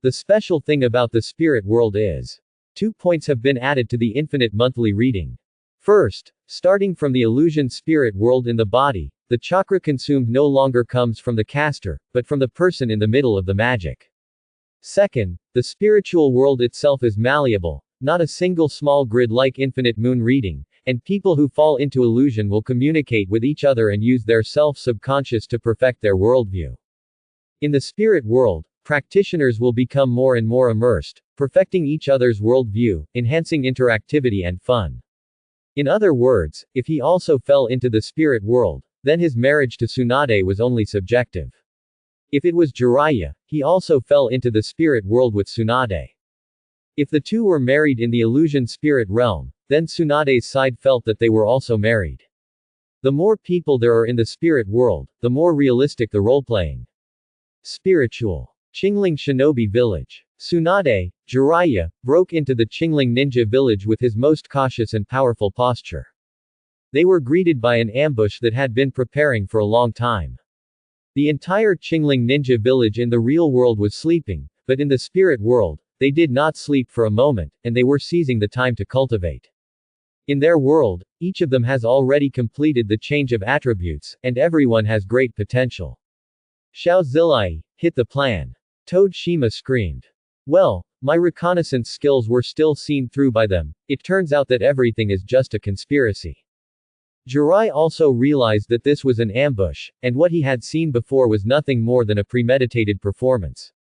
The special thing about the spirit world is 2 points have been added to the infinite monthly reading. First, starting from the illusion spirit world in the body, the chakra consumed no longer comes from the caster, but from the person in the middle of the magic. Second, the spiritual world itself is malleable, not a single small grid like infinite moon reading, and people who fall into illusion will communicate with each other and use their self-subconscious to perfect their worldview. In the spirit world, practitioners will become more and more immersed, perfecting each other's worldview, enhancing interactivity and fun. In other words, if he also fell into the spirit world, then his marriage to Tsunade was only subjective. If it was Jiraiya, he also fell into the spirit world with Tsunade. If the two were married in the illusion spirit realm, then Tsunade's side felt that they were also married. The more people there are in the spirit world, the more realistic the role-playing. Spiritual. Qingling Shinobi Village. Tsunade, Jiraiya, broke into the Qingling Ninja Village with his most cautious and powerful posture. They were greeted by an ambush that had been preparing for a long time. The entire Qingling Ninja Village in the real world was sleeping, but in the spirit world, they did not sleep for a moment, and they were seizing the time to cultivate. In their world, each of them has already completed the change of attributes, and everyone has great potential. Xiao Zilai, hit the plan. Toad Shima screamed. Well, my reconnaissance skills were still seen through by them, it turns out that everything is just a conspiracy. Jirai also realized that this was an ambush, and what he had seen before was nothing more than a premeditated performance.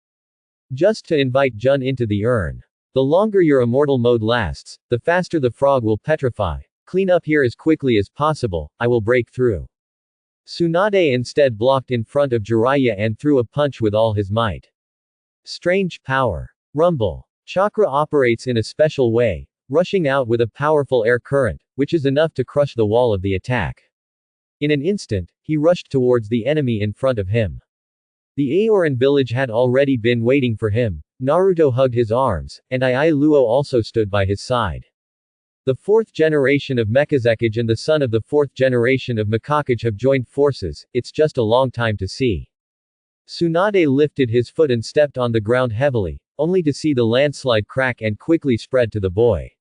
Just to invite Jun into the urn. The longer your immortal mode lasts, the faster the frog will petrify. Clean up here as quickly as possible, I will break through. Tsunade instead blocked in front of Jiraiya and threw a punch with all his might. Strange power. Rumble. Chakra operates in a special way, rushing out with a powerful air current, which is enough to crush the wall of the attack. In an instant, he rushed towards the enemy in front of him. The Aoran village had already been waiting for him. Naruto hugged his arms, and Luo also stood by his side. The fourth generation of Mechazekage and the son of the fourth generation of Hokage have joined forces, it's just a long time to see. Tsunade lifted his foot and stepped on the ground heavily, only to see the landslide crack and quickly spread to the boy.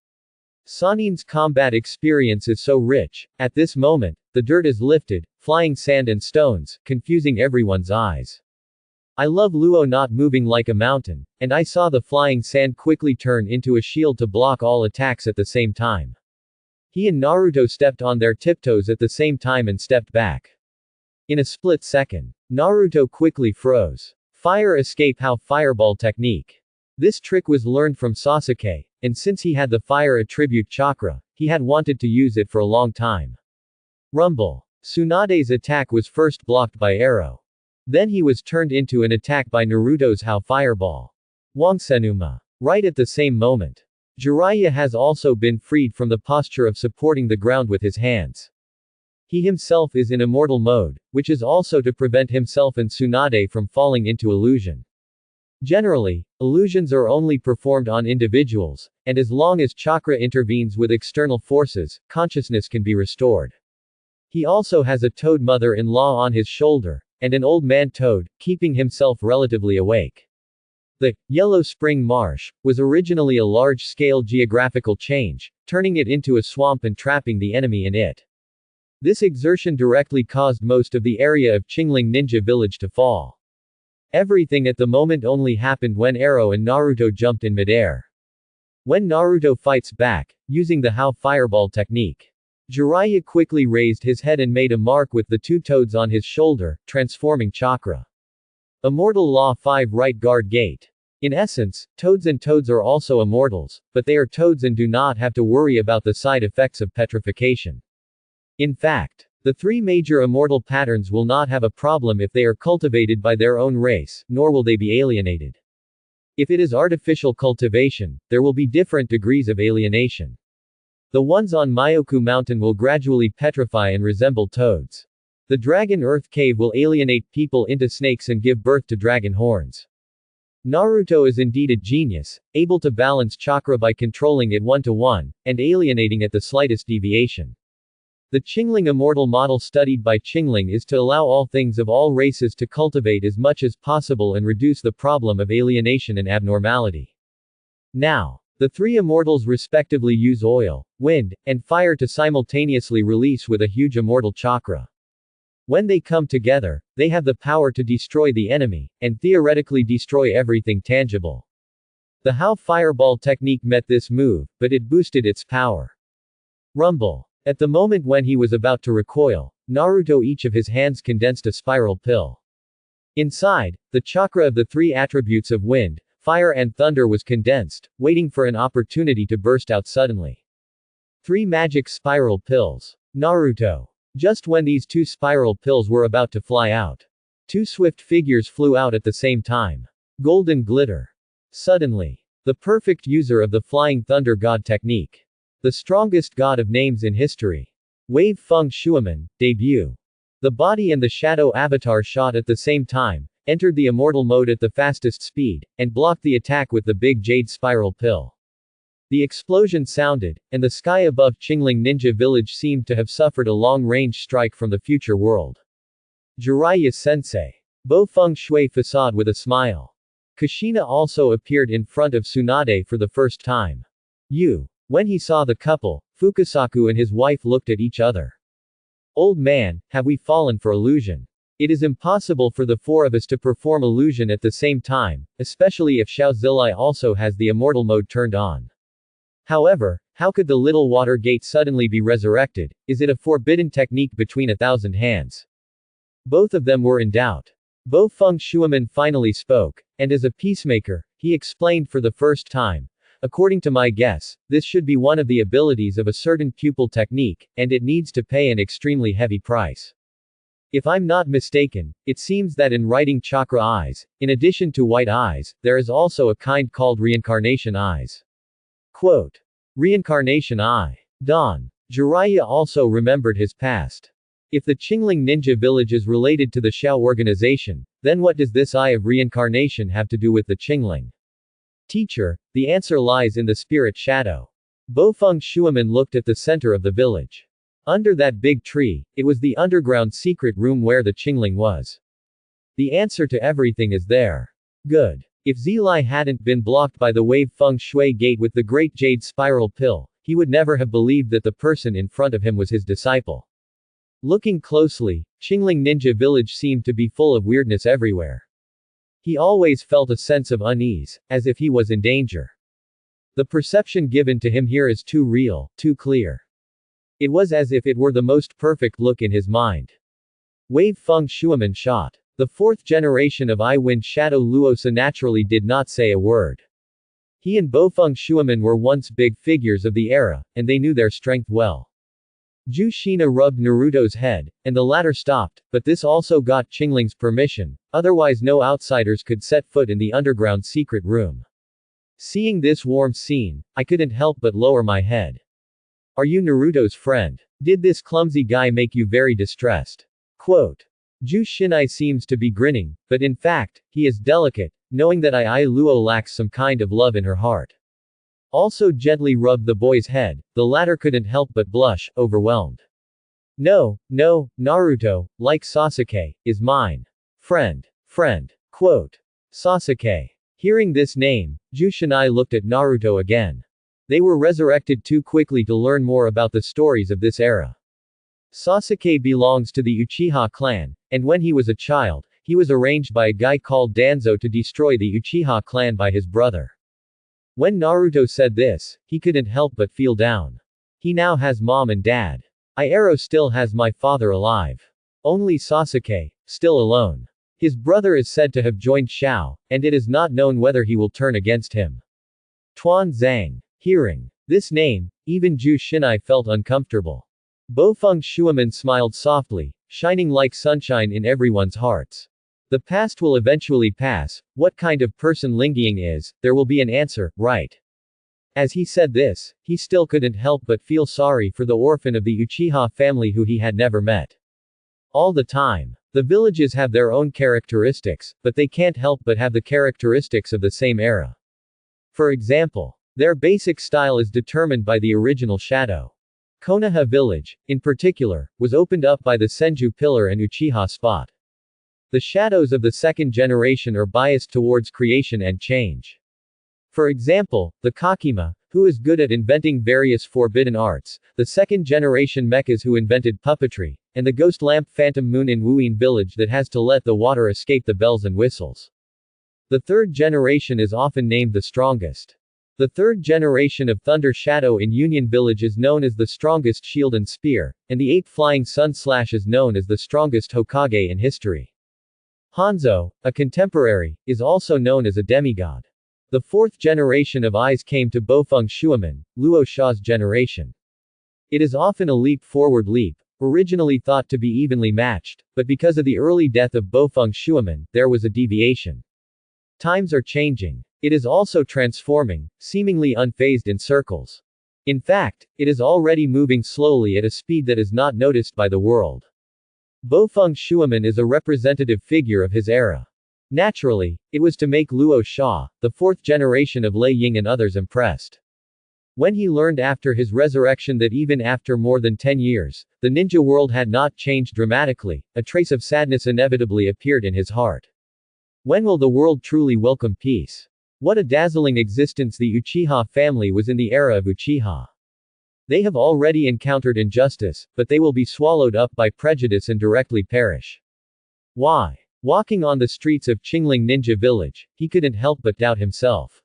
Sanin's combat experience is so rich, at this moment, the dirt is lifted, flying sand and stones, confusing everyone's eyes. I love Luo not moving like a mountain, and I saw the flying sand quickly turn into a shield to block all attacks at the same time. He and Naruto stepped on their tiptoes at the same time and stepped back. In a split second, Naruto quickly froze. Fire escape how fireball technique. This trick was learned from Sasuke, and since he had the fire attribute chakra, he had wanted to use it for a long time. Rumble. Tsunade's attack was first blocked by arrow. Then he was turned into an attack by Naruto's How Fireball. Wangsenuma. Right at the same moment. Jiraiya has also been freed from the posture of supporting the ground with his hands. He himself is in immortal mode, which is also to prevent himself and Tsunade from falling into illusion. Generally, illusions are only performed on individuals, and as long as chakra intervenes with external forces, consciousness can be restored. He also has a toad mother-in-law on his shoulder, and an old man toad, keeping himself relatively awake. The Yellow Spring Marsh was originally a large-scale geographical change, turning it into a swamp and trapping the enemy in it. This exertion directly caused most of the area of Qingling Ninja Village to fall. Everything at the moment only happened when Arrow and Naruto jumped in midair. When Naruto fights back, using the How Fireball technique, Jiraiya quickly raised his head and made a mark with the two toads on his shoulder, transforming chakra. Immortal Law 5 Right Guard Gate. In essence, toads are also immortals, but they are toads and do not have to worry about the side effects of petrification. In fact, the three major immortal patterns will not have a problem if they are cultivated by their own race, nor will they be alienated. If it is artificial cultivation, there will be different degrees of alienation. The ones on Myoku Mountain will gradually petrify and resemble toads. The Dragon Earth Cave will alienate people into snakes and give birth to dragon horns. Naruto is indeed a genius, able to balance chakra by controlling it 1-to-1, and alienating at the slightest deviation. The Qingling Immortal model studied by Qingling is to allow all things of all races to cultivate as much as possible and reduce the problem of alienation and abnormality. Now, the three immortals respectively use oil, wind, and fire to simultaneously release with a huge immortal chakra. When they come together, they have the power to destroy the enemy, and theoretically destroy everything tangible. The How Fireball technique met this move, but it boosted its power. Rumble. At the moment when he was about to recoil, Naruto each of his hands condensed a spiral pill. Inside, the chakra of the three attributes of wind, fire and thunder was condensed, waiting for an opportunity to burst out suddenly. 3 magic spiral pills. Naruto. Just when these 2 spiral pills were about to fly out, 2 swift figures flew out at the same time. Golden glitter. Suddenly. The perfect user of the flying thunder god technique. The strongest god of names in history. Wave Feng Shuaman, debut. The body and the shadow avatar shot at the same time, entered the immortal mode at the fastest speed, and blocked the attack with the big jade spiral pill. The explosion sounded, and the sky above Qingling Ninja Village seemed to have suffered a long-range strike from the future world. Jiraiya-sensei. Bo Feng Shui facade with a smile. Kushina also appeared in front of Tsunade for the first time. When he saw the couple, Fukasaku and his wife looked at each other. Old man, have we fallen for illusion? It is impossible for the 4 of us to perform illusion at the same time, especially if Xiao Zilai also has the immortal mode turned on. However, how could the little water gate suddenly be resurrected? Is it a forbidden technique between 1,000 hands? Both of them were in doubt. Bo Feng Shuaman finally spoke, and as a peacemaker, he explained for the first time. According to my guess, this should be one of the abilities of a certain pupil technique, and it needs to pay an extremely heavy price. If I'm not mistaken, it seems that in writing chakra eyes, in addition to white eyes, there is also a kind called reincarnation eyes. Quote. Reincarnation eye. Dawn. Jiraiya also remembered his past. If the Qingling ninja village is related to the Xiao organization, then what does this eye of reincarnation have to do with the Qingling? Teacher, the answer lies in the spirit shadow. Bofeng Shuaman looked at the center of the village. Under that big tree, it was the underground secret room where the Qingling was. The answer to everything is there. Good. If Zilai hadn't been blocked by the wave feng shui gate with the great jade spiral pill, he would never have believed that the person in front of him was his disciple. Looking closely, Qingling Ninja Village seemed to be full of weirdness everywhere. He always felt a sense of unease, as if he was in danger. The perception given to him here is too real, too clear. It was as if it were the most perfect look in his mind. Wave Feng Shuaman shot. The fourth generation of I Wind Shadow Luosa naturally did not say a word. He and Bofeng Shuaman were once big figures of the era, and they knew their strength well. Ju Shina rubbed Naruto's head, and the latter stopped, but this also got Qingling's permission, otherwise no outsiders could set foot in the underground secret room. Seeing this warm scene, I couldn't help but lower my head. Are you Naruto's friend? Did this clumsy guy make you very distressed? Quote. Ju Shinai seems to be grinning, but in fact, he is delicate, knowing that I Luo lacks some kind of love in her heart. Also gently rubbed the boy's head, the latter couldn't help but blush, overwhelmed. No, Naruto, like Sasuke, is mine. Friend. Quote. Sasuke. Hearing this name, Ju Shinai looked at Naruto again. They were resurrected too quickly to learn more about the stories of this era. Sasuke belongs to the Uchiha clan, and when he was a child, he was arranged by a guy called Danzo to destroy the Uchiha clan by his brother. When Naruto said this, he couldn't help but feel down. He now has mom and dad. Iero still has my father alive. Only Sasuke, still alone. His brother is said to have joined Xiao, and it is not known whether he will turn against him. Tuan Zhang. Hearing this name, even Ju Shinai felt uncomfortable. Bofeng Shuaman smiled softly, shining like sunshine in everyone's hearts. The past will eventually pass, what kind of person Ling Ying is, there will be an answer, right? As he said this, he still couldn't help but feel sorry for the orphan of the Uchiha family who he had never met. All the time. The villages have their own characteristics, but they can't help but have the characteristics of the same era. For example, their basic style is determined by the original shadow. Konoha village, in particular, was opened up by the Senju pillar and Uchiha spot. The shadows of the second generation are biased towards creation and change. For example, the Kakima, who is good at inventing various forbidden arts, the second generation mechas who invented puppetry, and the ghost lamp phantom moon in Wuyin village that has to let the water escape the bells and whistles. The third generation is often named the strongest. The third generation of Thunder Shadow in Union Village is known as the strongest shield and spear, and the 8 flying sun slash is known as the strongest Hokage in history. Hanzo, a contemporary, is also known as a demigod. The fourth generation of eyes came to Bofeng Shuaman, Luo Sha's generation. It is often a leap-forward leap, originally thought to be evenly matched, but because of the early death of Bofeng Shuaman, there was a deviation. Times are changing. It is also transforming, seemingly unfazed in circles. In fact, it is already moving slowly at a speed that is not noticed by the world. Bofeng Shuaman is a representative figure of his era. Naturally, it was to make Luo Sha, the fourth generation of Lei Ying and others impressed. When he learned after his resurrection that even after more than 10 years, the ninja world had not changed dramatically, a trace of sadness inevitably appeared in his heart. When will the world truly welcome peace? What a dazzling existence the Uchiha family was in the era of Uchiha. They have already encountered injustice, but they will be swallowed up by prejudice and directly perish. Why? Walking on the streets of Qingling Ninja Village, he couldn't help but doubt himself.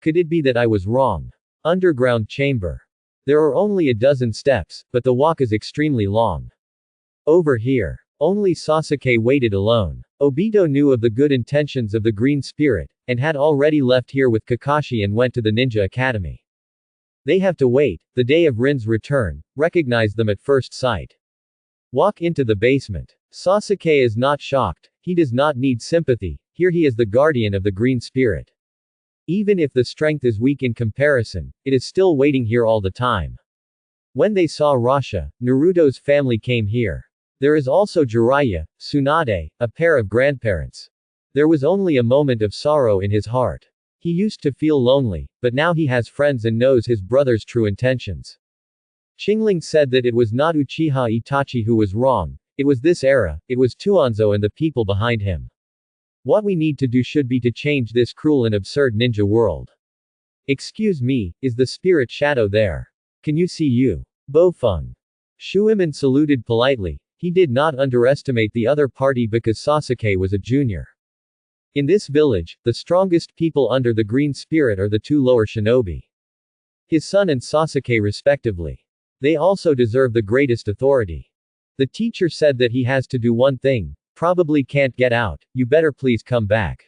Could it be that I was wrong? Underground chamber. There are only a dozen steps, but the walk is extremely long. Over here. Only Sasuke waited alone. Obito knew of the good intentions of the Green Spirit, and had already left here with Kakashi and went to the Ninja Academy. They have to wait, the day of Rin's return, recognize them at first sight. Walk into the basement. Sasuke is not shocked, he does not need sympathy, here he is the guardian of the Green Spirit. Even if the strength is weak in comparison, it is still waiting here all the time. When they saw Rasha, Naruto's family came here. There is also Jiraiya, Tsunade, a pair of grandparents. There was only a moment of sorrow in his heart. He used to feel lonely, but now he has friends and knows his brother's true intentions. Qingling said that it was not Uchiha Itachi who was wrong, it was this era, it was Tuanzo and the people behind him. What we need to do should be to change this cruel and absurd ninja world. Excuse me, is the spirit shadow there? Can you see you? Bofeng. Shuiman saluted politely. He did not underestimate the other party because Sasuke was a junior. In this village, the strongest people under the green spirit are the two lower shinobi. His son and Sasuke respectively. They also deserve the greatest authority. The teacher said that he has to do one thing, probably can't get out, you better please come back.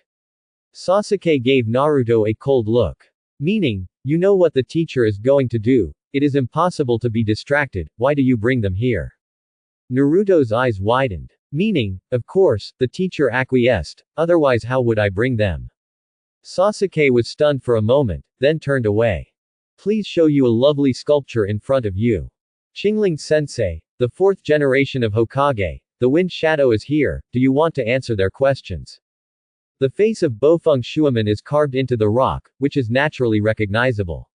Sasuke gave Naruto a cold look. Meaning, you know what the teacher is going to do, it is impossible to be distracted, why do you bring them here? Naruto's eyes widened. Meaning, of course, the teacher acquiesced, otherwise how would I bring them? Sasuke was stunned for a moment, then turned away. Please show you a lovely sculpture in front of you. Qingling Sensei, the fourth generation of Hokage, the wind shadow is here, do you want to answer their questions? The face of Bofeng Shuiman is carved into the rock, which is naturally recognizable.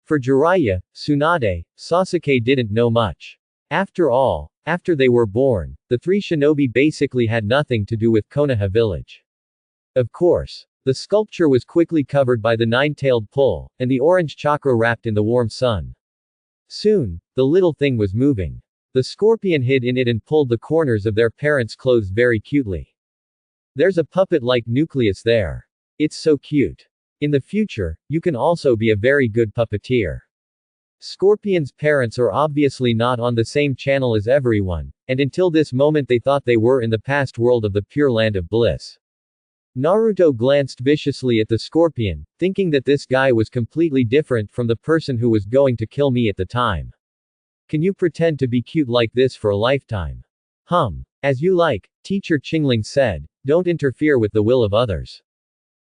For Jiraiya, Tsunade, Sasuke didn't know much. After all, after they were born, the three shinobi basically had nothing to do with Konoha village. Of course. The sculpture was quickly covered by the nine-tailed pole, and the orange chakra wrapped in the warm sun. Soon, the little thing was moving. The scorpion hid in it and pulled the corners of their parents' clothes very cutely. There's a puppet-like nucleus there. It's so cute. In the future, you can also be a very good puppeteer. Scorpion's parents are obviously not on the same channel as everyone, and until this moment they thought they were in the past world of the pure land of bliss. Naruto glanced viciously at the scorpion, thinking that this guy was completely different from the person who was going to kill me at the time. Can you pretend to be cute like this for a lifetime? As you like, teacher Qingling said, don't interfere with the will of others.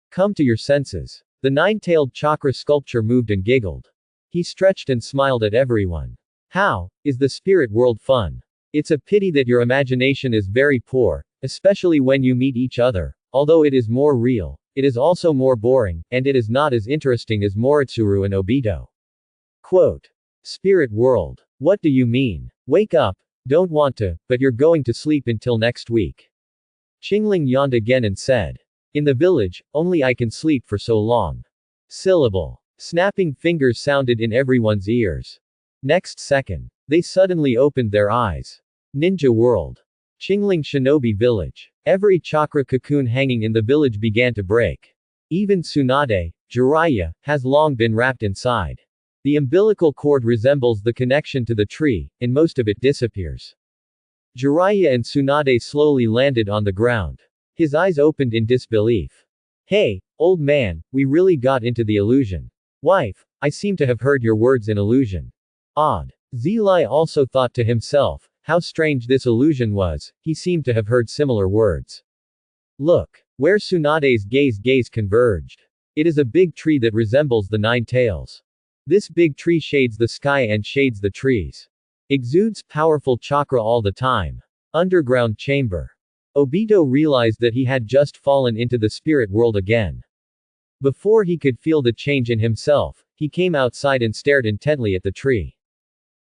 Come to your senses. The nine-tailed chakra sculpture moved and giggled. He stretched and smiled at everyone. How is the spirit world fun? It's a pity that your imagination is very poor, especially when you meet each other. Although it is more real, it is also more boring, and it is not as interesting as Moritsuru and Obito. Quote. Spirit world. What do you mean? Wake up. Don't want to, but you're going to sleep until next week. Qingling yawned again and said. In the village, only I can sleep for so long. Syllable. Snapping fingers sounded in everyone's ears. Next second, they suddenly opened their eyes. Ninja world. Qingling Shinobi village. Every chakra cocoon hanging in the village began to break. Even Tsunade, Jiraiya, has long been wrapped inside. The umbilical cord resembles the connection to the tree, and most of it disappears. Jiraiya and Tsunade slowly landed on the ground. His eyes opened in disbelief. Hey, old man, we really got into the illusion. Wife, I seem to have heard your words in illusion. Odd. Zilai also thought to himself, how strange this illusion was, he seemed to have heard similar words. Look. Where Tsunade's gaze converged. It is a big tree that resembles the nine tails. This big tree shades the sky and shades the trees. Exudes powerful chakra all the time. Underground chamber. Obito realized that he had just fallen into the spirit world again. Before he could feel the change in himself, he came outside and stared intently at the tree.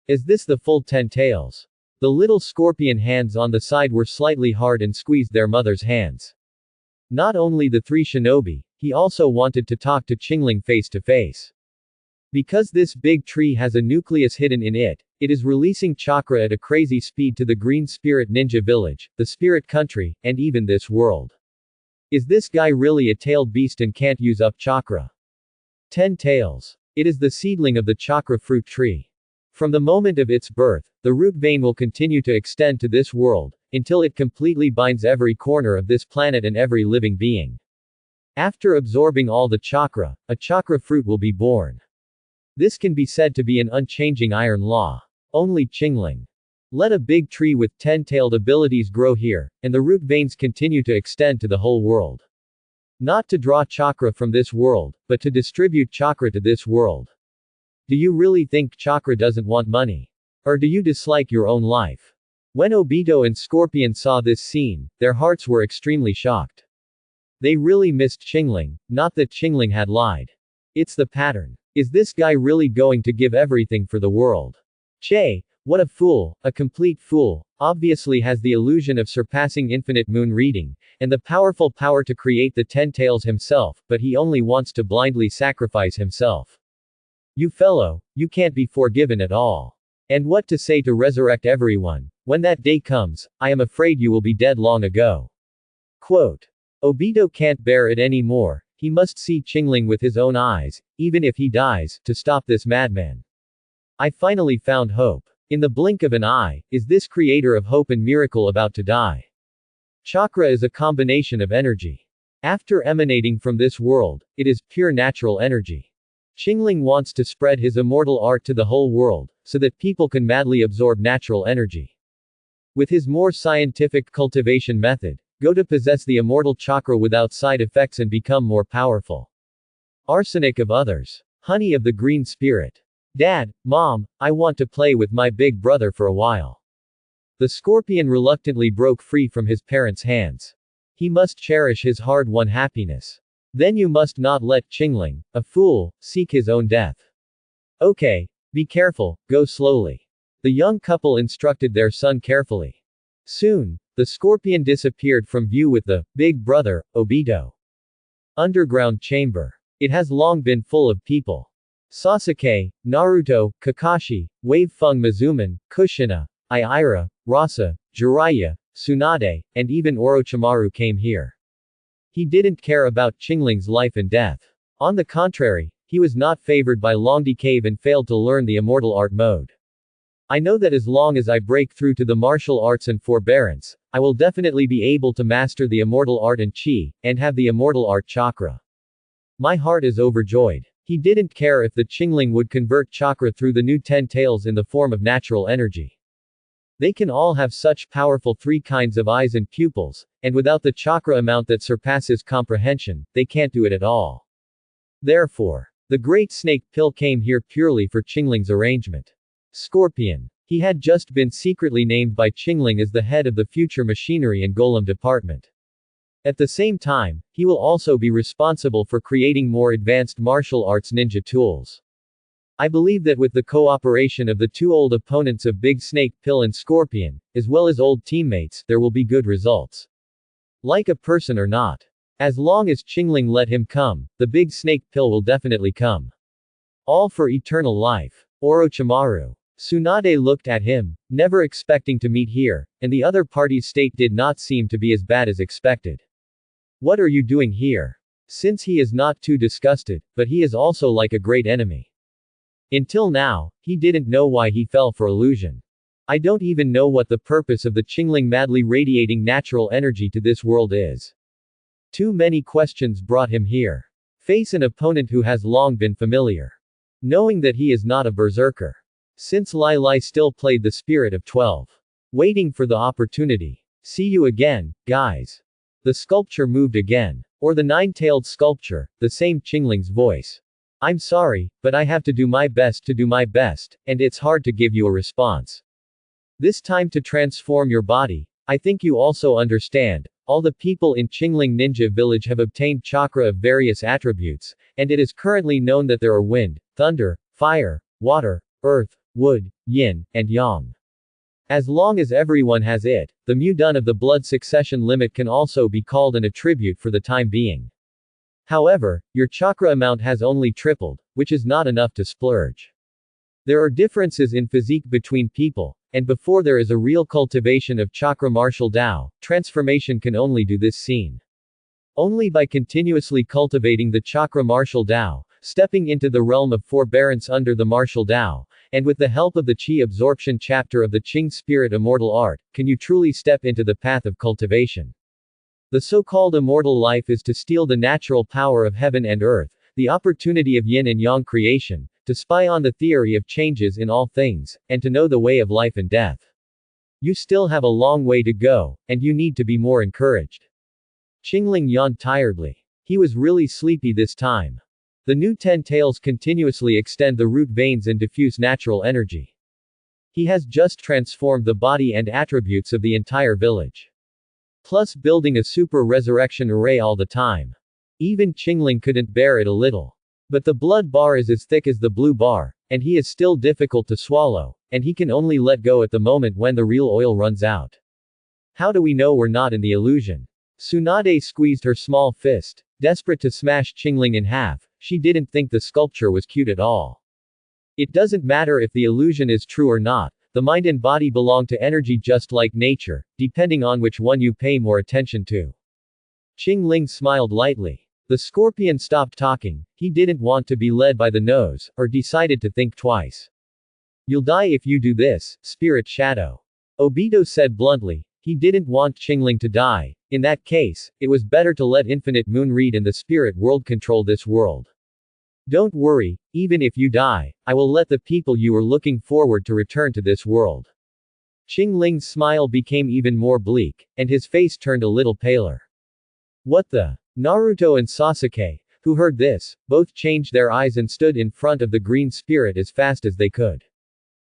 Is this the full 10 tails? The little scorpion hands on the side were slightly hard and squeezed their mother's hands. Not only the three shinobi, he also wanted to talk to Qingling face to face. Because this big tree has a nucleus hidden in it, it is releasing chakra at a crazy speed to the green spirit ninja village, the spirit country, and even this world. Is this guy really a tailed beast and can't use up chakra? 10 tails. It is the seedling of the chakra fruit tree. From the moment of its birth, the root vein will continue to extend to this world, until it completely binds every corner of this planet and every living being. After absorbing all the chakra, a chakra fruit will be born. This can be said to be an unchanging iron law. Only Qingling. Let a big tree with 10-tailed abilities grow here, and the root veins continue to extend to the whole world. Not to draw chakra from this world, but to distribute chakra to this world. Do you really think chakra doesn't want money? Or do you dislike your own life? When Obito and Scorpion saw this scene, their hearts were extremely shocked. They really missed Qingling, not that Qingling had lied. It's the pattern. Is this guy really going to give everything for the world? Che, what a fool, a complete fool, obviously has the illusion of surpassing infinite moon reading, and the powerful power to create the 10 tails himself, but he only wants to blindly sacrifice himself. You fellow, you can't be forgiven at all. And what to say to resurrect everyone? When that day comes, I am afraid you will be dead long ago. Quote. Obito can't bear it anymore, he must see Qingling with his own eyes, even if he dies, to stop this madman. I finally found hope. In the blink of an eye, is this creator of hope and miracle about to die? Chakra is a combination of energy. After emanating from this world, it is pure natural energy. Qingling wants to spread his immortal art to the whole world, so that people can madly absorb natural energy. With his more scientific cultivation method, go to possess the immortal chakra without side effects and become more powerful. Arsenic of others. Honey of the green spirit. Dad, Mom, I want to play with my big brother for a while. The Scorpion reluctantly broke free from his parents' hands. He must cherish his hard-won happiness. Then you must not let Qingling, a fool, seek his own death. Okay, be careful, go slowly. The young couple instructed their son carefully. Soon, the Scorpion disappeared from view with the big brother, Obito. Underground chamber. It has long been full of people. Sasuke, Naruto, Kakashi, Wave-Feng Mizuman, Kushina, Aira, Rasa, Jiraiya, Tsunade, and even Orochimaru came here. He didn't care about Qingling's life and death. On the contrary, he was not favored by Longdi Cave and failed to learn the immortal art mode. I know that as long as I break through to the martial arts and forbearance, I will definitely be able to master the immortal art and chi, and have the immortal art chakra. My heart is overjoyed. He didn't care if the Qingling would convert chakra through the new 10 tails in the form of natural energy. They can all have such powerful 3 kinds of eyes and pupils, and without the chakra amount that surpasses comprehension, they can't do it at all. Therefore, the Great Snake Pill came here purely for Qingling's arrangement. Scorpion. He had just been secretly named by Qingling as the head of the future machinery and golem department. At the same time, he will also be responsible for creating more advanced martial arts ninja tools. I believe that with the cooperation of the 2 old opponents of Big Snake Pill and Scorpion, as well as old teammates, there will be good results. Like a person or not. As long as Qingling let him come, the Big Snake Pill will definitely come. All for eternal life. Orochimaru. Tsunade looked at him, never expecting to meet here, and the other party's state did not seem to be as bad as expected. What are you doing here? Since he is not too disgusted, but he is also like a great enemy. Until now, he didn't know why he fell for illusion. I don't even know what the purpose of the Qingling madly radiating natural energy to this world is. Too many questions brought him here. Face an opponent who has long been familiar. Knowing that he is not a berserker. Since Lai Lai still played the spirit of 12. Waiting for the opportunity. See you again, guys. The sculpture moved again. Or the 9-tailed sculpture, the same Qingling's voice. I'm sorry, but I have to do my best, and it's hard to give you a response. This time to transform your body, I think you also understand, all the people in Qingling Ninja Village have obtained chakra of various attributes, and it is currently known that there are wind, thunder, fire, water, earth, wood, yin, and yang. As long as everyone has it, the Mudun of the blood succession limit can also be called an attribute for the time being. However, your chakra amount has only tripled, which is not enough to splurge. There are differences in physique between people, and before there is a real cultivation of chakra martial Tao, transformation can only do this scene. Only by continuously cultivating the chakra martial Tao, stepping into the realm of forbearance under the martial Tao, and with the help of the Qi absorption chapter of the Qing Spirit Immortal Art, can you truly step into the path of cultivation. The so-called immortal life is to steal the natural power of heaven and earth, the opportunity of yin and yang creation, to spy on the theory of changes in all things, and to know the way of life and death. You still have a long way to go, and you need to be more encouraged. Qingling yawned tiredly. He was really sleepy this time. The new 10 tails continuously extend the root veins and diffuse natural energy. He has just transformed the body and attributes of the entire village. Plus building a super resurrection array all the time. Even Qingling couldn't bear it a little. But the blood bar is as thick as the blue bar, and he is still difficult to swallow, and he can only let go at the moment when the real oil runs out. How do we know we're not in the illusion? Tsunade squeezed her small fist, desperate to smash Qingling in half. She didn't think the sculpture was cute at all. It doesn't matter if the illusion is true or not, the mind and body belong to energy just like nature, depending on which one you pay more attention to. Qingling smiled lightly. The scorpion stopped talking. He didn't want to be led by the nose, or decided to think twice. You'll die if you do this, spirit shadow. Obito said bluntly. He didn't want Qingling to die. In that case, it was better to let Infinite Moon Reed and the spirit world control this world. Don't worry, even if you die, I will let the people you were looking forward to return to this world. Qingling's smile became even more bleak, and his face turned a little paler. What the? Naruto and Sasuke, who heard this, both changed their eyes and stood in front of the green spirit as fast as they could.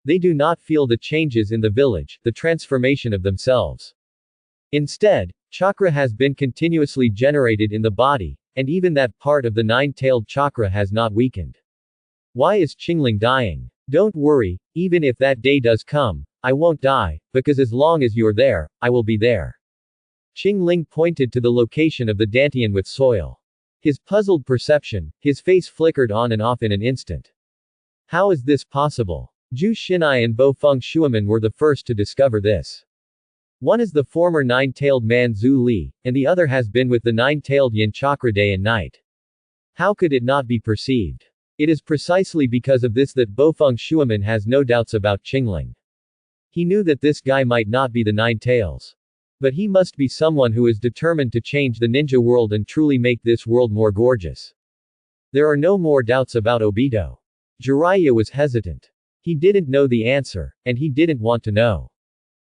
They do not feel the changes in the village, the transformation of themselves. Instead, chakra has been continuously generated in the body, and even that part of the nine-tailed chakra has not weakened. Why is Qingling dying? Don't worry, even if that day does come, I won't die, because as long as you're there, I will be there. Qingling pointed to the location of the dantian with soil. His puzzled perception, his face flickered on and off in an instant. How is this possible? Zhu Xinai and Bo Feng Shuaman were the first to discover this. One is the former nine-tailed man Zhu Li, and the other has been with the nine-tailed yin chakra day and night. How could it not be perceived? It is precisely because of this that Bo Feng Shuaman has no doubts about Qingling. He knew that this guy might not be the nine tails. But he must be someone who is determined to change the ninja world and truly make this world more gorgeous. There are no more doubts about Obito. Jiraiya was hesitant. He didn't know the answer, and he didn't want to know.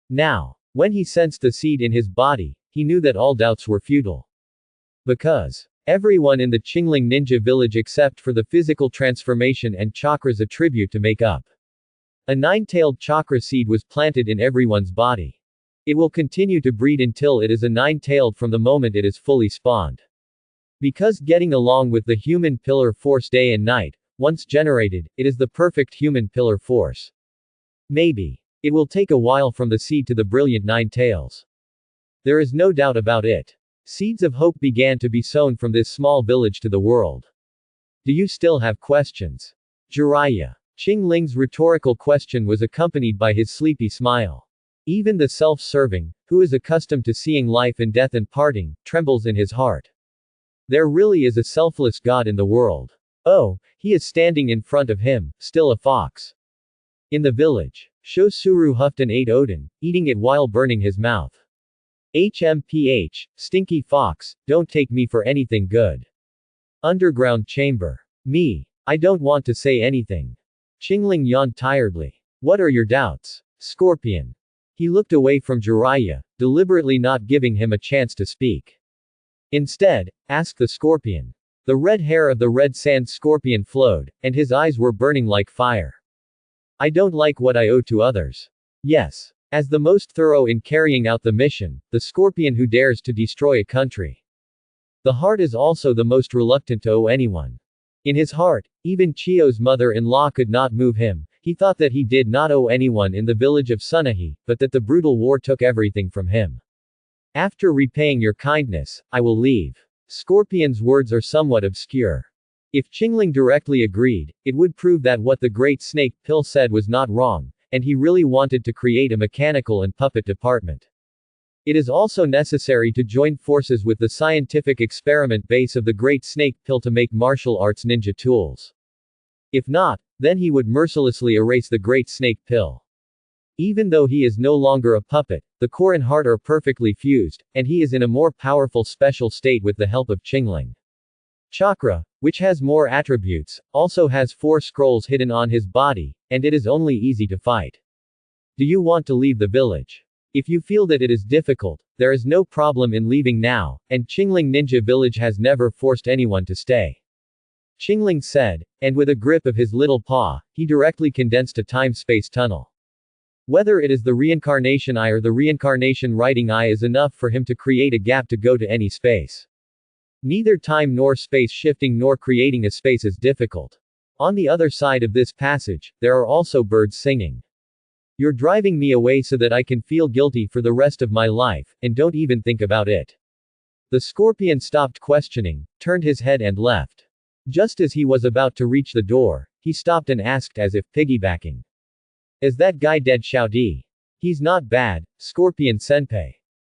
Now, when he sensed the seed in his body, he knew that all doubts were futile. Because everyone in the Qingling ninja village except for the physical transformation and chakras attribute to make up. A nine-tailed chakra seed was planted in everyone's body. It will continue to breed until it is a nine-tailed from the moment it is fully spawned. Because getting along with the human pillar force day and night, once generated, it is the perfect human pillar force. Maybe. It will take a while from the seed to the brilliant nine tails. There is no doubt about it. Seeds of hope began to be sown from this small village to the world. Do you still have questions? Jiraiya. Qingling's rhetorical question was accompanied by his sleepy smile. Even the self-serving, who is accustomed to seeing life and death and parting, trembles in his heart. There really is a selfless God in the world. Oh, he is standing in front of him, still a fox. In the village, Shosuru huffed and ate Odin, eating it while burning his mouth. HMPH, stinky fox, don't take me for anything good. Underground chamber. Me. I don't want to say anything. Qingling yawned tiredly. What are your doubts? Scorpion. He looked away from Jiraiya, deliberately not giving him a chance to speak. Instead, asked the scorpion. The red hair of the red sand scorpion flowed, and his eyes were burning like fire. I don't like what I owe to others. Yes. As the most thorough in carrying out the mission, the scorpion who dares to destroy a country. The heart is also the most reluctant to owe anyone. In his heart, even Chio's mother-in-law could not move him. He thought that he did not owe anyone in the village of Sunahi, but that the brutal war took everything from him. After repaying your kindness, I will leave. Scorpion's words are somewhat obscure. If Qingling directly agreed, it would prove that what the Great Snake Pill said was not wrong, and he really wanted to create a mechanical and puppet department. It is also necessary to join forces with the scientific experiment base of the Great Snake Pill to make martial arts ninja tools. If not, then he would mercilessly erase the Great Snake Pill. Even though he is no longer a puppet, the core and heart are perfectly fused, and he is in a more powerful special state with the help of Qingling. Chakra, which has more attributes, also has 4 scrolls hidden on his body, and it is only easy to fight. Do you want to leave the village? If you feel that it is difficult, there is no problem in leaving now, and Qingling Ninja Village has never forced anyone to stay. Qingling said, and with a grip of his little paw, he directly condensed a time-space tunnel. Whether it is the reincarnation eye or the reincarnation writing eye is enough for him to create a gap to go to any space. Neither time nor space shifting nor creating a space is difficult. On the other side of this passage, there are also birds singing. You're driving me away so that I can feel guilty for the rest of my life, and don't even think about it. The scorpion stopped questioning, turned his head and left. Just as he was about to reach the door, he stopped and asked as if piggybacking. Is that guy dead? Shouty. He's not bad, Scorpion Senpai.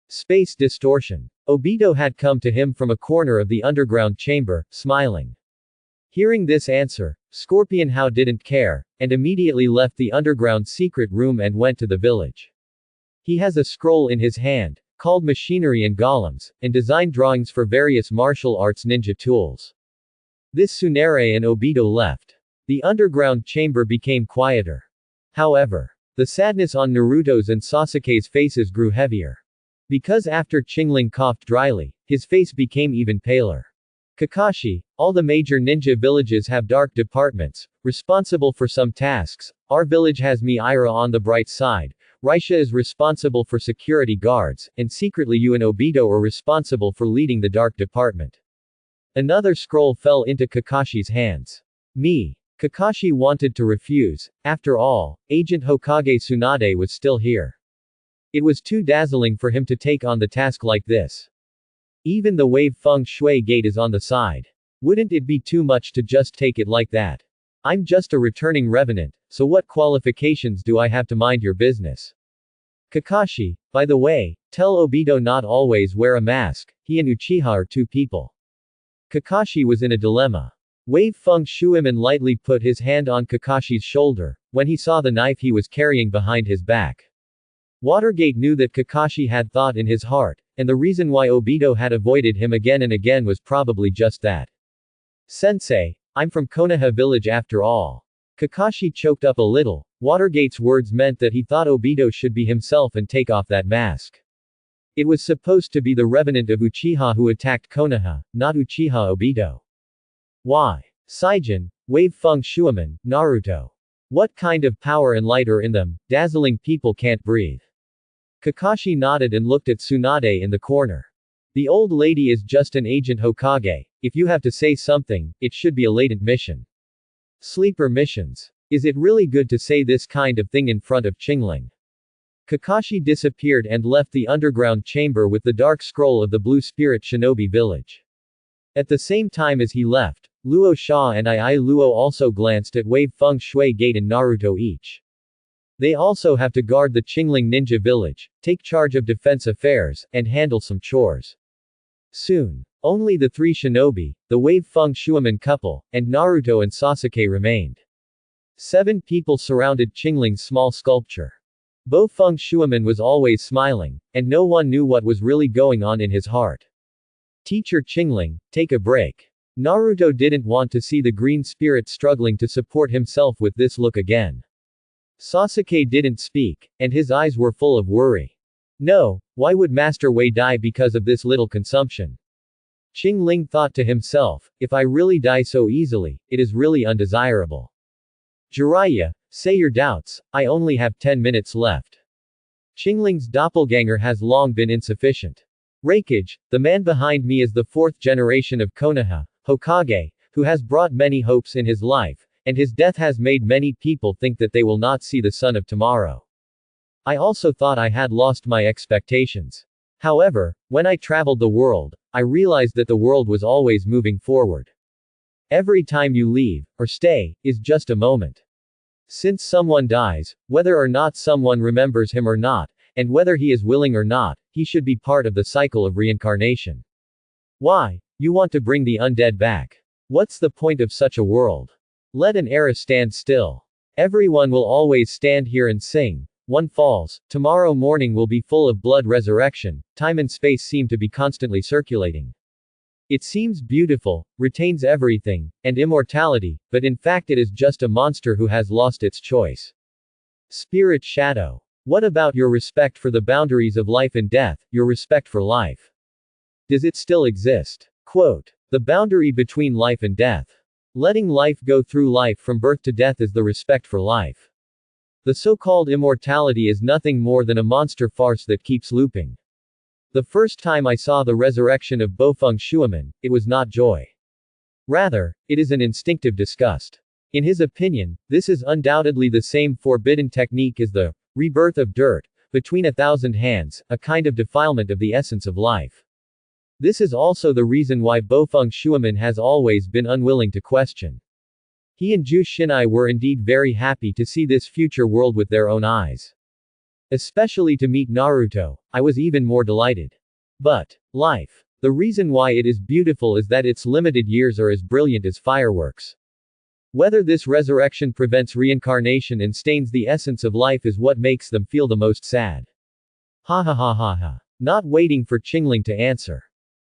Space distortion. Obito had come to him from a corner of the underground chamber, smiling. Hearing this answer, Scorpion Hao didn't care, and immediately left the underground secret room and went to the village. He has a scroll in his hand, called Machinery and Golems, and design drawings for various martial arts ninja tools. This Tsunere and Obito left. The underground chamber became quieter. However, the sadness on Naruto's and Sasuke's faces grew heavier. Because after Qingling coughed dryly, his face became even paler. Kakashi, all the major ninja villages have dark departments, responsible for some tasks. Our village has Miira on the bright side, Raisha is responsible for security guards, and secretly you and Obito are responsible for leading the dark department. Another scroll fell into Kakashi's hands. Me. Kakashi wanted to refuse. After all, Agent Hokage Tsunade was still here. It was too dazzling for him to take on the task like this. Even the wave feng shui gate is on the side. Wouldn't it be too much to just take it like that? I'm just a returning revenant, so what qualifications do I have to mind your business? Kakashi, by the way, tell Obito not always wear a mask, he and Uchiha are two people. Kakashi was in a dilemma. Wave Feng Shuiman lightly put his hand on Kakashi's shoulder, when he saw the knife he was carrying behind his back. Watergate knew that Kakashi had thought in his heart, and the reason why Obito had avoided him again and again was probably just that. Sensei, I'm from Konoha village after all. Kakashi choked up a little. Watergate's words meant that he thought Obito should be himself and take off that mask. It was supposed to be the revenant of Uchiha who attacked Konoha, not Uchiha Obito. Why? Saijin, Wave Feng Shuiman, Naruto. What kind of power and light are in them? Dazzling people can't breathe. Kakashi nodded and looked at Tsunade in the corner. The old lady is just an agent Hokage. If you have to say something, it should be a latent mission. Sleeper missions. Is it really good to say this kind of thing in front of Qingling? Kakashi disappeared and left the underground chamber with the dark scroll of the Blue Spirit Shinobi village. At the same time as he left, Luo Sha and Luo also glanced at Wave Feng Shui Gate and Naruto each. They also have to guard the Qingling Ninja village, take charge of defense affairs, and handle some chores. Soon, only the three shinobi, the Wave Feng Shuiman couple, and Naruto and Sasuke remained. 7 people surrounded Qingling's small sculpture. Bo Feng Shuiman was always smiling, and no one knew what was really going on in his heart. Teacher Qingling, take a break. Naruto didn't want to see the green spirit struggling to support himself with this look again. Sasuke didn't speak, and his eyes were full of worry. No, why would Master Wei die because of this little consumption? Qingling thought to himself, if I really die so easily, it is really undesirable. Jiraiya, say your doubts, I only have 10 minutes left. Qingling's doppelganger has long been insufficient. Raikage, the man behind me is the 4th generation of Konoha, Hokage, who has brought many hopes in his life, and his death has made many people think that they will not see the sun of tomorrow. I also thought I had lost my expectations. However, when I traveled the world, I realized that the world was always moving forward. Every time you leave, or stay, is just a moment. Since someone dies, whether or not someone remembers him or not, and whether he is willing or not, he should be part of the cycle of reincarnation. Why? You want to bring the undead back. What's the point of such a world? Let an era stand still. Everyone will always stand here and sing. One falls, tomorrow morning will be full of blood resurrection, time and space seem to be constantly circulating. It seems beautiful, retains everything, and immortality, but in fact it is just a monster who has lost its choice. Spirit Shadow. What about your respect for the boundaries of life and death, your respect for life? Does it still exist? Quote. The boundary between life and death. Letting life go through life from birth to death is the respect for life. The so-called immortality is nothing more than a monster farce that keeps looping. The first time I saw the resurrection of Bofeng Shuamen, it was not joy. Rather, it is an instinctive disgust. In his opinion, this is undoubtedly the same forbidden technique as the rebirth of dirt, between 1,000 hands, a kind of defilement of the essence of life. This is also the reason why Bofeng Shuamen has always been unwilling to question. He and Zhu Xinai were indeed very happy to see this future world with their own eyes. Especially to meet Naruto, I was even more delighted. But, life. The reason why it is beautiful is that its limited years are as brilliant as fireworks. Whether this resurrection prevents reincarnation and stains the essence of life is what makes them feel the most sad. Ha ha ha ha ha. Not waiting for Qingling to answer.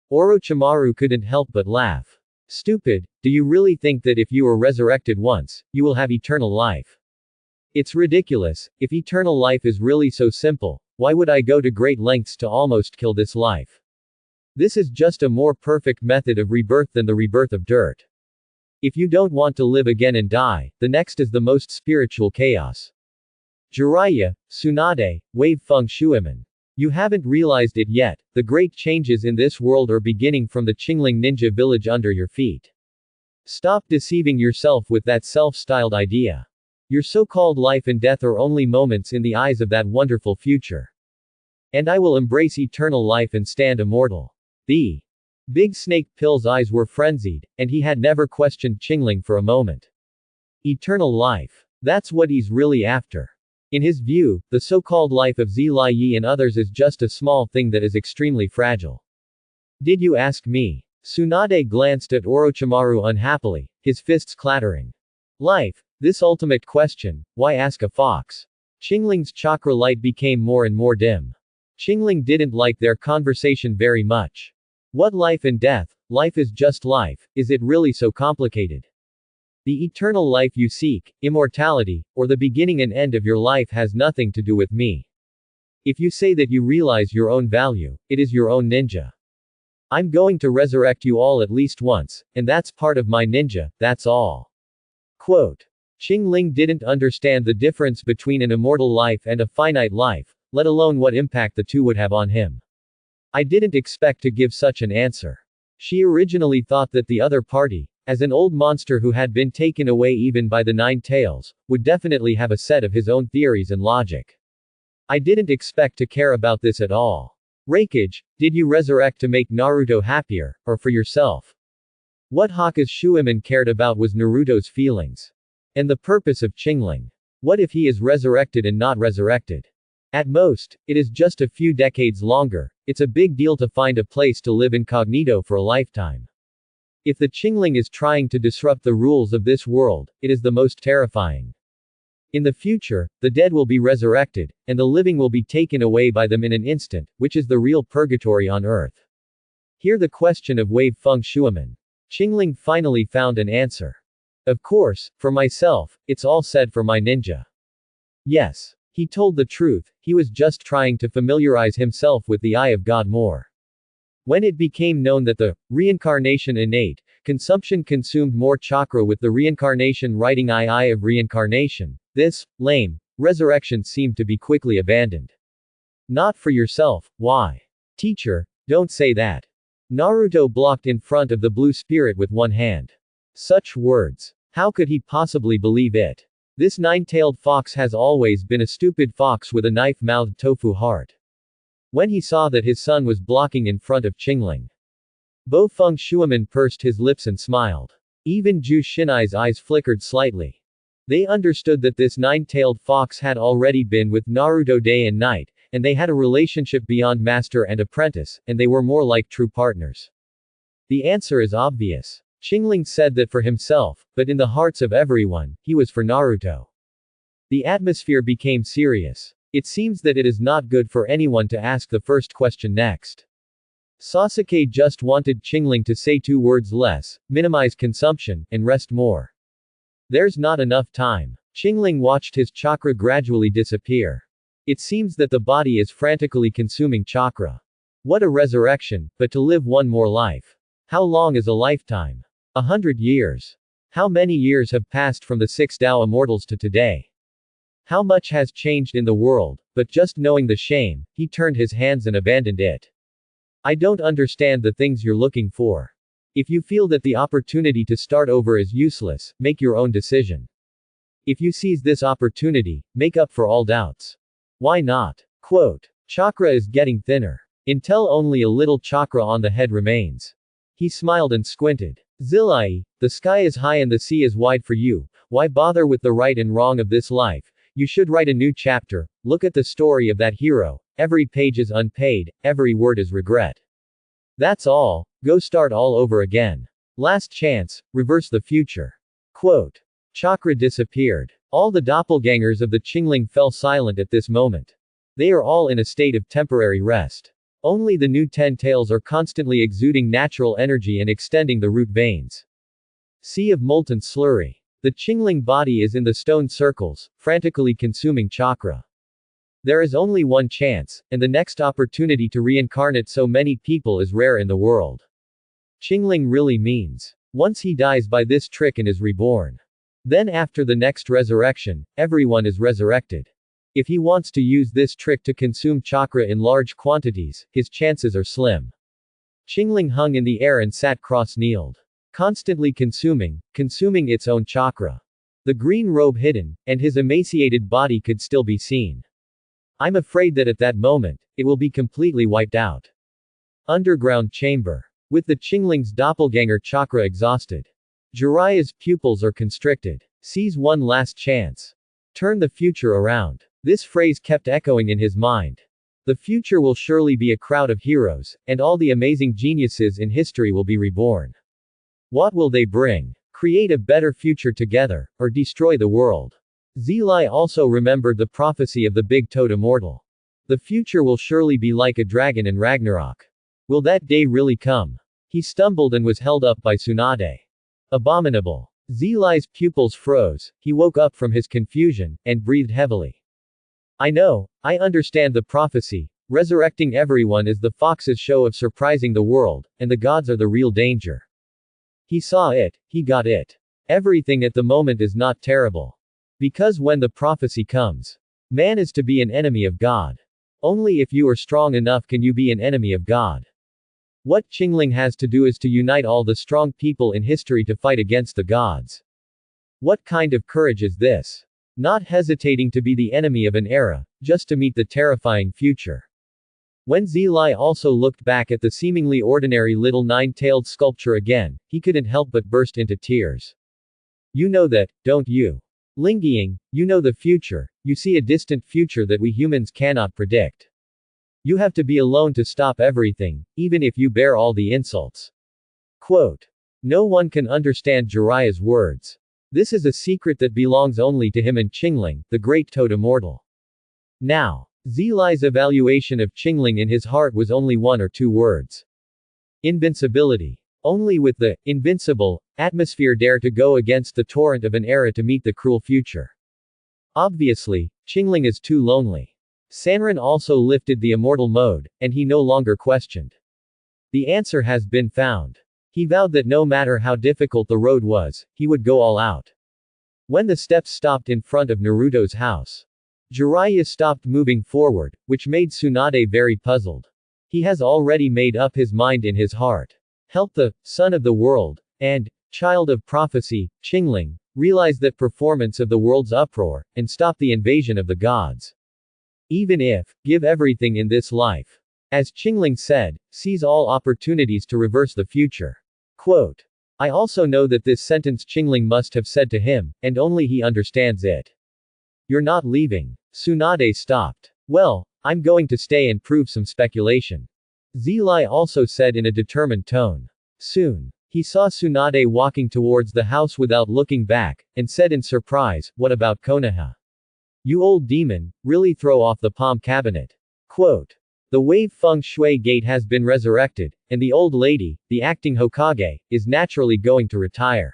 Orochimaru couldn't help but laugh. Stupid, do you really think that if you are resurrected once, you will have eternal life? It's ridiculous. If eternal life is really so simple, why would I go to great lengths to almost kill this life? This is just a more perfect method of rebirth than the rebirth of dirt. If you don't want to live again and die, the next is the most spiritual chaos. Jiraiya, Tsunade, Wave Feng Shuimen. You haven't realized it yet, the great changes in this world are beginning from the Qingling ninja village under your feet. Stop deceiving yourself with that self-styled idea. Your so-called life and death are only moments in the eyes of that wonderful future. And I will embrace eternal life and stand immortal. The Big Snake Pill's eyes were frenzied, and he had never questioned Qingling for a moment. Eternal life. That's what he's really after. In his view, the so-called life of Zilai Yi and others is just a small thing that is extremely fragile. Did you ask me? Tsunade glanced at Orochimaru unhappily, his fists clattering. Life. This ultimate question, why ask a fox? Qingling's chakra light became more and more dim. Qingling didn't like their conversation very much. What life and death? Life is just life, is it really so complicated? The eternal life you seek, immortality, or the beginning and end of your life has nothing to do with me. If you say that you realize your own value, it is your own ninja. I'm going to resurrect you all at least once, and that's part of my ninja, that's all. Quote. Qingling didn't understand the difference between an immortal life and a finite life, let alone what impact the two would have on him. I didn't expect to give such an answer. She originally thought that the other party, as an old monster who had been taken away even by the Nine Tails, would definitely have a set of his own theories and logic. I didn't expect to care about this at all. Hokage, did you resurrect to make Naruto happier, or for yourself? What Hokage Shuiman cared about was Naruto's feelings. And the purpose of Qingling. What if he is resurrected and not resurrected? At most, it is just a few decades longer, it's a big deal to find a place to live incognito for a lifetime. If the Qingling is trying to disrupt the rules of this world, it is the most terrifying. In the future, the dead will be resurrected, and the living will be taken away by them in an instant, which is the real purgatory on earth. Hear the question of Wave Feng Shuimen. Qingling finally found an answer. Of course, for myself, it's all said for my ninja. Yes. He told the truth, he was just trying to familiarize himself with the Eye of God more. When it became known that the reincarnation innate consumption consumed more chakra with the reincarnation writing Eye of reincarnation, this lame resurrection seemed to be quickly abandoned. Not for yourself, why? Teacher, don't say that. Naruto blocked in front of the blue spirit with one hand. Such words. How could he possibly believe it? This nine-tailed fox has always been a stupid fox with a knife-mouthed tofu heart. When he saw that his son was blocking in front of Qingling, Bofeng Shuimen pursed his lips and smiled. Even Zhu Xinai's eyes flickered slightly. They understood that this nine-tailed fox had already been with Naruto day and night, and they had a relationship beyond master and apprentice, and they were more like true partners. The answer is obvious. Qingling said that for himself, but in the hearts of everyone, he was for Naruto. The atmosphere became serious. It seems that it is not good for anyone to ask the first question next. Sasuke just wanted Qingling to say 2 words less, minimize consumption, and rest more. There's not enough time. Qingling watched his chakra gradually disappear. It seems that the body is frantically consuming chakra. What a resurrection, but to live one more life. How long is a lifetime? 100 years. How many years have passed from the 6 Tao Immortals to today? How much has changed in the world, but just knowing the shame, he turned his hands and abandoned it. I don't understand the things you're looking for. If you feel that the opportunity to start over is useless, make your own decision. If you seize this opportunity, make up for all doubts. Why not? Quote. Chakra is getting thinner. Until only a little chakra on the head remains. He smiled and squinted. Zilai, the sky is high and the sea is wide for you. Why bother with the right and wrong of this life? You should write a new chapter. Look at the story of that hero. Every page is unpaid, every word is regret. That's all. Go start all over again. Last chance, reverse the future. Quote. Chakra disappeared. All the doppelgangers of the Qingling fell silent at this moment. They are all in a state of temporary rest. Only the new 10 tails are constantly exuding natural energy and extending the root veins. Sea of molten slurry. The Qingling body is in the stone circles, frantically consuming chakra. There is only one chance, and the next opportunity to reincarnate so many people is rare in the world. Qingling really means, once he dies by this trick and is reborn. Then after the next resurrection, everyone is resurrected. If he wants to use this trick to consume chakra in large quantities, his chances are slim. Qingling hung in the air and sat cross-kneeled. Constantly consuming its own chakra. The green robe hidden, and his emaciated body could still be seen. I'm afraid that at that moment, it will be completely wiped out. Underground chamber. With the Qingling's doppelganger chakra exhausted. Jiraiya's pupils are constricted. Seize one last chance. Turn the future around. This phrase kept echoing in his mind. The future will surely be a crowd of heroes, and all the amazing geniuses in history will be reborn. What will they bring? Create a better future together, or destroy the world. Zilai also remembered the prophecy of the big toad immortal. The future will surely be like a dragon in Ragnarok. Will that day really come? He stumbled and was held up by Tsunade. Abominable. Zilai's pupils froze, he woke up from his confusion, and breathed heavily. I understand the prophecy. Resurrecting everyone is the fox's show of surprising the world, and the gods are the real danger. He saw it, he got it. Everything at the moment is not terrible. Because when the prophecy comes, man is to be an enemy of God. Only if you are strong enough can you be an enemy of God. What Qingling has to do is to unite all the strong people in history to fight against the gods. What kind of courage is this? Not hesitating to be the enemy of an era, just to meet the terrifying future. When Zilai also looked back at the seemingly ordinary little nine-tailed sculpture again, he couldn't help but burst into tears. You know that, don't you? Lingying, you know the future, you see a distant future that we humans cannot predict. You have to be alone to stop everything, even if you bear all the insults. Quote. No one can understand Jiraiya's words. This is a secret that belongs only to him and Qingling, the great toad immortal. Now, Zilai's evaluation of Qingling in his heart was only one or two words. Invincibility. Only with the invincible atmosphere dare to go against the torrent of an era to meet the cruel future. Obviously, Qingling is too lonely. Sanran also lifted the immortal mode, and he no longer questioned. The answer has been found. He vowed that no matter how difficult the road was, he would go all out. When the steps stopped in front of Naruto's house, Jiraiya stopped moving forward, which made Tsunade very puzzled. He has already made up his mind in his heart. Help the son of the world, and child of prophecy, Qingling, realize that performance of the world's uproar, and stop the invasion of the gods. Even if, give everything in this life. As Qingling said, seize all opportunities to reverse the future. Quote. I also know that this sentence Qingling must have said to him, and only he understands it. You're not leaving. Tsunade stopped. Well, I'm going to stay and prove some speculation. Zilai also said in a determined tone. Soon. He saw Tsunade walking towards the house without looking back, and said in surprise, what about Konoha? You old demon, really throw off the palm cabinet. Quote. The wave feng shui gate has been resurrected, and the old lady, the acting Hokage, is naturally going to retire.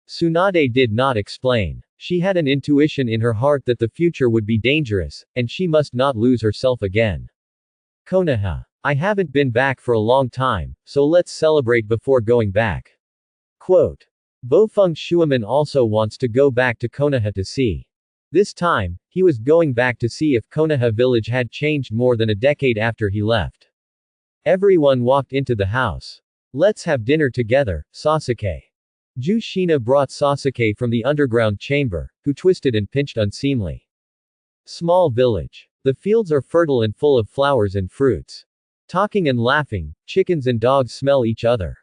Tsunade did not explain. She had an intuition in her heart that the future would be dangerous, and she must not lose herself again. Konoha. I haven't been back for a long time, so let's celebrate before going back. Quote. Bofeng Shuiman also wants to go back to Konoha to see This time, he was going back to see if Konoha village had changed more than a decade after he left. Everyone walked into the house. Let's have dinner together, Sasuke. Jushina brought Sasuke from the underground chamber, who twisted and pinched unseemly. Small village. The fields are fertile and full of flowers and fruits. Talking and laughing, chickens and dogs smell each other.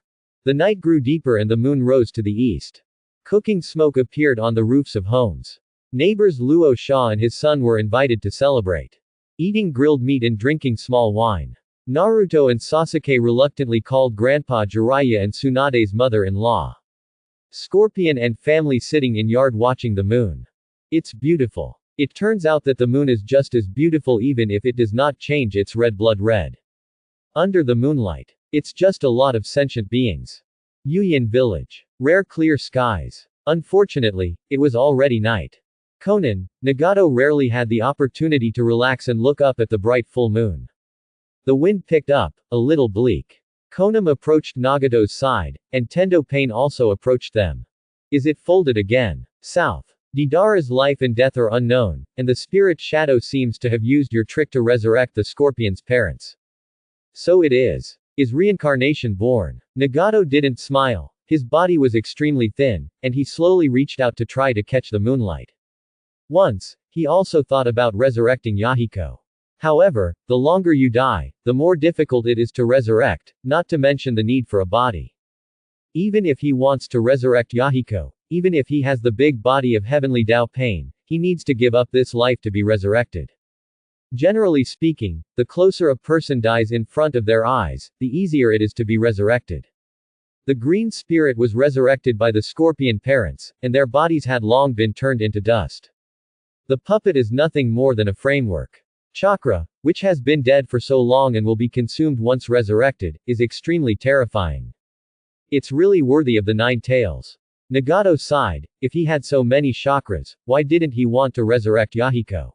The night grew deeper and the moon rose to the east. Cooking smoke appeared on the roofs of homes. Neighbors Luo Sha and his son were invited to celebrate. Eating grilled meat and drinking small wine. Naruto and Sasuke reluctantly called Grandpa Jiraiya and Tsunade's mother-in-law. Scorpion and family sitting in yard watching the moon. It's beautiful. It turns out that the moon is just as beautiful even if it does not change its red blood red. Under the moonlight. It's just a lot of sentient beings. Yuyin village. Rare clear skies. Unfortunately, it was already night. Conan, Nagato rarely had the opportunity to relax and look up at the bright full moon. The wind picked up, a little bleak. Konan approached Nagato's side, and Tendo Pain also approached them. Is it folded again? South. Deidara's life and death are unknown, and the spirit shadow seems to have used your trick to resurrect the scorpion's parents. So it is. Is reincarnation born? Nagato didn't smile. His body was extremely thin, and he slowly reached out to try to catch the moonlight. Once, he also thought about resurrecting Yahiko. However, the longer you die, the more difficult it is to resurrect, not to mention the need for a body. Even if he wants to resurrect Yahiko, even if he has the big body of heavenly Dao Pain, he needs to give up this life to be resurrected. Generally speaking, the closer a person dies in front of their eyes, the easier it is to be resurrected. The green spirit was resurrected by the scorpion parents, and their bodies had long been turned into dust. The puppet is nothing more than a framework. Chakra, which has been dead for so long and will be consumed once resurrected, is extremely terrifying. It's really worthy of the 9 tails. Nagato sighed. If he had so many chakras, why didn't he want to resurrect Yahiko?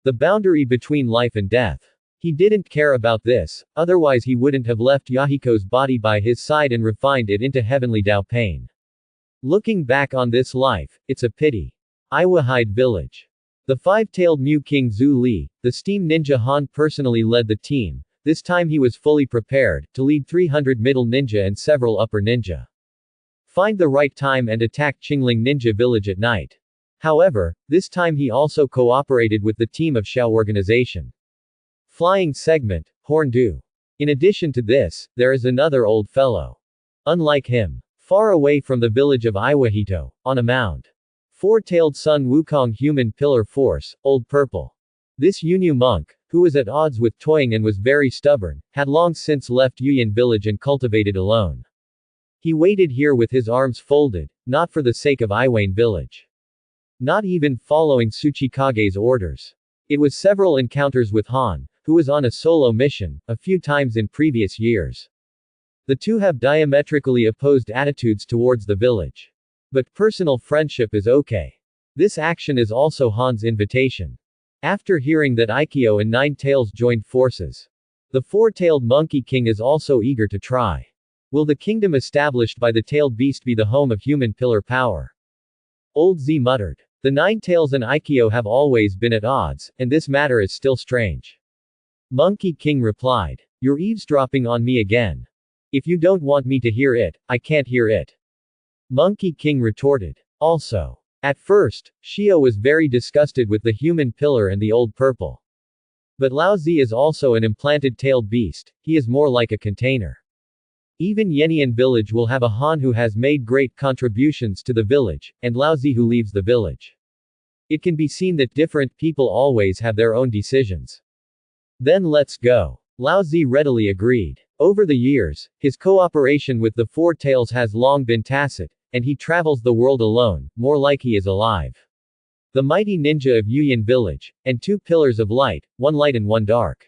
The boundary between life and death. He didn't care about this, otherwise he wouldn't have left Yahiko's body by his side and refined it into heavenly Dao Pain. Looking back on this life, it's a pity. Iwahide village. The 5-tailed Mu King Zhu Li, the steam ninja Han personally led the team. This time he was fully prepared to lead 300 middle ninja and several upper ninja. Find the right time and attack Qingling ninja village at night. However, this time he also cooperated with the team of Xiao organization. Flying segment, Horn Du. In addition to this, there is another old fellow. Unlike him. Far away from the village of Iwahito, on a mound. 4-tailed Sun Wukong human pillar force, Old Purple. This Yunyu monk, who was at odds with Toying and was very stubborn, had long since left Yuyin village and cultivated alone. He waited here with his arms folded, not for the sake of Iwayne village. Not even following Tsuchikage's orders. It was several encounters with Han, who was on a solo mission, a few times in previous years. The two have diametrically opposed attitudes towards the village. But personal friendship is okay. This action is also Han's invitation. After hearing that Aikyo and 9 Tails joined forces, the 4-tailed Monkey King is also eager to try. Will the kingdom established by the tailed beast be the home of human pillar power? Old Z muttered. The 9 Tails and Aikyo have always been at odds, and this matter is still strange. Monkey King replied. You're eavesdropping on me again. If you don't want me to hear it, I can't hear it. Monkey King retorted. Also. At first, Shio was very disgusted with the human pillar and the Old Purple. But Lao Zi is also an implanted tailed beast, he is more like a container. Even Yenian village will have a Han who has made great contributions to the village, and Lao Zi who leaves the village. It can be seen that different people always have their own decisions. Then let's go. Lao Zi readily agreed. Over the years, his cooperation with the 4 Tails has long been tacit, and he travels the world alone, more like he is alive. The mighty ninja of Yuyin village, and 2 pillars of light, 1 light and 1 dark.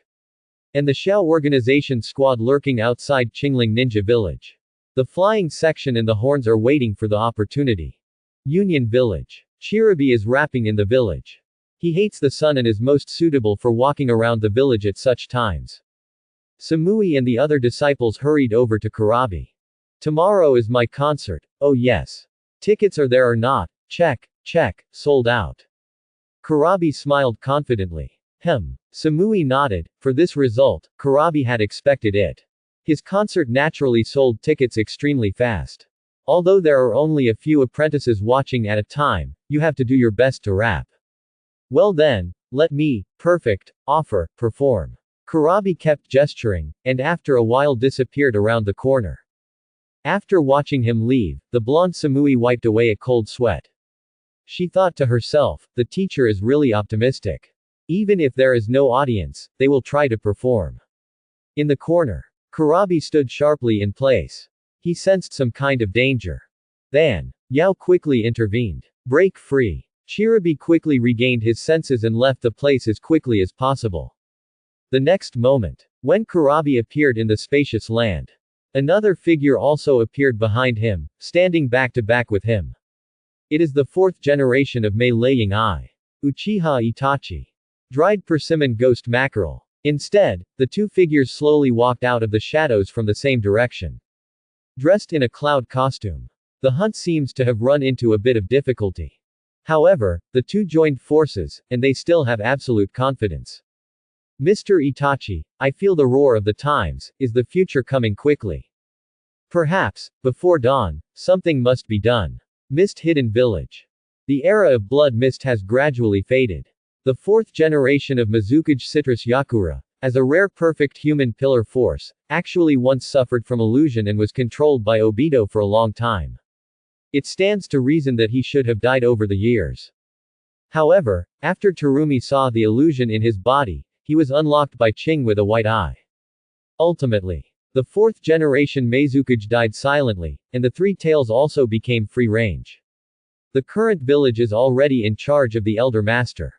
And the Xiao organization squad lurking outside Qingling ninja village. The flying section and the horns are waiting for the opportunity. Union village. Chirabi is rapping in the village. He hates the sun and is most suitable for walking around the village at such times. Samui and the other disciples hurried over to Kurabi. Tomorrow is my concert. Oh yes. Tickets are there or not? Check, check, sold out. Kurabi smiled confidently. Samui nodded. For this result, Kurabi had expected it. His concert naturally sold tickets extremely fast. Although there are only a few apprentices watching at a time, you have to do your best to rap. Well then, let me, perform. Kurabi kept gesturing, and after a while disappeared around the corner. After watching him leave, the blonde Samui wiped away a cold sweat. She thought to herself, the teacher is really optimistic. Even if there is no audience, they will try to perform. In the corner, Kurabi stood sharply in place. He sensed some kind of danger. Then, Yao quickly intervened. Break free. Chirabi quickly regained his senses and left the place as quickly as possible. The next moment, when Kurabi appeared in the spacious land, another figure also appeared behind him, standing back to back with him. It is the fourth generation of Mei Laying Eye. Uchiha Itachi. Dried persimmon ghost mackerel. Instead, the two figures slowly walked out of the shadows from the same direction. Dressed in a cloud costume. The hunt seems to have run into a bit of difficulty. However, the two joined forces, and they still have absolute confidence. Mr. Itachi, I feel the roar of the times, is the future coming quickly? Perhaps, before dawn, something must be done. Mist Hidden Village. The era of blood mist has gradually faded. The fourth generation of Mizukage Citrus Yakura, as a rare perfect human pillar force, actually once suffered from illusion and was controlled by Obito for a long time. It stands to reason that he should have died over the years. However, after Terumi saw the illusion in his body, he was unlocked by Ching with a white eye. Ultimately, the fourth generation Mizukage died silently, and the three tails also became free range. The current village is already in charge of the elder master.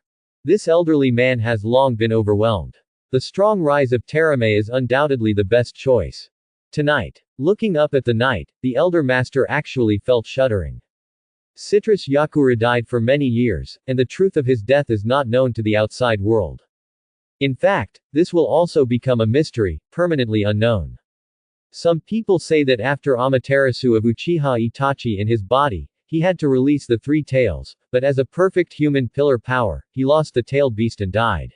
This elderly man has long been overwhelmed. The strong rise of Terame is undoubtedly the best choice. Tonight, looking up at the night, the elder master actually felt shuddering. Citrus Yakura died for many years, and the truth of his death is not known to the outside world. In fact, this will also become a mystery, permanently unknown. Some people say that after Amaterasu of Uchiha Itachi in his body, he had to release the three tails, but as a perfect human pillar power, he lost the tailed beast and died.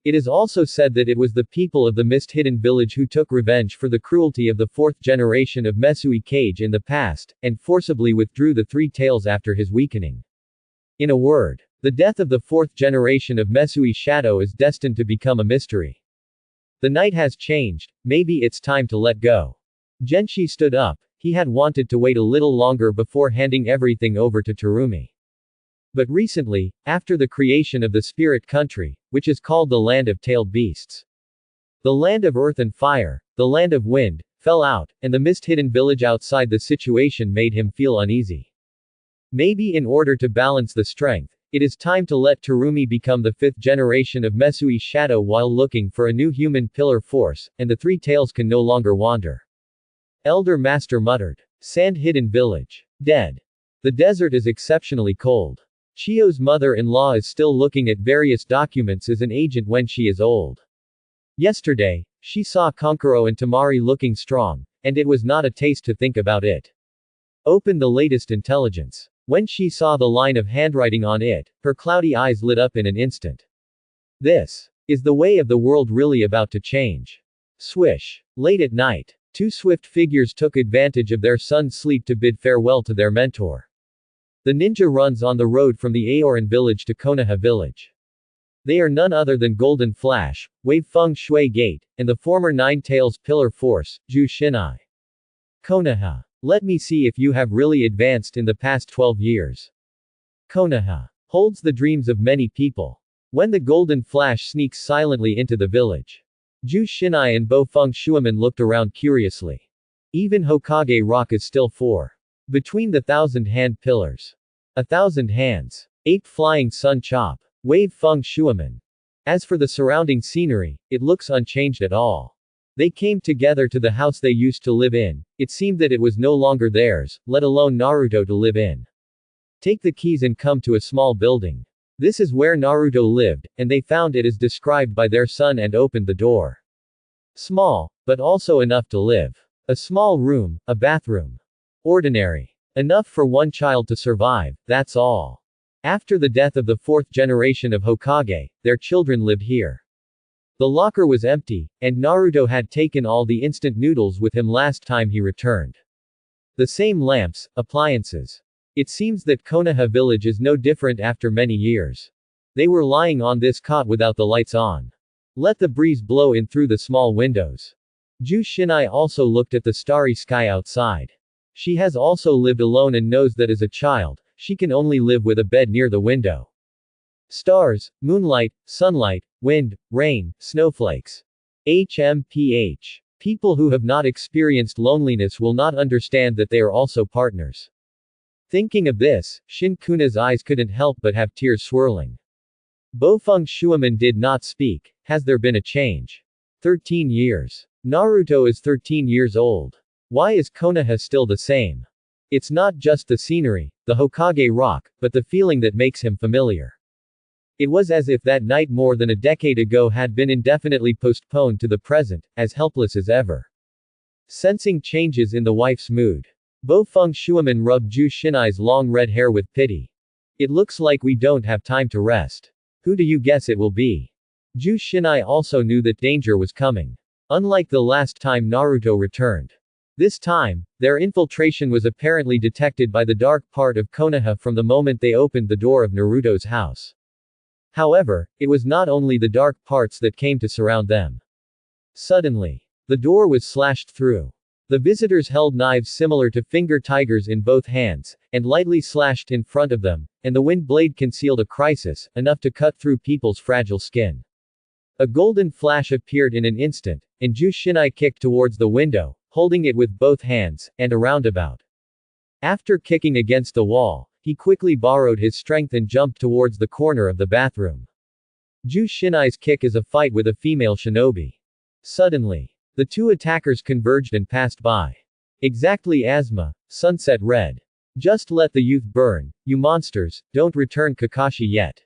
It is also said that it was the people of the Mist-Hidden Village who took revenge for the cruelty of the fourth generation of Mesui Kage in the past, and forcibly withdrew the three tails after his weakening. In a word, the death of the fourth generation of Mesui Shadow is destined to become a mystery. The night has changed, maybe it's time to let go. Genshi stood up. He had wanted to wait a little longer before handing everything over to Terumi. But recently, after the creation of the spirit country, which is called the land of tailed beasts, the land of earth and fire, the land of wind, fell out, and the mist-hidden village outside the situation made him feel uneasy. Maybe in order to balance the strength, it is time to let Terumi become the fifth generation of Mesui Shadow while looking for a new human pillar force, and the three tails can no longer wander. Elder Master muttered. Sand-hidden village. Dead. The desert is exceptionally cold. Chio's mother-in-law is still looking at various documents as an agent when she is old. Yesterday, she saw Konkuro and Tamari looking strong, and it was not a taste to think about it. Open the latest intelligence. When she saw the line of handwriting on it, her cloudy eyes lit up in an instant. This is the way of the world really about to change. Swish. Late at night, two swift figures took advantage of their son's sleep to bid farewell to their mentor. The ninja runs on the road from the Aoran village to Konoha village. They are none other than Golden Flash, Wave Feng Shui Gate, and the former Nine Tails Pillar Force, Ju Shinai. Konoha. Let me see if you have really advanced in the past 12 years. Konoha holds the dreams of many people. When the Golden Flash sneaks silently into the village, Ju Shinai and Bo Feng Shuiman looked around curiously. Even Hokage Rock is still 4. Between the 1,000-hand pillars. 1,000 hands. 8 flying sun chop. Wave Feng Shuiman. As for the surrounding scenery, it looks unchanged at all. They came together to the house they used to live in. It seemed that it was no longer theirs, let alone Naruto to live in. Take the keys and come to a small building. This is where Naruto lived, and they found it as described by their son and opened the door. Small, but also enough to live. A small room, a bathroom. Ordinary. Enough for one child to survive, that's all. After the death of the fourth generation of Hokage, their children lived here. The locker was empty, and Naruto had taken all the instant noodles with him last time he returned. The same lamps, appliances. It seems that Konoha village is no different after many years. They were lying on this cot without the lights on. Let the breeze blow in through the small windows. Ju Shinai also looked at the starry sky outside. She has also lived alone and knows that as a child, she can only live with a bed near the window. Stars, moonlight, sunlight, wind, rain, snowflakes. HMPH. People who have not experienced loneliness will not understand that they are also partners. Thinking of this, Shin Kuna's eyes couldn't help but have tears swirling. Bofeng Shuaman did not speak. Has there been a change? 13 years. Naruto is 13 years old. Why is Konoha still the same? It's not just the scenery, the Hokage rock, but the feeling that makes him familiar. It was as if that night more than a decade ago had been indefinitely postponed to the present, as helpless as ever. Sensing changes in the wife's mood, Bofeng Shuaman rubbed Ju Shinai's long red hair with pity. It looks like we don't have time to rest. Who do you guess it will be? Ju Shinai also knew that danger was coming. Unlike the last time Naruto returned. This time, their infiltration was apparently detected by the dark part of Konoha from the moment they opened the door of Naruto's house. However, it was not only the dark parts that came to surround them. Suddenly, the door was slashed through. The visitors held knives similar to finger tigers in both hands, and lightly slashed in front of them, and the wind blade concealed a crisis, enough to cut through people's fragile skin. A golden flash appeared in an instant, and Ju Shinai kicked towards the window, holding it with both hands, and a roundabout. After kicking against the wall, he quickly borrowed his strength and jumped towards the corner of the bathroom. Ju Shinai's kick is a fight with a female shinobi. Suddenly, the two attackers converged and passed by. Exactly Asma, sunset red. Just let the youth burn, you monsters, don't return Kakashi yet.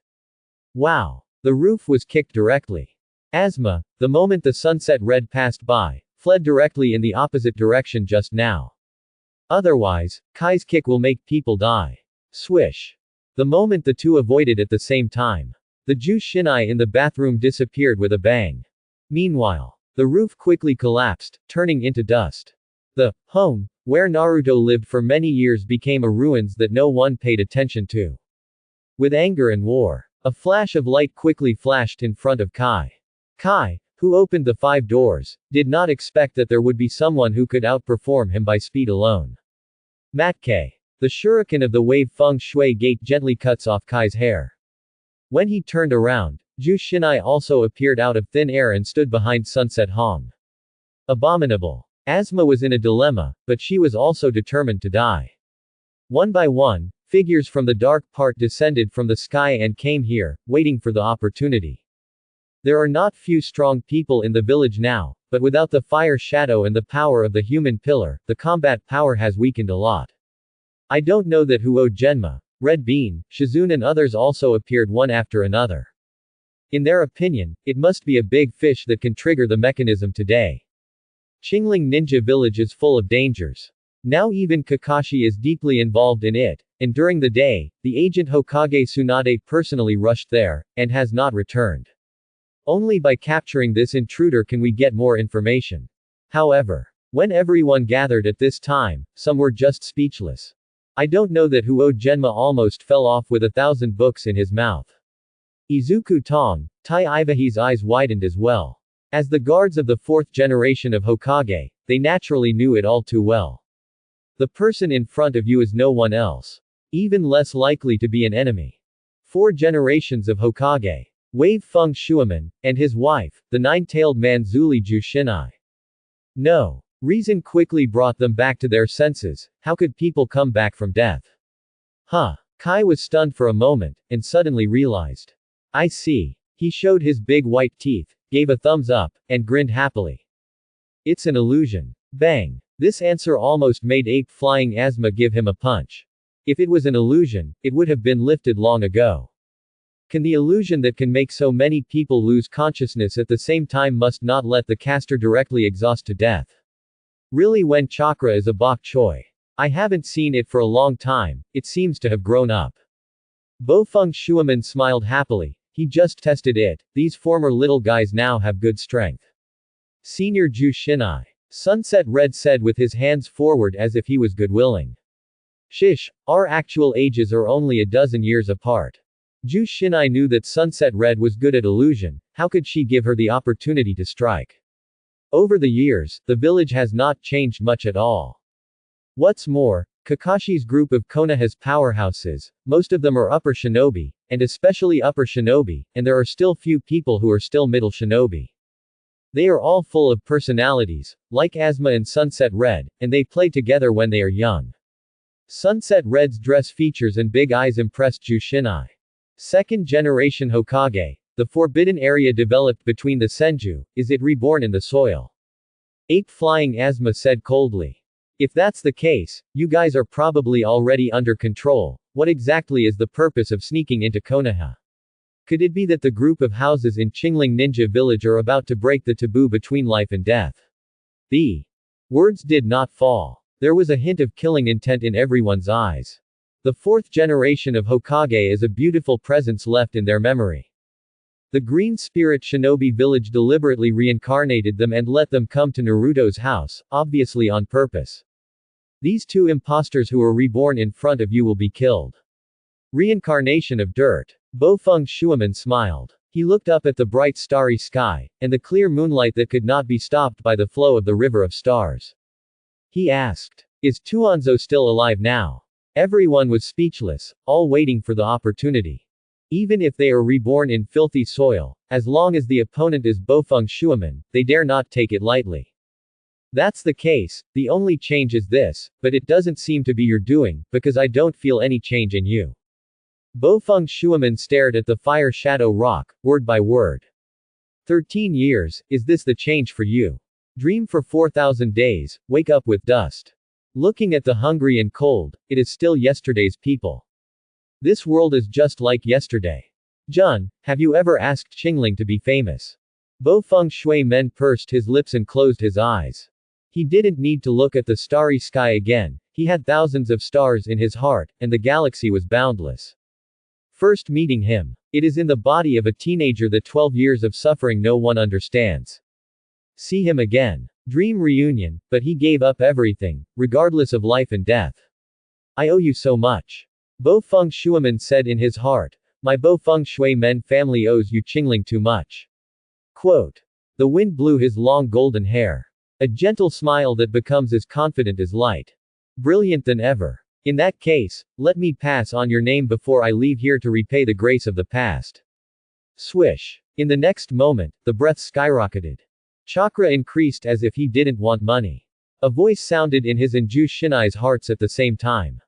Wow. The roof was kicked directly. Asma, the moment the sunset red passed by, fled directly in the opposite direction just now. Otherwise, Kai's kick will make people die. Swish. The moment the two avoided at the same time. The Ju Shinai in the bathroom disappeared with a bang. Meanwhile, the roof quickly collapsed, turning into dust. The home, where Naruto lived for many years became a ruins that no one paid attention to. With anger and war, a flash of light quickly flashed in front of Kai. Kai, who opened the 5 doors, did not expect that there would be someone who could outperform him by speed alone. Matke. The shuriken of the wave feng shui gate gently cuts off Kai's hair. When he turned around, Ju Shinai also appeared out of thin air and stood behind Sunset Hong. Abominable. Asma was in a dilemma, but she was also determined to die. One by one, figures from the dark part descended from the sky and came here, waiting for the opportunity. There are not few strong people in the village now, but without the fire shadow and the power of the human pillar, the combat power has weakened a lot. I don't know that Huo Genma, Red Bean, Shizune and others also appeared one after another. In their opinion, it must be a big fish that can trigger the mechanism today. Qingling Ninja Village is full of dangers. Now even Kakashi is deeply involved in it, and during the day, the agent Hokage Tsunade personally rushed there, and has not returned. Only by capturing this intruder can we get more information. However, when everyone gathered at this time, some were just speechless. I don't know that Huo Genma almost fell off with 1,000 books in his mouth. Izuku Tong, Tai Ivahi's eyes widened as well. As the guards of the 4th generation of Hokage, they naturally knew it all too well. The person in front of you is no one else. Even less likely to be an enemy. 4 generations of Hokage. Wave Feng Shuaman, and his wife, the 9-tailed man Zuli Ju Shinai. No. Reason quickly brought them back to their senses. How could people come back from death? Huh. Kai was stunned for a moment, and suddenly realized. I see. He showed his big white teeth, gave a thumbs up, and grinned happily. It's an illusion. Bang. This answer almost made ape-flying Asma give him a punch. If it was an illusion, it would have been lifted long ago. Can the illusion that can make so many people lose consciousness at the same time must not let the caster directly exhaust to death. Really when chakra is a bok choy. I haven't seen it for a long time, it seems to have grown up. Bofeng Shuaman smiled happily. He just tested it. These former little guys now have good strength. Senior Ju Shinai. Sunset Red said with his hands forward as if he was good-willing. Shish, our actual ages are only a dozen years apart. Ju Shinai knew that Sunset Red was good at illusion. How could she give her the opportunity to strike? Over the years, the village has not changed much at all. What's more, Kakashi's group of Konoha's powerhouses, most of them are upper shinobi, and especially upper shinobi, and there are still few people who are still middle shinobi. They are all full of personalities, like Asma and Sunset Red, and they play together when they are young. Sunset Red's dress features and big eyes impressed Ju Shinai. Second generation Hokage, the forbidden area developed between the Senju, is it reborn in the soil? Ape Flying Asma said coldly. If that's the case, you guys are probably already under control. What exactly is the purpose of sneaking into Konoha? Could it be that the group of houses in Qingling Ninja Village are about to break the taboo between life and death? The words did not fall. There was a hint of killing intent in everyone's eyes. The fourth generation of Hokage is a beautiful presence left in their memory. The Green Spirit Shinobi Village deliberately reincarnated them and let them come to Naruto's house, obviously on purpose. These two imposters who are reborn in front of you will be killed. Reincarnation of dirt. Bofeng Shuaman smiled. He looked up at the bright starry sky, and the clear moonlight that could not be stopped by the flow of the river of stars. He asked, "Is Tuanzo still alive now?" Everyone was speechless, all waiting for the opportunity. Even if they are reborn in filthy soil, as long as the opponent is Bofeng Shuaman, they dare not take it lightly. That's the case, the only change is this, but it doesn't seem to be your doing, because I don't feel any change in you. Bofeng Shuaman stared at the fire shadow rock, word by word. 13 years, is this the change for you? Dream for 4,000 days, wake up with dust. Looking at the hungry and cold, it is still yesterday's people. This world is just like yesterday. Jun, have you ever asked Qingling to be famous? Bofeng Shuaman pursed his lips and closed his eyes. He didn't need to look at the starry sky again, he had thousands of stars in his heart, and the galaxy was boundless. First meeting him. It is in the body of a teenager that 12 years of suffering no one understands. See him again. Dream reunion, but he gave up everything, regardless of life and death. I owe you so much. Bofeng Shuaman said in his heart, my Bofeng Shuaman family owes you Qingling too much. Quote. The wind blew his long golden hair. A gentle smile that becomes as confident as light. Brilliant than ever. In that case, let me pass on your name before I leave here to repay the grace of the past. Swish. In the next moment, the breath skyrocketed. Chakra increased as if he didn't want money. A voice sounded in his and Ju Shinai's hearts at the same time.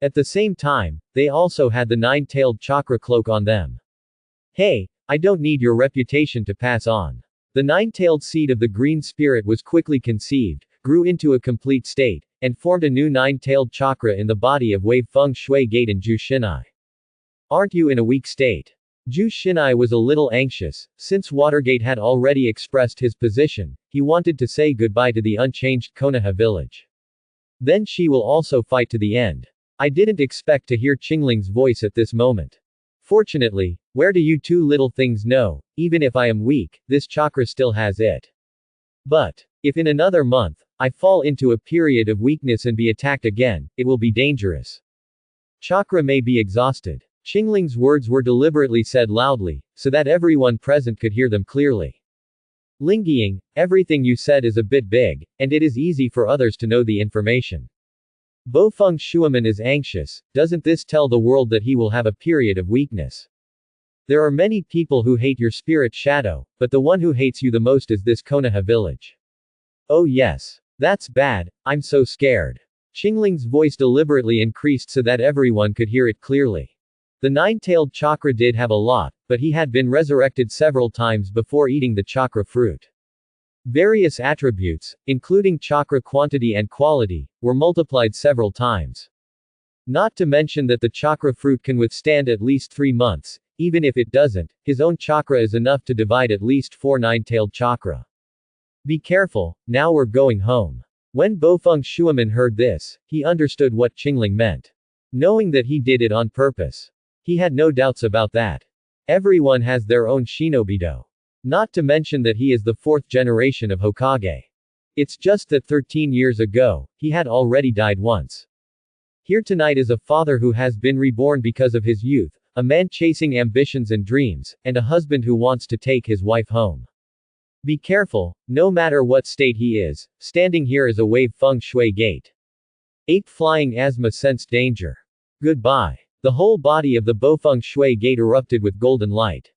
At the same time, they also had the nine-tailed chakra cloak on them. Hey, I don't need your reputation to pass on. The nine-tailed seed of the green spirit was quickly conceived, grew into a complete state, and formed a new nine-tailed chakra in the body of Wave Feng Shui Gate and Ju Shinai. Aren't you in a weak state? Ju Shinai was a little anxious, since Watergate had already expressed his position, he wanted to say goodbye to the unchanged Konoha village. Then she will also fight to the end. I didn't expect to hear Qingling's voice at this moment. Fortunately, where do you two little things know, even if I am weak, this chakra still has it. But, if in another month, I fall into a period of weakness and be attacked again, it will be dangerous. Chakra may be exhausted. Qingling's words were deliberately said loudly, so that everyone present could hear them clearly. Lingying, everything you said is a bit big, and it is easy for others to know the information. Bofeng Shuaman is anxious, doesn't this tell the world that he will have a period of weakness? There are many people who hate your spirit shadow, but the one who hates you the most is this Konoha village. Oh yes. That's bad, I'm so scared. Qingling's voice deliberately increased so that everyone could hear it clearly. The nine-tailed chakra did have a lot, but he had been resurrected several times before eating the chakra fruit. Various attributes, including chakra quantity and quality, were multiplied several times. Not to mention that the chakra fruit can withstand at least 3 months, even if it doesn't, his own chakra is enough to divide at least 4 nine-tailed chakra. Be careful, now we're going home. When Bofeng Shuaman heard this, he understood what Qingling meant. Knowing that he did it on purpose. He had no doubts about that. Everyone has their own shinobi-do. Not to mention that he is the fourth generation of Hokage. It's just that 13 years ago, he had already died once. Here tonight is a father who has been reborn because of his youth, a man chasing ambitions and dreams, and a husband who wants to take his wife home. Be careful, no matter what state he is, standing here is a wave feng shui gate. Ape flying asthma sensed danger. Goodbye. The whole body of the Bo feng shui gate erupted with golden light.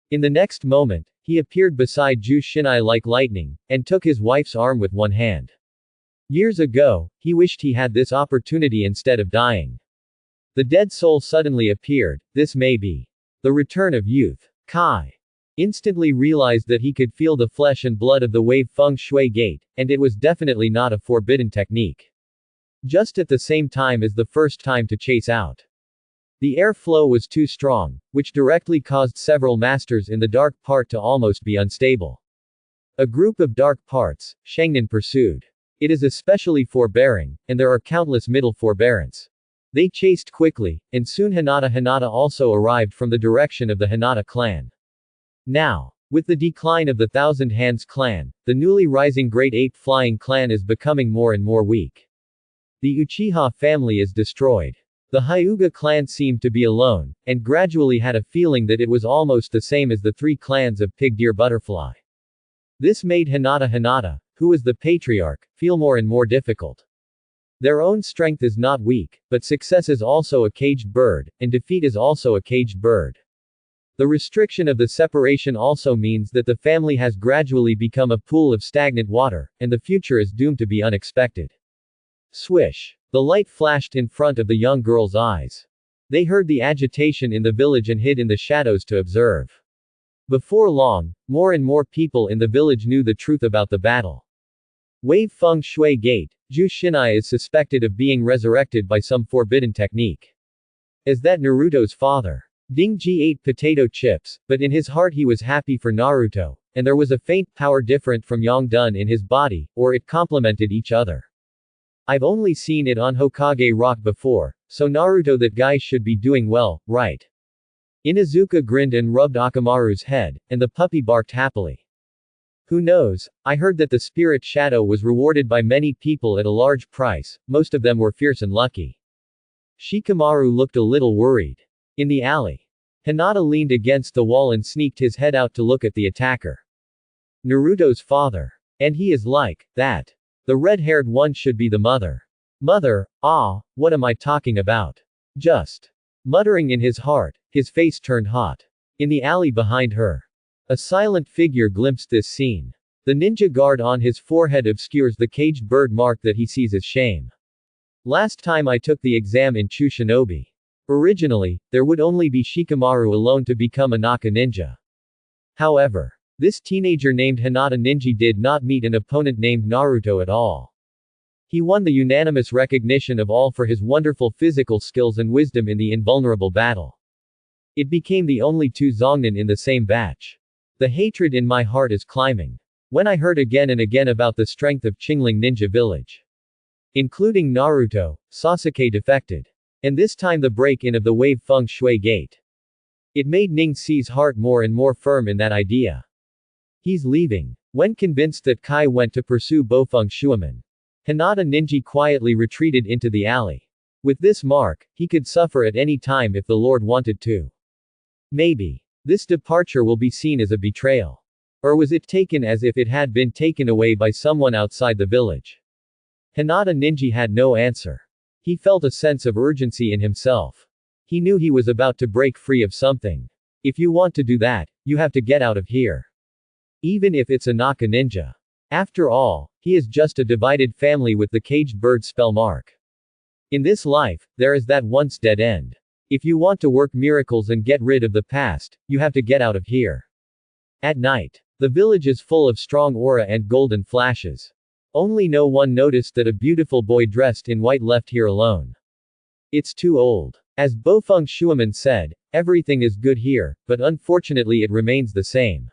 In the next moment, he appeared beside Ju Shinai like lightning, and took his wife's arm with one hand. Years ago, he wished he had this opportunity instead of dying. The dead soul suddenly appeared. This may be the return of youth. Kai instantly realized that he could feel the flesh and blood of the wave feng shui gate, and it was definitely not a forbidden technique. Just at the same time as the first time to chase out. The air flow was too strong, which directly caused several masters in the dark part to almost be unstable. A group of dark parts, Shangnan pursued. It is especially forbearing, and there are countless middle forbearance. They chased quickly, and soon Hinata also arrived from the direction of the Hinata clan. Now, with the decline of the Thousand Hands clan, the newly rising Great Ape Flying clan is becoming more and more weak. The Uchiha family is destroyed. The Hyuga clan seemed to be alone, and gradually had a feeling that it was almost the same as the three clans of Pig Deer Butterfly. This made Hinata, who was the patriarch, feel more and more difficult. Their own strength is not weak, but success is also a caged bird, and defeat is also a caged bird. The restriction of the separation also means that the family has gradually become a pool of stagnant water, and the future is doomed to be unexpected. Swish. The light flashed in front of the young girl's eyes. They heard the agitation in the village and hid in the shadows to observe. Before long, more and more people in the village knew the truth about the battle. Wave feng shui gate, Ju Shinai is suspected of being resurrected by some forbidden technique. Is that Naruto's father? Dingji ate potato chips, but in his heart he was happy for Naruto, and there was a faint power different from Yongdun in his body, or it complemented each other. I've only seen it on Hokage Rock before, so Naruto that guy should be doing well, right? Inuzuka grinned and rubbed Akamaru's head, and the puppy barked happily. Who knows, I heard that the spirit shadow was rewarded by many people at a large price, most of them were fierce and lucky. Shikamaru looked a little worried. In the alley. Hinata leaned against the wall and sneaked his head out to look at the attacker. Naruto's father. And he is like that. The red-haired one should be the mother. Mother, ah, what am I talking about? Just. Muttering in his heart, his face turned hot. In the alley behind her. A silent figure glimpsed this scene. The ninja guard on his forehead obscures the caged bird mark that he sees as shame. Last time I took the exam in Chu Shinobi. Originally, there would only be Shikamaru alone to become a Naka ninja. However, this teenager named Hinata Ninja did not meet an opponent named Naruto at all. He won the unanimous recognition of all for his wonderful physical skills and wisdom in the invulnerable battle. It became the only two Zongnin in the same batch. The hatred in my heart is climbing. When I heard again and again about the strength of Qingling Ninja Village. Including Naruto, Sasuke defected. And this time the break-in of the wave feng shui gate. It made Ning Si's heart more and more firm in that idea. He's leaving. When convinced that Kai went to pursue Bofeng Shuiman, Hinata Ninja quietly retreated into the alley. With this mark, he could suffer at any time if the Lord wanted to. Maybe. This departure will be seen as a betrayal. Or was it taken as if it had been taken away by someone outside the village? Hinata Ninja had no answer. He felt a sense of urgency in himself. He knew he was about to break free of something. If you want to do that, you have to get out of here. Even if it's a Naka ninja. After all, he is just a divided family with the caged bird spell mark. In this life, there is that once dead end. If you want to work miracles and get rid of the past, you have to get out of here. At night, the village is full of strong aura and golden flashes. Only no one noticed that a beautiful boy dressed in white left here alone. It's too old. As Bofeng Shuiman said, everything is good here, but unfortunately it remains the same.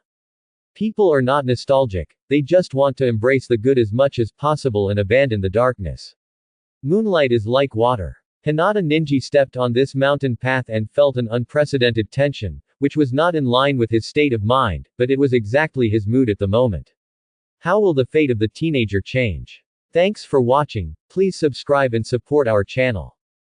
People are not nostalgic, they just want to embrace the good as much as possible and abandon the darkness. Moonlight is like water. Hinata Ninja stepped on this mountain path and felt an unprecedented tension, which was not in line with his state of mind, but it was exactly his mood at the moment. How will the fate of the teenager change? Thanks for watching, please subscribe and support our channel.